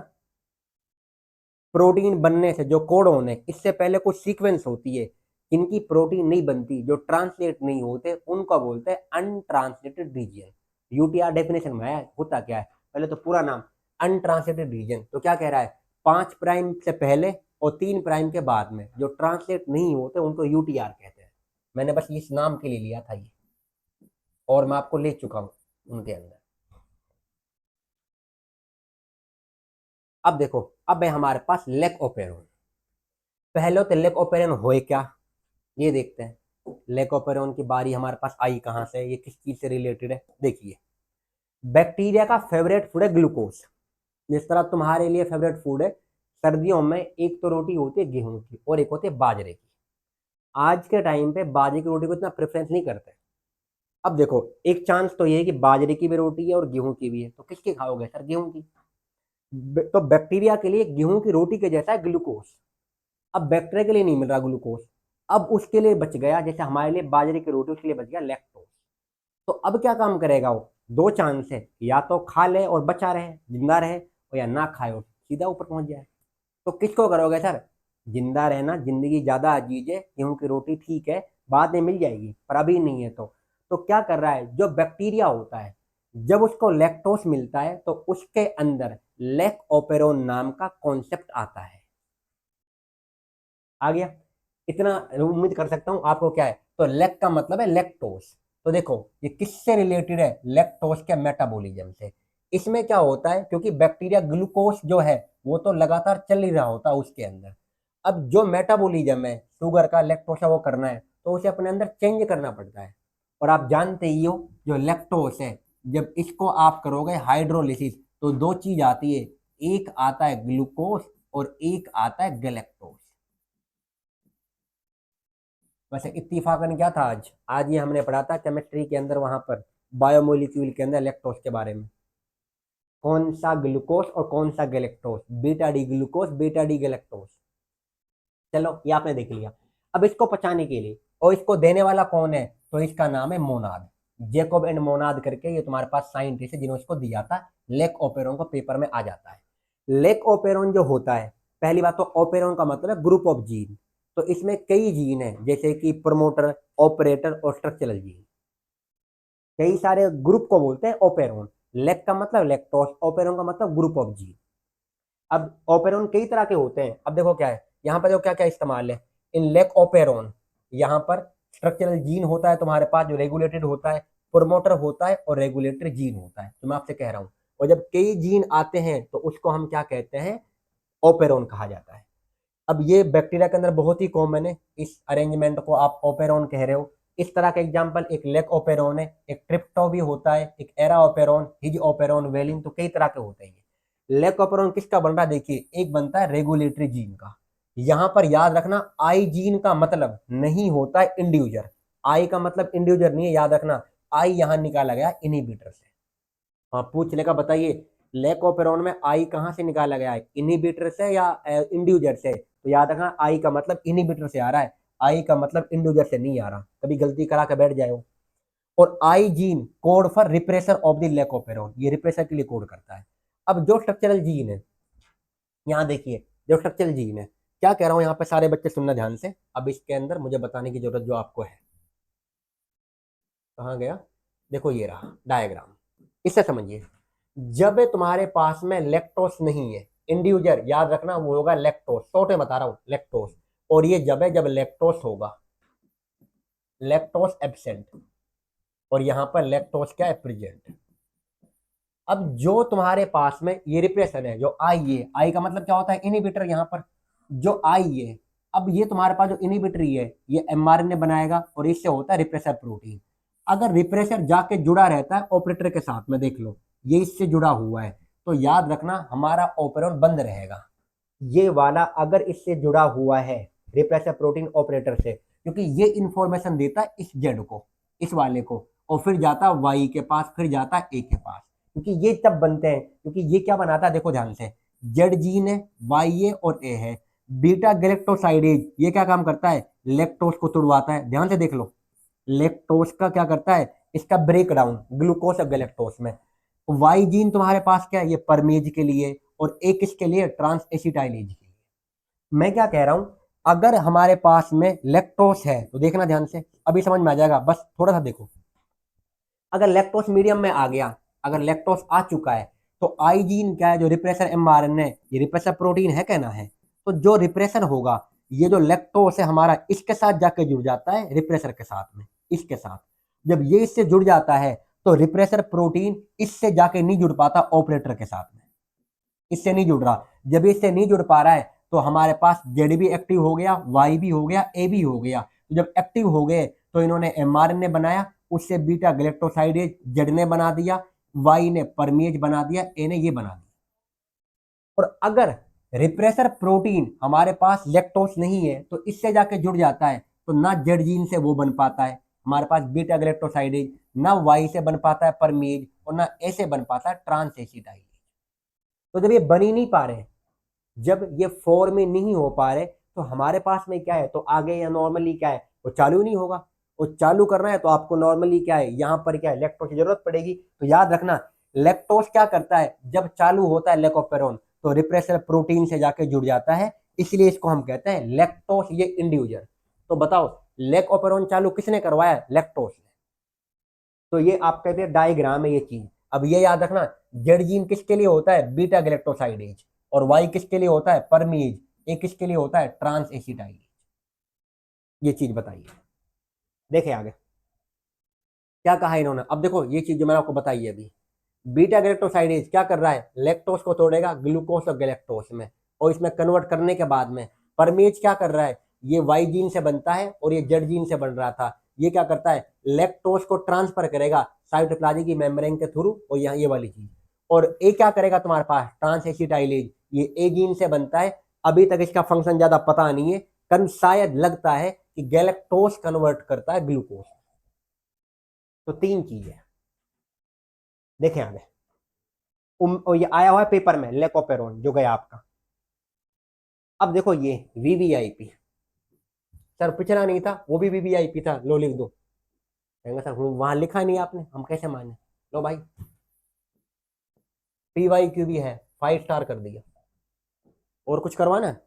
प्रोटीन बनने से जो कोडोन है इससे पहले कुछ सीक्वेंस होती है, इनकी प्रोटीन नहीं बनती, जो ट्रांसलेट नहीं होते उनको बोलते हैं अनट्रांसलेटेड रीजन। यूटीआर डेफिनेशन में है, होता क्या है, पहले तो पूरा नाम अनट्रांसलेटेड रीजन। तो क्या कह रहा है, 5 प्राइम से पहले और 3 प्राइम के बाद में जो ट्रांसलेट नहीं होते उनको यूटीआर कहते हैं। मैंने बस इस नाम के लिए लिया था ये, और मैं आपको ले चुका हूं उनके अंदर। अब देखो, अब है हमारे पास लेक ओपेरोन। पहले तो लेक ओपेरोन होए क्या, ये देखते हैं। लेक ओपेरोन की बारी हमारे पास आई कहां से, ये किस चीज से रिलेटेड है, देखिए। बैक्टीरिया का फेवरेट फूड है ग्लूकोज। जिस तरह तुम्हारे लिए फेवरेट फूड है सर्दियों में, एक तो रोटी होती है गेहूं की और एक होती है बाजरे की। आज के टाइम पे बाजरे की रोटी को इतना प्रेफरेंस नहीं करते। अब देखो एक चांस तो ये है कि बाजरे की भी रोटी है और गेहूं की भी है, तो किसकी खाओगे सर, गेहूं की। तो बैक्टीरिया के लिए गेहूं की रोटी के जैसा है ग्लूकोज। अब बैक्टीरिया के लिए नहीं मिल रहा ग्लूकोज, अब उसके लिए बच गया, जैसे हमारे लिए बाजरे की रोटी, उसके लिए बच गया लैक्टोज। तो अब क्या काम करेगा वो, दो चांस है, या तो खा ले और बचा रहे जिंदा रहे, और या ना खाए और सीधा ऊपर पहुंच जाए। तो किसको करोगे सर, जिंदा रहना, जिंदगी ज्यादा अजीज है, गेहूं की रोटी ठीक है बाद में मिल जाएगी पर अभी नहीं है। तो क्या कर रहा है, जो बैक्टीरिया होता है जब उसको लैक्टोस मिलता है तो उसके अंदर लैक ओपेरोन नाम का कॉन्सेप्ट आता है। आ गया, इतना उम्मीद कर सकता हूं आपको क्या है। तो लैक का मतलब है लैक्टोस। तो देखो ये किससे रिलेटेड है, लैक्टोस के मेटाबॉलिज्म से। इसमें क्या होता है, क्योंकि बैक्टीरिया ग्लूकोस जो है वो तो लगातार चल ही रहा होता है उसके अंदर। अब जो मेटाबॉलिज्म है शुगर का, लैक्टोस का वो करना है तो उसे अपने अंदर चेंज करना पड़ता है। और आप जानते ही हो जो लैक्टोस है, जब इसको आप करोगे हाइड्रोलिसिस तो दो चीज आती है, एक आता है ग्लूकोस और एक आता है गैलेक्टोस। वैसे इत्तीफाकन क्या था आज, आज ये हमने पढ़ा था केमिस्ट्री के अंदर, वहां पर बायोमोलिक्यूल के अंदर लैक्टोस के बारे में, कौन सा ग्लूकोस और कौन सा galactose, beta D glucose beta D galactose. चलो ये आपने देख लिया। अब इसको पचाने के लिए, और इसको देने वाला कौन है, तो इसका नाम है मोनाद। जेकोब एंड मोनाद करके ये तुम्हारे पास साइंटिस्ट है जिन्होंने इसको दिया था। लेक ओपेरोन को पेपर में आ जाता है। लेक ओपेरोन जो होता है, पहली बात तो ओपेरोन का मतलब है ग्रुप ऑफ जीन। तो इसमें कई जीन है, जैसे कि प्रोमोटर, ऑपरेटर और स्ट्रक्चरल जीन, कई सारे ग्रुप को बोलते हैं ओपेरोन। लेक का मतलब लैक्टोस, ओपेरोन का मतलब ग्रुप ऑफ जीन। अब ओपेरोन कई तरह के होते हैं, अब देखो क्या है यहाँ पर, जो क्या क्या इस्तेमाल है इन लेक ओपेरोन। यहाँ पर स्ट्रक्चरल जीन होता है तुम्हारे पास जो रेगुलेटेड होता है, प्रोमोटर होता है और रेगुलेटरी जीन होता है, तो मैं आपसे कह रहा हूँ। और जब कई जीन आते हैं तो उसको हम क्या कहते हैं, ओपेरोन कहा जाता है। अब ये बैक्टीरिया के अंदर बहुत ही कॉमन है, इस अरेंजमेंट को आप ओपेरोन कह रहे हो। इस तरह का एग्जांपल एक लेक ओपेरोन है, एक ट्रिप्टो भी होता है, एक era operon, his operon, valine, तो कई तरह के होते हैं। लेक ओपेरोन किसका बन रहा है, देखिए एक बनता है रेगुलेटरी जीन का। यहां पर याद रखना आई जीन का मतलब नहीं होता है इंड्यूजर, आई का मतलब इंड्यूजर नहीं है, याद रखना। आई यहां निकाला गया इनहिबिटर से। हाँ पूछ लेगा, बताइए लेकोपेरोन में आई कहाँ से निकाला गया है, इनहिबिटर से या इंड्यूजर से। तो याद रखना आई का मतलब इनहिबिटर से आ रहा है, आई का मतलब इंड्यूजर से नहीं आ रहा, कभी गलती करा के बैठ जाए। और I gene code for repressor of the lac operon, ये रिप्रेसर के लिए कोड करता है। अब जो स्ट्रक्चरल जीन है, यहाँ देखिए जो स्ट्रक्चरल जीन है, क्या कह रहा हूँ यहाँ पे सारे बच्चे सुनना ध्यान से। अब इसके अंदर मुझे बताने की जरूरत जो आपको है, कहाँ गया, देखो ये रहा डायग्राम, इससे समझिए। जब तुम्हारे पास में लैक्टोस नहीं है, इंड्यूजर याद रखना वो होगा लैक्टोस, शॉर्ट में बता रहा हूं लैक्टोस। और ये जब है जब लैक्टोस होगा, लैक्टोस एब्सेंट, और यहां पर लैक्टोस क्या है, प्रेजेंट। अब जो तुम्हारे पास में ये रिप्रेसर है, जो आई है, आई का मतलब क्या होता है, इनहिबिटर। यहाँ पर जो आई है, अब ये तुम्हारे पास जो इनहिबिटर है, ये एमआरएनए बनाएगा और इससे होता है रिप्रेसर प्रोटीन। अगर रिप्रेसर जाके जुड़ा रहता है ऑपरेटर के साथ में, देख लो ये इससे जुड़ा हुआ है, तो याद रखना हमारा ऑपरेटर बंद रहेगा। ये वाला अगर इससे जुड़ा हुआ है रिप्रेसर प्रोटीन ऑपरेटर से, क्योंकि ये इंफॉर्मेशन देता है इस जेड को, इस वाले को, और फिर जाता है वाई के पास, फिर जाता है ए के पास। क्योंकि ये तब बनते हैं, क्योंकि ये क्या बनाता है, देखो ध्यान से, जेड जीन है, वाई है और ए है। बीटा गैलेक्टोसाइडेज ये क्या काम करता है, लेक्टोस को तुड़वाता है। ध्यान से देख लो, लेक्टोस का क्या करता है, इसका ब्रेक डाउन ग्लूकोज और गैलेक्टोस में। वाई जीन तुम्हारे पास क्या है, ये परमेज के लिए, और ए किसके लिए, ट्रांस एसिटाइलेज के लिए। मैं क्या कह रहा हूं, अगर हमारे पास में लेक्टोस है तो देखना ध्यान से, अभी समझ में आ जाएगा, बस थोड़ा सा देखो। अगर लैक्टोस मीडियम में आ गया, अगर लैक्टोस आ चुका है, तो आई जीन क्या है, जो रिप्रेसर एमआरएनए, ये रिप्रेसर प्रोटीन है कहना है। तो जो रिप्रेसर होगा, ये जो लैक्टोस है हमारा, इसके साथ जाके जुड़ जाता है रिप्रेसर के साथ में, इसके साथ। जब ये इससे जुड़ जाता है तो रिप्रेसर प्रोटीन इससे जाके नहीं जुड़ पाता ऑपरेटर के साथ में, इससे नहीं जुड़ रहा। जब इससे नहीं जुड़ पा रहा है तो हमारे पास जेड भी एक्टिव हो गया, वाई भी हो गया, ए भी हो गया। तो जब एक्टिव हो गए तो इन्होंने एमआरएनए बनाया, उससे बीटा गैलेक्टोसाइडेज जेड ने बना दिया, वाई ने परमेज बना दिया, ए ने ये बना दिया। और अगर रिप्रेसर प्रोटीन हमारे पास लैक्टोस नहीं है तो इससे जाके जुड़ जाता है, तो ना जेड जीन से वो बन पाता है हमारे पास बीटा गैलेक्टोसाइडेज, ना वाई से बन पाता है परमेज, और ना ए से बन पाता है ट्रांस एसिटाइलेज। तो जब ये बन ही नहीं पा रहे, जब ये फॉर्म में नहीं हो पा रहे, तो हमारे पास में क्या है, तो आगे या नॉर्मली क्या है, वो चालू नहीं होगा। वो चालू करना है तो आपको नॉर्मली क्या है, यहाँ पर क्या है, लैक्टोज की जरूरत पड़ेगी। तो याद रखना, लैक्टोज क्या करता है, जब चालू होता है लेकोपेरोन, तो रिप्रेसर प्रोटीन से जाके जुड़ जाता है, इसलिए इसको हम कहते हैं लैक्टोज ये इंड्यूजर। तो बताओ, लेकोपेरोन चालू किसने करवाया, लैक्टोज ने। तो ये आप कहते हैं डायग्राम है ये चीज। अब ये याद रखना, जेड जीन किसके लिए होता है, बीटा गैलेक्टोसाइडेज, और वाई किसके लिए होता है, परमीज, ए किसके लिए होता है, ट्रांस एसिटाइलेज। ये चीज बताइए, देखे आगे क्या कहा इन्होंने। अब देखो ये चीज जो मैंने आपको बताई है अभी, बीटा गैलेक्टोसाइडेज क्या कर रहा है, लैक्टोज को तोड़ेगा ग्लूकोज और गैलेक्टोज में, और इसमें कन्वर्ट करने के बाद में परमेज क्या कर रहा है, ये वाई जीन से बनता है और ये जेड जीन से बन रहा था। ये क्या करता है, लैक्टोज को ट्रांसफर करेगा साइटोप्लाज्म की मेम्ब्रेन के थ्रू, और यहाँ ये वाली चीज। और ए क्या करेगा तुम्हारे पास, ट्रांस एसिटाइलेज, ये ए जीन से बनता है। अभी तक इसका फंक्शन ज्यादा पता नहीं है, कन शायद लगता है कि गैलेक्टोज कन्वर्ट करता है ग्लूकोज। तो तीन चीज है, देखें आगे। और ये आया हुआ है पेपर में, लेकोपेरोन जो गया आपका। अब देखो ये वीवीआईपी, सर पिछला नहीं था, वो भी वीवीआईपी था, लो लिख दो। कहेंगे सर वहां लिखा नहीं आपने, हम कैसे माने। लो भाई, पीवाईक्यू भी है, 5 स्टार कर दिया। और कुछ करवाना है,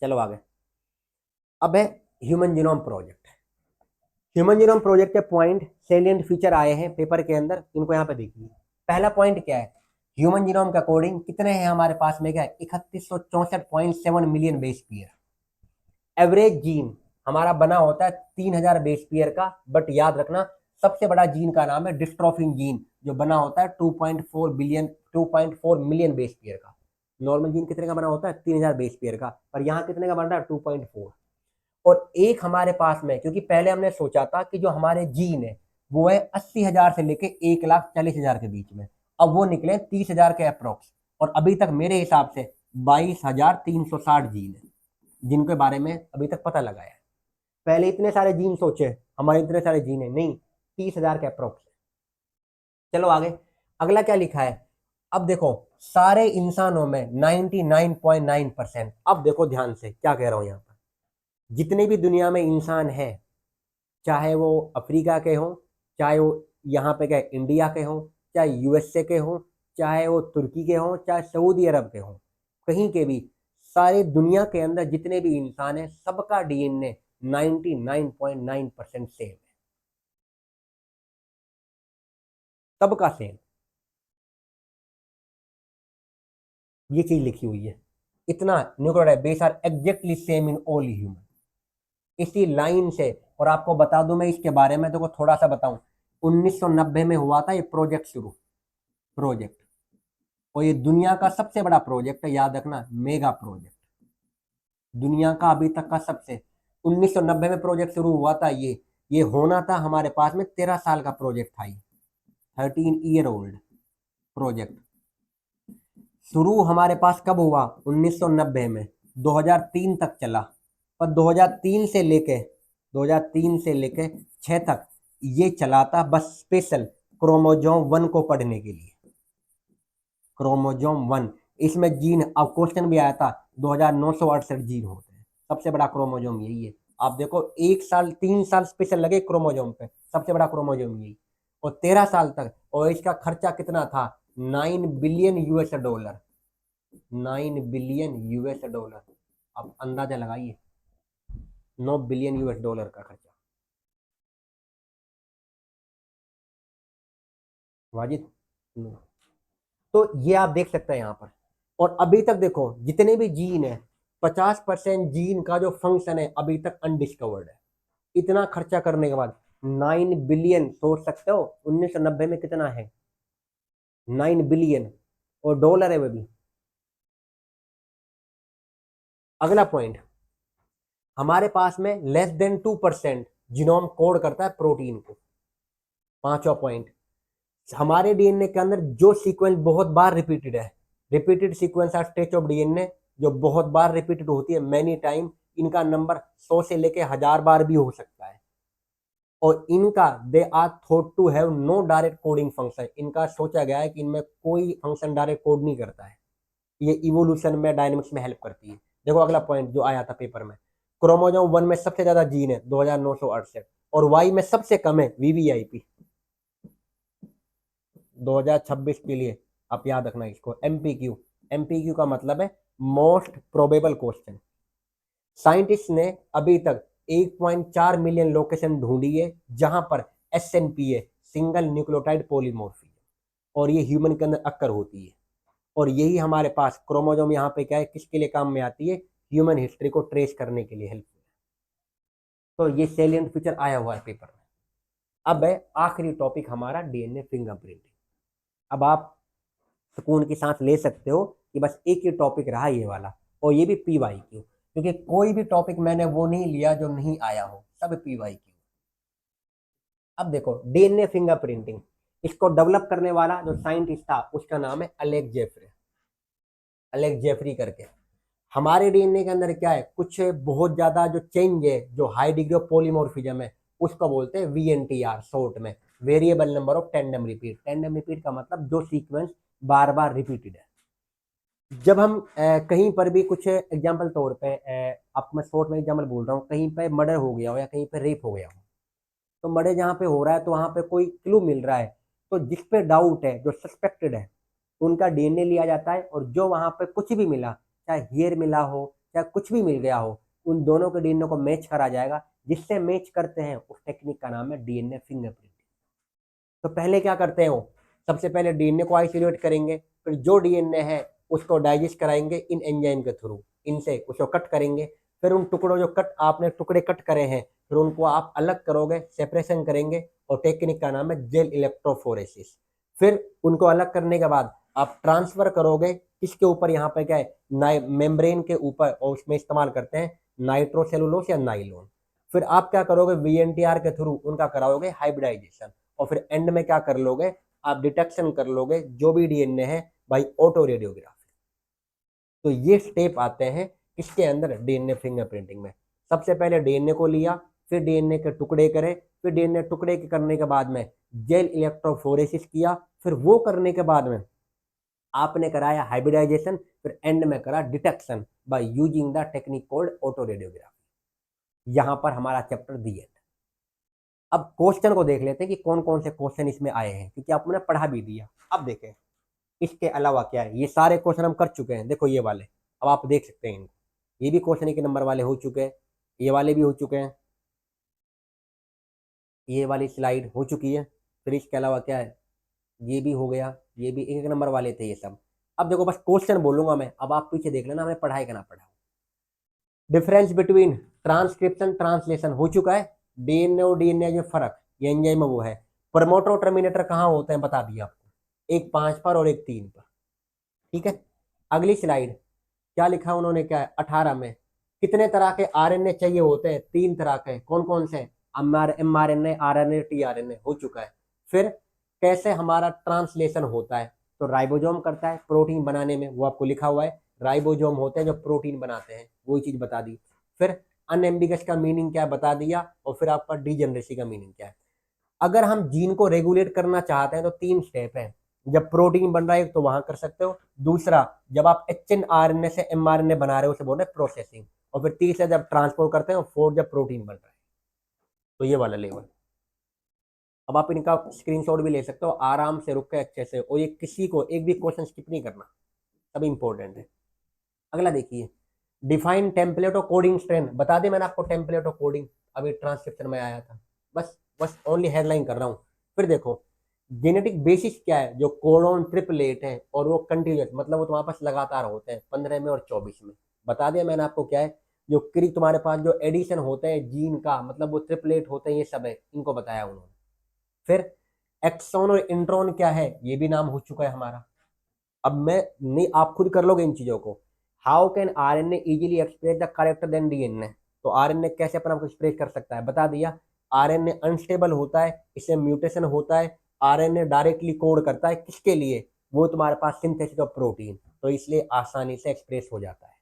चलो आगे। अब है human genome project. Human genome project के पॉइंट सेलिएंट फीचर आए हैं पेपर के अंदर, इनको यहाँ पे देखिए। पहला पॉइंट क्या है, ह्यूमन जीनोम का कोडिंग कितने हैं हमारे पास में, क्या है, 3164.7 million base pair. Average gene हमारा बना होता है 3000 बेस पेयर का, बट याद रखना सबसे बड़ा जीन का नाम है डिस्ट्रोफिन जीन, जो बना होता है 2.4 मिलियन बेस पेयर का। नॉर्मल जीन कितने का बना होता है, 3000 बेस पेयर का, पर यहाँ कितने का बन रहा है, 2.4। और एक हमारे पास में, क्योंकि पहले हमने सोचा था कि जो हमारे जीन है वो है 80,000 से लेके 1,40,000 के बीच में, अब वो निकले 30,000 के अप्रोक्स। और अभी तक मेरे हिसाब से 22,360 जीन है जिनके बारे में अभी तक पता लगाया है। पहले इतने सारे जीन सोचे, हमारे इतने सारे जीन है नहीं, 30,000 के अप्रोक्स। चलो आगे, अगला क्या लिखा है। अब देखो सारे इंसानों में 99.9%, अब देखो ध्यान से क्या कह रहा हूं, यहाँ पर जितने भी दुनिया में इंसान है, चाहे वो अफ्रीका के हों, चाहे वो यहाँ पे क्या इंडिया के हों, चाहे यूएसए के हों, चाहे वो तुर्की के हों, चाहे सऊदी अरब के हों, कहीं के भी, सारे दुनिया के अंदर जितने भी इंसान हैं, सबका डीएनए 99.9% सेम है, सबका सेम। ये चीज लिखी हुई है, इतना nucleotide base are exactly same in all human, इसी लाइन से। और आपको बता दूं मैं इसके बारे में, देखो थोड़ा सा बताऊं, 1990 में हुआ था ये प्रोजेक्ट शुरू, प्रोजेक्ट, और ये दुनिया का सबसे बड़ा प्रोजेक्ट है, याद रखना, मेगा प्रोजेक्ट, दुनिया का अभी तक का सबसे। 1990 में प्रोजेक्ट शुरू हुआ था, ये होना था हमारे पास में 13 साल का प्रोजेक्ट था ये, 13 ईयर ओल्ड प्रोजेक्ट। शुरू हमारे पास कब हुआ? 1990 में, 2003 तक चला, पर 2003 से लेके 6 तक ये चला था बस स्पेशल क्रोमोजोम 1 को पढ़ने के लिए। क्रोमोजोम 1, इसमें जीन, अब क्वेश्चन भी आया था, 2968 जीन होते हैं, सबसे बड़ा क्रोमोजोम यही है। आप देखो 1 साल 3 साल स्पेशल लगे क्रोमोजोम पे, सबसे बड़ा क्रोमोजोम यही, और 13 साल तक। और इसका खर्चा कितना था? 9 billion US dollar, 9 billion US dollar. अब अंदाजा लगाइए, 9 बिलियन US डॉलर का खर्चा। वाजिद? तो ये आप देख सकते हैं यहाँ पर। और अभी तक देखो जितने भी जीन है, 50% जीन का जो फंक्शन है अभी तक अनडिस्कवर्ड है। इतना खर्चा करने के बाद 9 बिलियन, सोच सकते हो 1990 में कितना है? 9 बिलियन, और डॉलर है वो भी। अगला पॉइंट, हमारे पास में <2% जीनोम कोड करता है प्रोटीन को। पांचवा पॉइंट, हमारे डीएनए के अंदर जो सीक्वेंस बहुत बार रिपीटेड है, repeated sequence are stretch of DNA, जो बहुत बार रिपीटेड होती है, मैनी टाइम, इनका नंबर 100 से लेके 1000 बार भी हो सकता है। और इनका they are thought to have no direct coding function, इनका सोचा गया है कि इनमें कोई फंक्शन डायरेक्ट कोड नहीं करता है, ये इवोल्यूशन में, डायनेमिक्स में हेल्प करती है। देखो अगला पॉइंट जो आया था पेपर में, क्रोमोजोम 1 में सबसे ज्यादा जीन है 2968, और वाई में सबसे कम है, वीवीआईपी। 2026 के लिए आप याद रखना इसको, एमपीक्यू। एमपीक्यू का मतलब है मोस्ट प्रोबेबल क्वेश्चन। साइंटिस्ट ने अभी तक 1.4 मिलियन लोकेशन ढूंढी है जहां पर SNP है, सिंगल न्यूक्लियोटाइड पॉलीमॉर्फिज्म, और ये ह्यूमन के अंदर अक्कर होती है। और यही हमारे पास क्रोमोजोम यहाँ पे क्या है, किसके लिए काम में आती है? ह्यूमन हिस्ट्री को ट्रेस करने के लिए हेल्प। तो ये सैलिएंट फीचर आया हुआ है पेपर में। अब है आखिरी टॉपिक हमारा, डीएनए फिंगरप्रिंटिंग। अब आप सुकून की सांस ले सकते हो कि बस एक ही टॉपिक रहा ये वाला, और ये भी PYQ, क्योंकि कोई भी टॉपिक मैंने वो नहीं लिया जो नहीं आया हो, सब PYQ। अब देखो डीएनए फिंगरप्रिंटिंग, इसको डेवलप करने वाला जो साइंटिस्ट था उसका नाम है अलेक्स जेफरी, अलेक्स जेफरी करके। हमारे डीएनए के अंदर क्या है, कुछ बहुत ज्यादा जो चेंज है, जो हाई डिग्री ऑफ पॉलीमॉर्फिज्म है, उसको बोलते हैं VNTR शॉर्ट में, variable number of tandem repeat. Tandem repeat का मतलब जो सीक्वेंस बार बार रिपीटेड है। जब हम कहीं पर भी कुछ एग्जाम्पल तौर पे, आपको मैं शॉर्ट में एग्जाम्पल बोल रहा हूँ, कहीं पे मर्डर हो गया हो या कहीं पे रेप हो गया हो, तो मर्डर जहाँ पे हो रहा है तो वहाँ पे कोई क्लू मिल रहा है, तो जिस पे डाउट है, जो सस्पेक्टेड है, उनका डीएनए लिया जाता है, और जो वहाँ पे कुछ भी मिला, चाहे हेयर मिला हो, चाहे कुछ भी मिल गया हो, उन दोनों के डीएनए को मैच करा जाएगा। जिससे मैच करते हैं उस टेक्निक का नाम है डीएनए फिंगरप्रिंटिंग। तो पहले क्या करते हैं वो, सबसे पहले डीएनए को आइसोलेट करेंगे, फिर जो डीएनए है उसको डाइजेस्ट कराएंगे इन एंजाइम के थ्रू, इनसे उसको कट करेंगे, फिर उन टुकड़ों जो कट आपने टुकड़े कट करे हैं, फिर उनको आप अलग करोगे, सेपरेशन करेंगे, और टेक्निक का नाम है जेल इलेक्ट्रोफोरेसिस। फिर उनको अलग करने के बाद आप ट्रांसफर करोगे किसके ऊपर, यहाँ पे क्या है, मेम्ब्रेन के ऊपर, और उसमें इस्तेमाल करते हैं नाइट्रोसेलुलोस या नाइलोन। फिर आप क्या करोगे, VNTR के थ्रू उनका कराओगे हाइब्रिडाइजेशन, और फिर एंड में क्या कर लोगे, आप डिटेक्शन कर लोगे जो भी डीएनए है बाई ऑटो रेडियोग्राफी। तो ये स्टेप आते हैं इसके अंदर डीएनए फिंगरप्रिंटिंग में। सबसे पहले डीएनए को लिया, फिर डीएनए के टुकड़े करे, फिर डीएनए टुकड़े के करने के बाद में जेल इलेक्ट्रोफोरेसिस किया, फिर वो करने के बाद में आपने कराया हाइब्रिडाइजेशन, फिर एंड में करा detection by using the technique called auto radiography. यहां पर हमारा चैप्टर दी है। अब क्वेश्चन को देख लेते हैं कि कौन कौन से क्वेश्चन इसमें आए हैं, क्योंकि आपने पढ़ा भी दिया। अब देखें इसके अलावा क्या है, ये सारे क्वेश्चन हम कर चुके हैं, देखो ये वाले, अब आप देख सकते हैं इनको, ये भी क्वेश्चन एक नंबर वाले हो चुके हैं, ये वाले भी हो चुके हैं, ये वाली स्लाइड हो चुकी है, फिर इसके अलावा क्या है, ये भी हो गया, ये भी एक नंबर वाले थे ये सब। अब देखो बस क्वेश्चन बोलूंगा मैं, अब आप पीछे देख लेना, हमने पढ़ाई का ना पढ़ा। डिफरेंस बिटवीन ट्रांसक्रिप्शन ट्रांसलेशन हो चुका है, डीएनए और डीएनए में फर्क, ये एंजाइम वो है। प्रमोटर और टर्मिनेटर कहाँ होते हैं बता दिया आपको, एक 5 पर और एक 3 पर। ठीक है, अगली स्लाइड क्या लिखा उन्होंने, क्या है 18 में कितने तरह के आरएनए चाहिए होते हैं, 3 तरह के, कौन कौन से, mRNA, आरएनए, टीआरएनए हो चुका है। फिर कैसे हमारा ट्रांसलेशन होता है, तो राइबोसोम करता है प्रोटीन बनाने में, वो आपको लिखा हुआ है, राइबोसोम होते हैं जो प्रोटीन बनाते हैं, वही चीज बता दी। फिर अनएम्बिगस का मीनिंग क्या बता दिया, और फिर आपका डीजेनरेसी का मीनिंग क्या है। अगर हम जीन को रेगुलेट करना चाहते हैं तो 3 स्टेप है। जब प्रोटीन बन रहा है तो वहां कर सकते हो, दूसरा जब आप HNRNA से mRNA बना रहे हो उसे बोल रहे हैं प्रोसेसिंग, और फिर तीसरा जब ट्रांसपोर्ट करते हैं, और फोर्थ जब प्रोटीन बन रहा है। तो ये वाला लेवल। अब आप इनका स्क्रीनशॉट भी ले सकते हो, आराम से रुक के अच्छे से, और ये किसी को एक भी क्वेश्चन स्किप नहीं करना, सब इंपॉर्टेंट है। अगला देखिए, डिफाइन टेम्पलेट और कोडिंग स्ट्रेन, बता दें मैंने आपको टेम्पलेट और कोडिंग, अभी ट्रांसक्रिप्शन में आया था, बस बस ओनली हेडलाइन कर रहा हूँ। फिर देखो जेनेटिक बेसिस क्या है, जो कोडोन ट्रिपलेट है, और वो कंटिन्यूस, मतलब वो तुम्हारे पास लगातार होते हैं 15 में और 24 में। बता दिया मैंने आपको क्या है, जो क्री तुम्हारे पास जो एडिशन होते हैं जीन का, मतलब वो ट्रिपलेट होते हैं, ये सब है, इनको बताया उन्होंने। फिर एक्सॉन और इंट्रॉन क्या है, ये भी नाम हो चुका है हमारा। अब मैं नहीं, आप खुद कर लोगे इन चीजों को। How can RNA easily express the character than DNA, तो आरएनए कैसे अपना को एक्सप्रेस कर सकता है, बता दिया। आरएनए अनस्टेबल होता है, इससे म्यूटेशन होता है। आरएनए डायरेक्टली कोड करता है किसके लिए, वो तुम्हारे पास सिंथेसिस ऑफ प्रोटीन, तो इसलिए आसानी से एक्सप्रेस हो जाता है।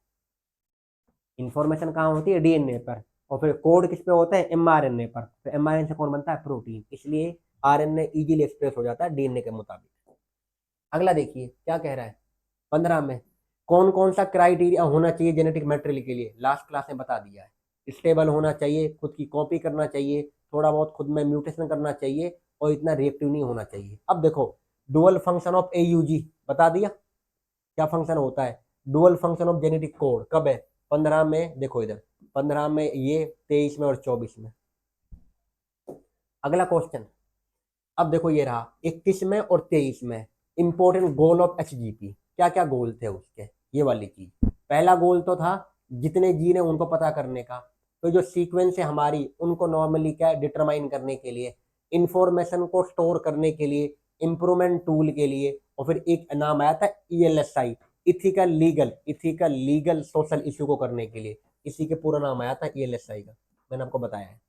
इंफॉर्मेशन कहाँ होती है, डीएनए पर, और फिर कोड किस पे होता है, एमआरएनए पर, तो एमआरएनए से कौन बनता है, प्रोटीन, इसलिए आरएनए इजीली एक्सप्रेस हो जाता है डीएनए के मुताबिक। अगला देखिए क्या कह रहा है 15 में, कौन कौन सा क्राइटेरिया होना चाहिए जेनेटिक मटेरियल के लिए, लास्ट क्लास में बता दिया है। स्टेबल होना चाहिए, खुद की कॉपी करना चाहिए, थोड़ा बहुत खुद में म्यूटेशन करना चाहिए, और इतना रिएक्टिव नहीं होना चाहिए। अब देखो डुअल फंक्शन ऑफ एयूजी बता दिया, क्या फंक्शन होता है, dual function of genetic code कब है, 15 में, देखो इधर 15 में, ये 23 में और 24 में। अगला क्वेश्चन, अब देखो ये रहा 21 में और 23 में, इंपॉर्टेंट गोल ऑफ HGP, क्या क्या गोल थे उसके, ये वाली चीज। पहला गोल तो था जितने जीन है उनको पता करने का, तो जो सीक्वेंस है हमारी उनको नॉर्मली क्या डिटरमाइन करने के लिए, इंफॉर्मेशन को स्टोर करने के लिए, इंप्रूवमेंट टूल के लिए, और फिर एक नाम आया था ELSI, ethical legal social issue को करने के लिए, इसी के पूरा नाम आया था ELSI का, मैंने आपको बताया है।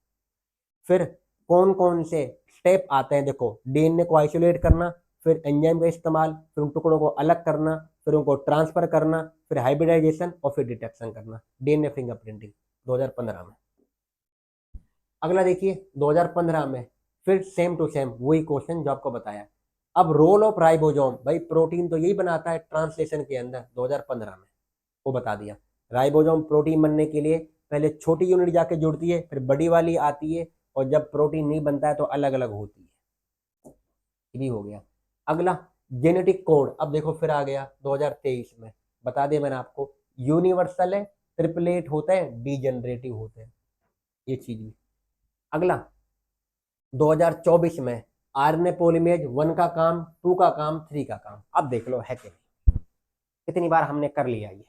फिर कौन कौन से स्टेप आते हैं, देखो डीएनए को आइसोलेट करना, फिर एंजाइम का इस्तेमाल, फिर उन टुकड़ों को अलग करना, फिर उनको ट्रांसफर करना, फिर हाइब्रिडाइजेशन, और फिर डिटेक्शन करना, डीएनए फिंगरप्रिंटिंग 2015 में। अगला देखिए 2015 में फिर सेम टू सेम वही क्वेश्चन जो आपको बताया। अब रोल ऑफ राइबोसोम, भाई प्रोटीन तो यही बनाता है ट्रांसलेशन के अंदर, 2015 में वो बता दिया। राइबोसोम प्रोटीन बनने के लिए पहले छोटी यूनिट जाके जुड़ती है, फिर बड़ी वाली आती है, और जब प्रोटीन नहीं बनता है तो अलग अलग होती है। ये भी हो गया। अगला जेनेटिक कोड, अब देखो फिर आ गया 2023 में, बता दिया मैंने आपको, यूनिवर्सल है, ट्रिपलेट होते हैं, डीजेनरेटिव होते हैं, ये चीज भी। अगला 2024 में आरएनए पॉलीमेरेज 1 का काम, 2 का काम, 3 का काम। अब देख लो है कि कितनी बार हमने कर लिया ये।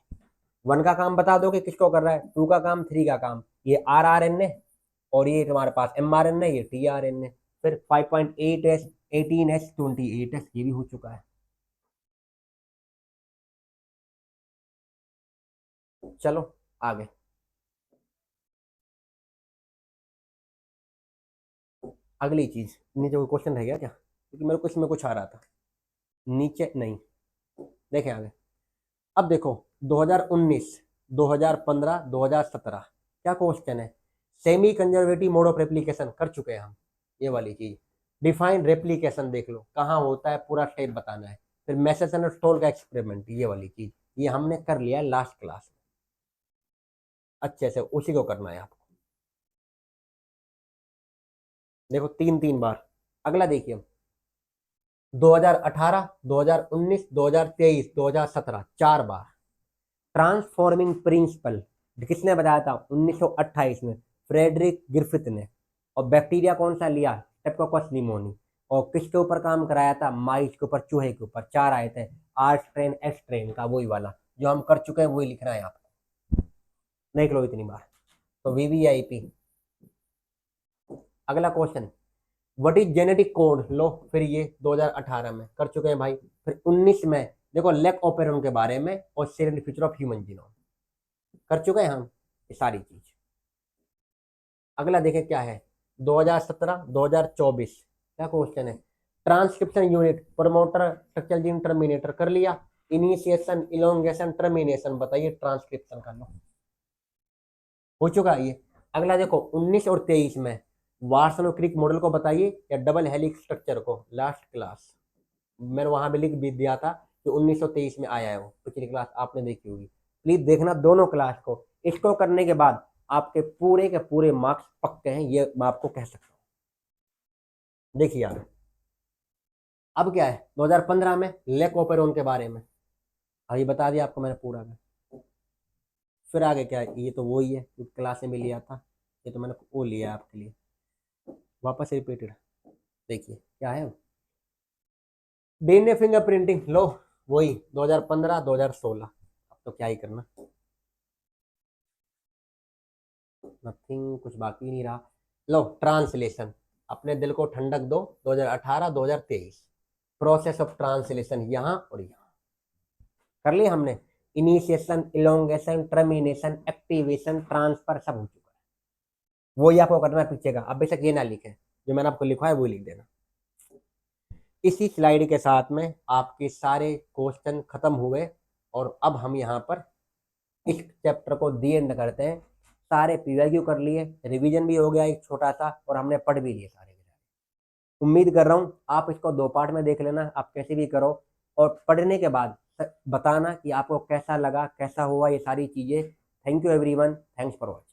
1 का काम बता दो कि किसको कर रहा है, 2 का काम, 3 का काम, ये RRNA, और ये तुम्हारे पास mRNA, ये tRNA। फिर 5.8S, 18S, 28S, ये भी हो चुका है। चलो आगे, अगली चीज, नीचे कोई क्वेश्चन रह गया क्या, क्योंकि मेरे को इसमें कुछ आ रहा था, नीचे नहीं, देखें आगे। अब देखो 2019, 2015, 2017 क्या क्वेश्चन है, semi conservative mode of replication कर चुके हैं हम, ये वाली चीज। डिफाइन रेप्लिकेशन देख लो कहाँ होता है, पूरा स्टेप बताना है। फिर मैसेसन और स्टोल का एक्सपेरिमेंट, ये वाली चीज, ये हमने कर लिया लास्ट क्लास में, अच्छे से उसी को करना है आपको। देखो 3 3 बार। अगला देखिए 2018, 2019, 2023, 2017, 4 बार। ट्रांसफॉर्मिंग प्रिंसिपल किसने बताया था, 1928 में फ्रेडरिक ग्रिफिथ ने। और बैक्टीरिया कौन सा लिया, स्टेप्टोकोकस निमोनी। और किसके ऊपर काम कराया था, माइस के ऊपर, चूहे के ऊपर। 4 आए थे, R स्ट्रेन, S स्ट्रेन का, वही वाला जो हम कर चुके हैं, वही लिखना है आपको, देख लो इतनी बार। तो VVIP। अगला question, what is genetic code, लो फिर ये 2018 में कर चुके हैं भाई। फिर 19 में देखो लैक ओपेरॉन के बारे में और cell feature of human genome कर चुके हैं हम ये सारी चीज। अगला देखें क्या है 2017 2024 क्या क्वेश्चन है, transcription unit promoter structural gene terminator कर लिया, इनिशिएशन इलोंगेशन टर्मिनेशन बताइए ट्रांसक्रिप्शन का लो हो चुका है ये। अगला देखो 19 और 23 में वार्सन क्रिक मॉडल को बताइए या डबल हेलिक्स स्ट्रक्चर को, लास्ट क्लास मैंने वहां भी लिख भी दिया था कि 1923 में आया है वो, पिछली क्लास आपने देखी होगी। प्लीज देखना दोनों क्लास को। इसको करने के बाद आपके पूरे के पूरे मार्क्स पक्के हैं, ये मैं आपको कह सकता हूँ। देखिए यार अब क्या है 2015 में लेक ओपेरोन के बारे में अभी बता दिया आपको मैंने पूरा में। फिर आगे क्या है, ये तो वही है क्लास में लिया था, ये तो मैंने वो लिया आपके लिए वापस रिपीटेड। देखिए क्या है डीएनए फिंगरप्रिंटिंग, लो वही 2015 2016। अब तो क्या ही करना, नथिंग कुछ बाकी नहीं रहा। लो ट्रांसलेशन, अपने दिल को ठंडक दो 2018 2023 प्रोसेस ऑफ ट्रांसलेशन यहाँ और यहाँ कर लिया हमने। Initiation elongation termination activation transfer सब हो चुका है, वही आपको करना है पीछे का। अब बेशक ये ना लिखे, जो मैंने आपको लिखा है वो लिख देना। इसी स्लाइड के साथ में आपके सारे क्वेश्चन खत्म हुए और अब हम यहाँ पर इस चैप्टर को दी एंड करते हैं। सारे पीवाईक्यू कर लिए, रिवीजन भी हो गया एक छोटा सा और हमने पढ़ भी लिए सारे। उम्मीद कर रहा हूँ आप इसको 2 पार्ट में देख लेना, आप कैसे भी करो और पढ़ने के बाद बताना कि आपको कैसा लगा कैसा हुआ ये सारी चीज़ें। Thank you everyone, thanks for watching.